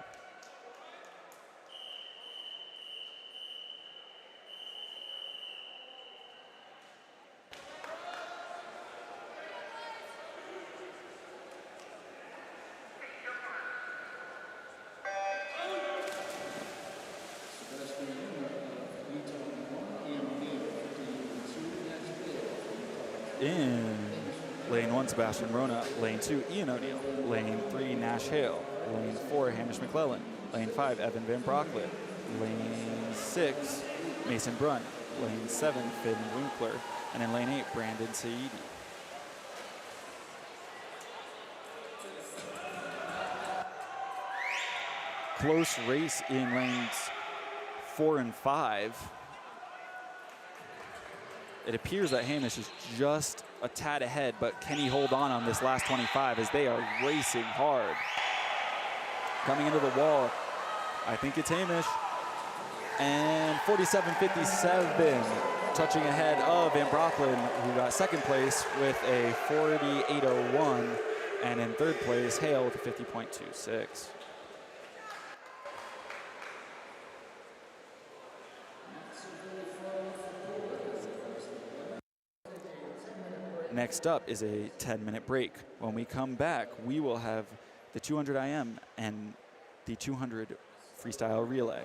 In lane 1, Sebastian Rona. Lane 2, Ian O'Neill. Lane 3, Nash Hale. Lane 4, Hamish McClellan. Lane 5, Evan Van Broecklyn. Lane 6, Mason Brunt. Lane 7, Finn Winkler. And in lane 8, Brandon Saidi. Close race in lanes 4 and 5. It appears that Hamish is just a tad ahead, but can he hold on this last 25 as they are racing hard? Coming into the wall, I think it's Hamish. And 47:57, touching ahead of Van Broecklyn, who got second place with a 48:01, and in third place, Hale with a 50.26. Next up is a 10-minute break. When we come back, we will have the 200 IM and the 200 freestyle relay.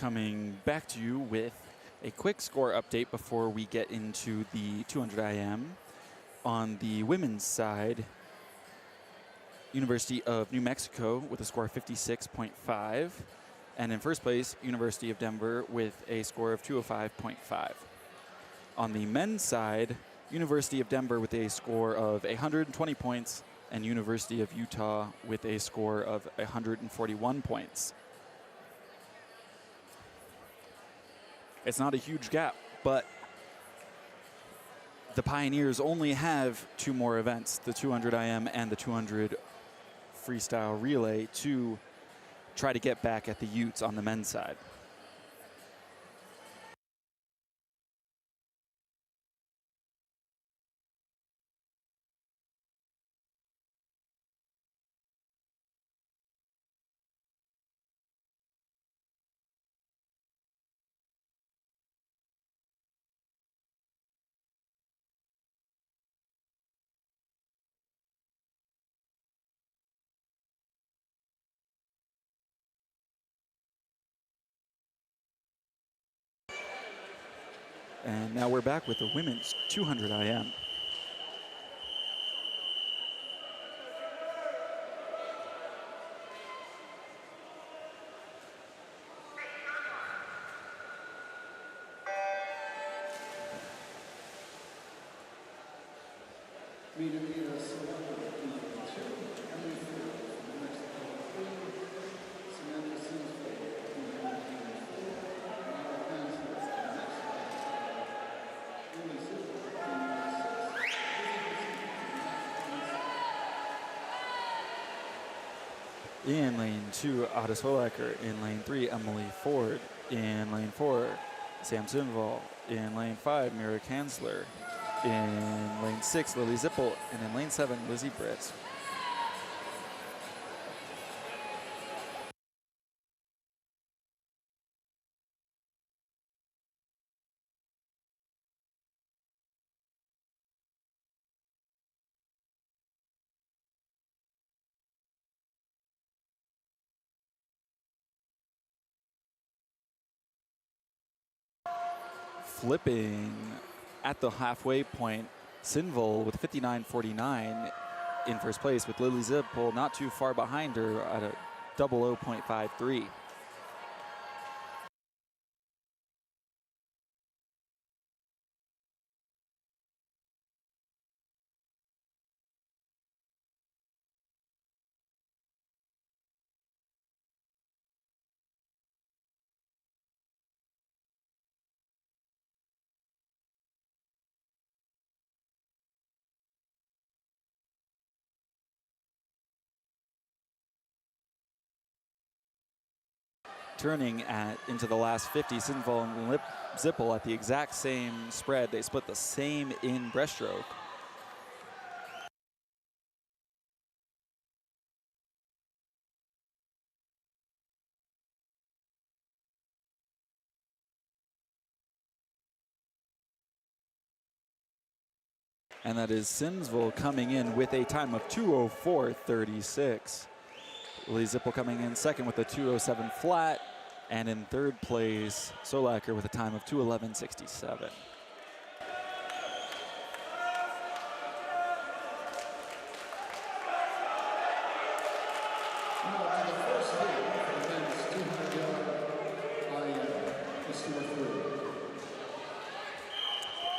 coming back to you with a quick score update before we get into the 200 IM. On the women's side, University of New Mexico with a score of 56.5. And in first place, University of Denver with a score of 205.5. On the men's side, University of Denver with a score of 120 points and University of Utah with a score of 141 points. It's not a huge gap, but the Pioneers only have two more events, the 200 IM and the 200 freestyle relay, to try to get back at the Utes on the men's side. And now we're back with the women's 200 IM. In lane 2, Ada Solaker. In lane 3, Emily Ford. In lane 4, Sam Sinval. In lane 5, Mira Kanzler. In lane 6, Lily Zippel. And in lane 7, Lizzie Britt. Flipping at the halfway point, Sinval with 59.49 in first place, with Lily Zippel not too far behind her at a 00.53. Turning into the last 50, Sinval and Zippel at the exact same spread. They split the same in breaststroke. And that is Sinval coming in with a time of 2:04.36. Lily Zippel coming in second with a 2:07 flat. And in third place, Solaker with a time of 2:11.67.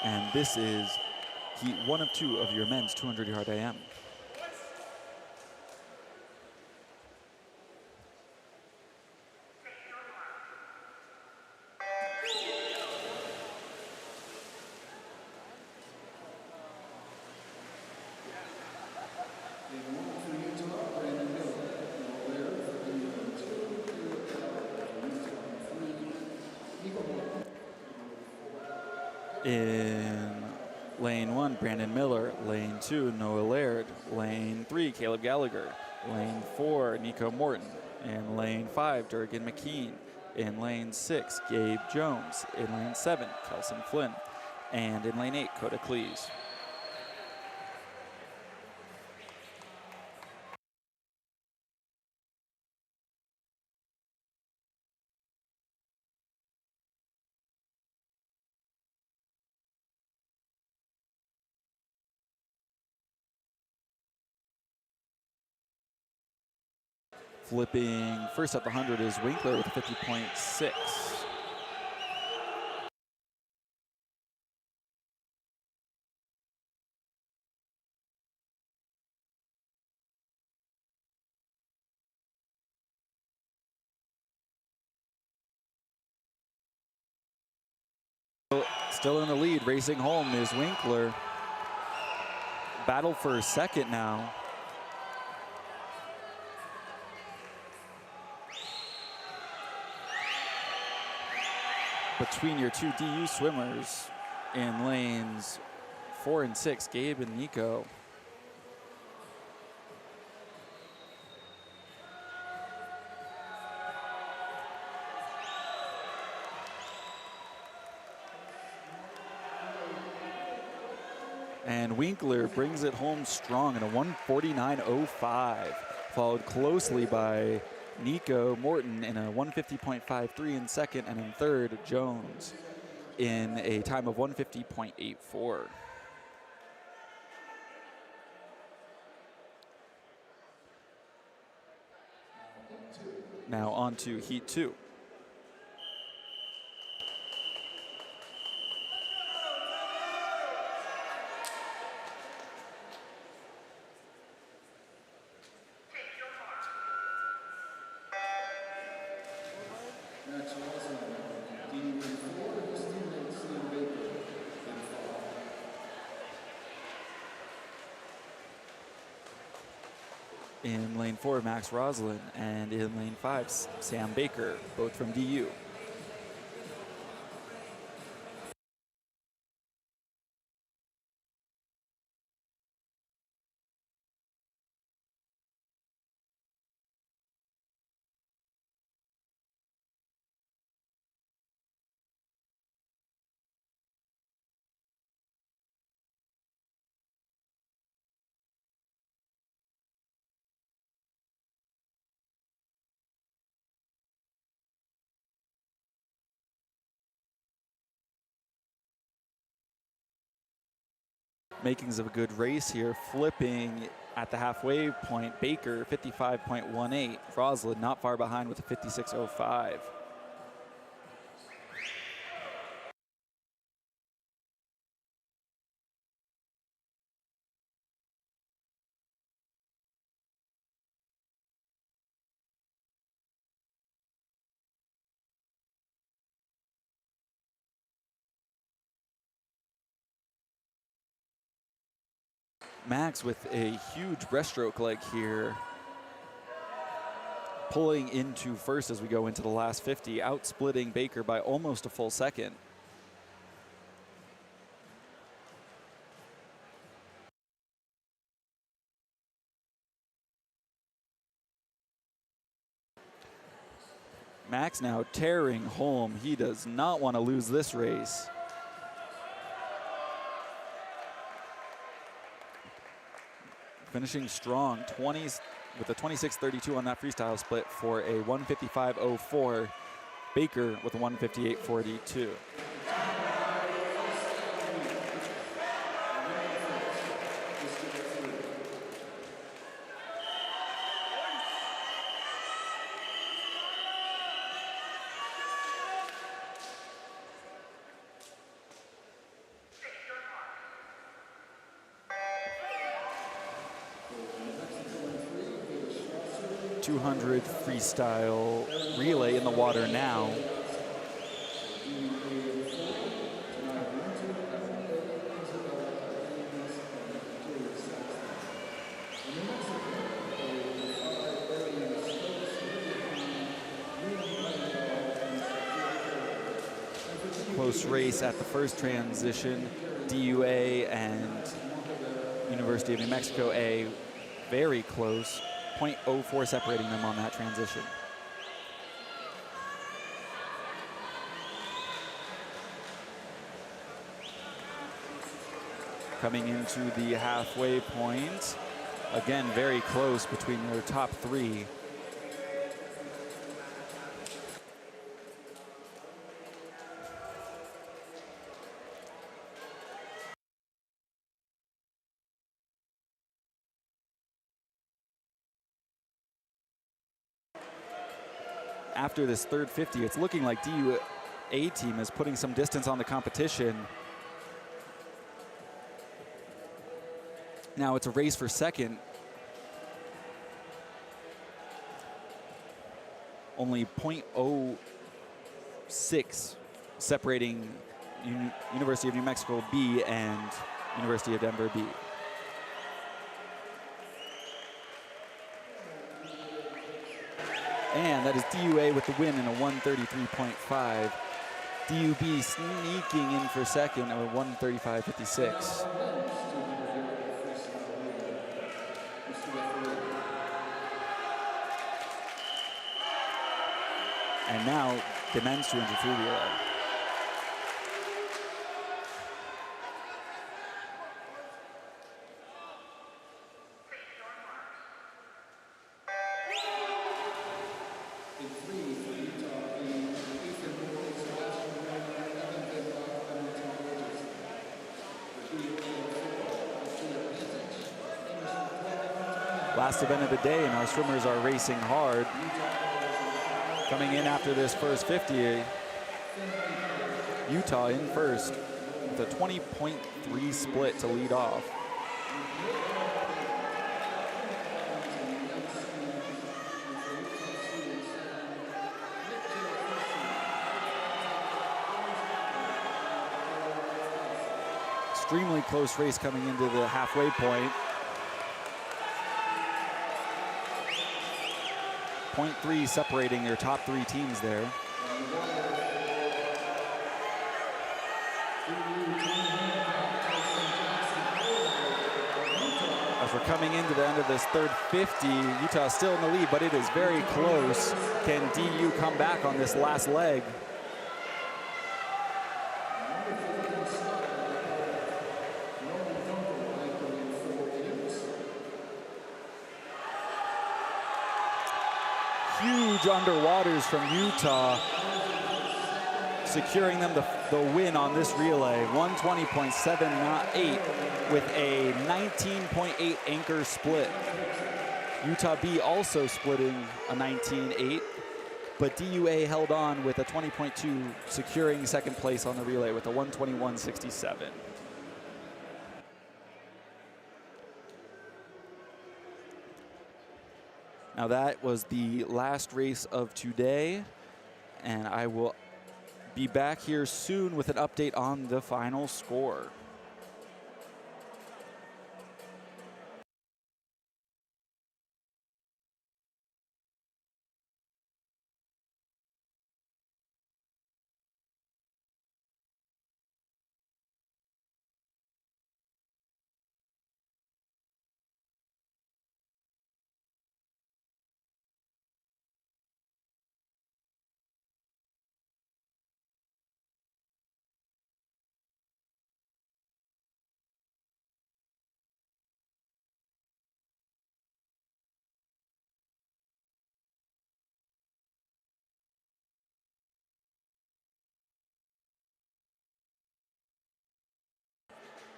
And this is heat 1 of 2 of your men's 200-yard IM. In lane 1, Brandon Miller. Lane 2, Noah Laird. Lane 3, Caleb Gallagher. Lane 4, Nico Morton. In lane 5, Durgan McKean. In lane 6, Gabe Jones. In lane 7, Kelson Flynn. And in lane 8, Coda Cleese. Flipping first at the 100 is Winkler with a 50.6. Still in the lead, racing home is Winkler. Battle for a second now. Between your two DU swimmers in lanes 4 and 6, Gabe and Nico. And Winkler brings it home strong in a 149.05, followed closely by Nico Morton in a 150.53 in second, and in third, Jones in a time of 150.84. Now on to Heat 2. Max Rosalind, DU4, his teammate Sam Baker, in foul. In lane 4, Max Roslin, and in lane 5, Sam Baker, both from DU. Makings of a good race here, flipping at the halfway point. Baker 55.18, Roslin not far behind with a 56.05. Max with a huge breaststroke leg here, pulling into first as we go into the last 50, outsplitting Baker by almost a full second. Max now tearing home. He does not want to lose this race. Finishing strong, 20s with a 26.32 on that freestyle split for a 155.04. Baker with a 158.42. .200 freestyle relay in the water now. Close race at the first transition. DUA and University of New Mexico A very close. 0.04 separating them on that transition. Coming into the halfway point, again very close between their top three. after this third 50, it's looking like DUA team is putting some distance on the competition. Now it's a race for second. Only 0.06 separating University of New Mexico B and University of Denver B. And that is DUA with the win in a 133.5. DUB sneaking in for second at a 135.56. And now the men's 200 free relay. Last event of the day, and our swimmers are racing hard. Coming in after this first 50, Utah in first with a 20.3 split to lead off. Extremely close race coming into the halfway point. 0.3 separating your top three teams there. As we're coming into the end of this third 50, Utah still in the lead, but it is very close. Can DU come back on this last leg? Huge underwaters from Utah, securing them the win on this relay. 120.78 with a 19.8 anchor split. Utah B also splitting a 19.8, but DUA held on with a 20.2, securing second place on the relay with a 121.67. Now that was the last race of today, and I will be back here soon with an update on the final score.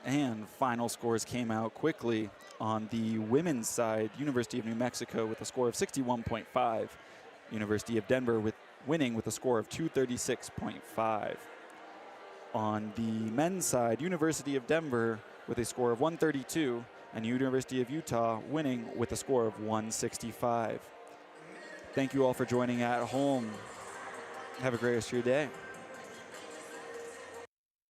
And final scores came out quickly. On the women's side, University of New Mexico with a score of 61.5. University of Denver winning with a score of 236.5. On the men's side, University of Denver with a score of 132, and University of Utah winning with a score of 165. Thank you all for joining at home. Have a great rest of your day.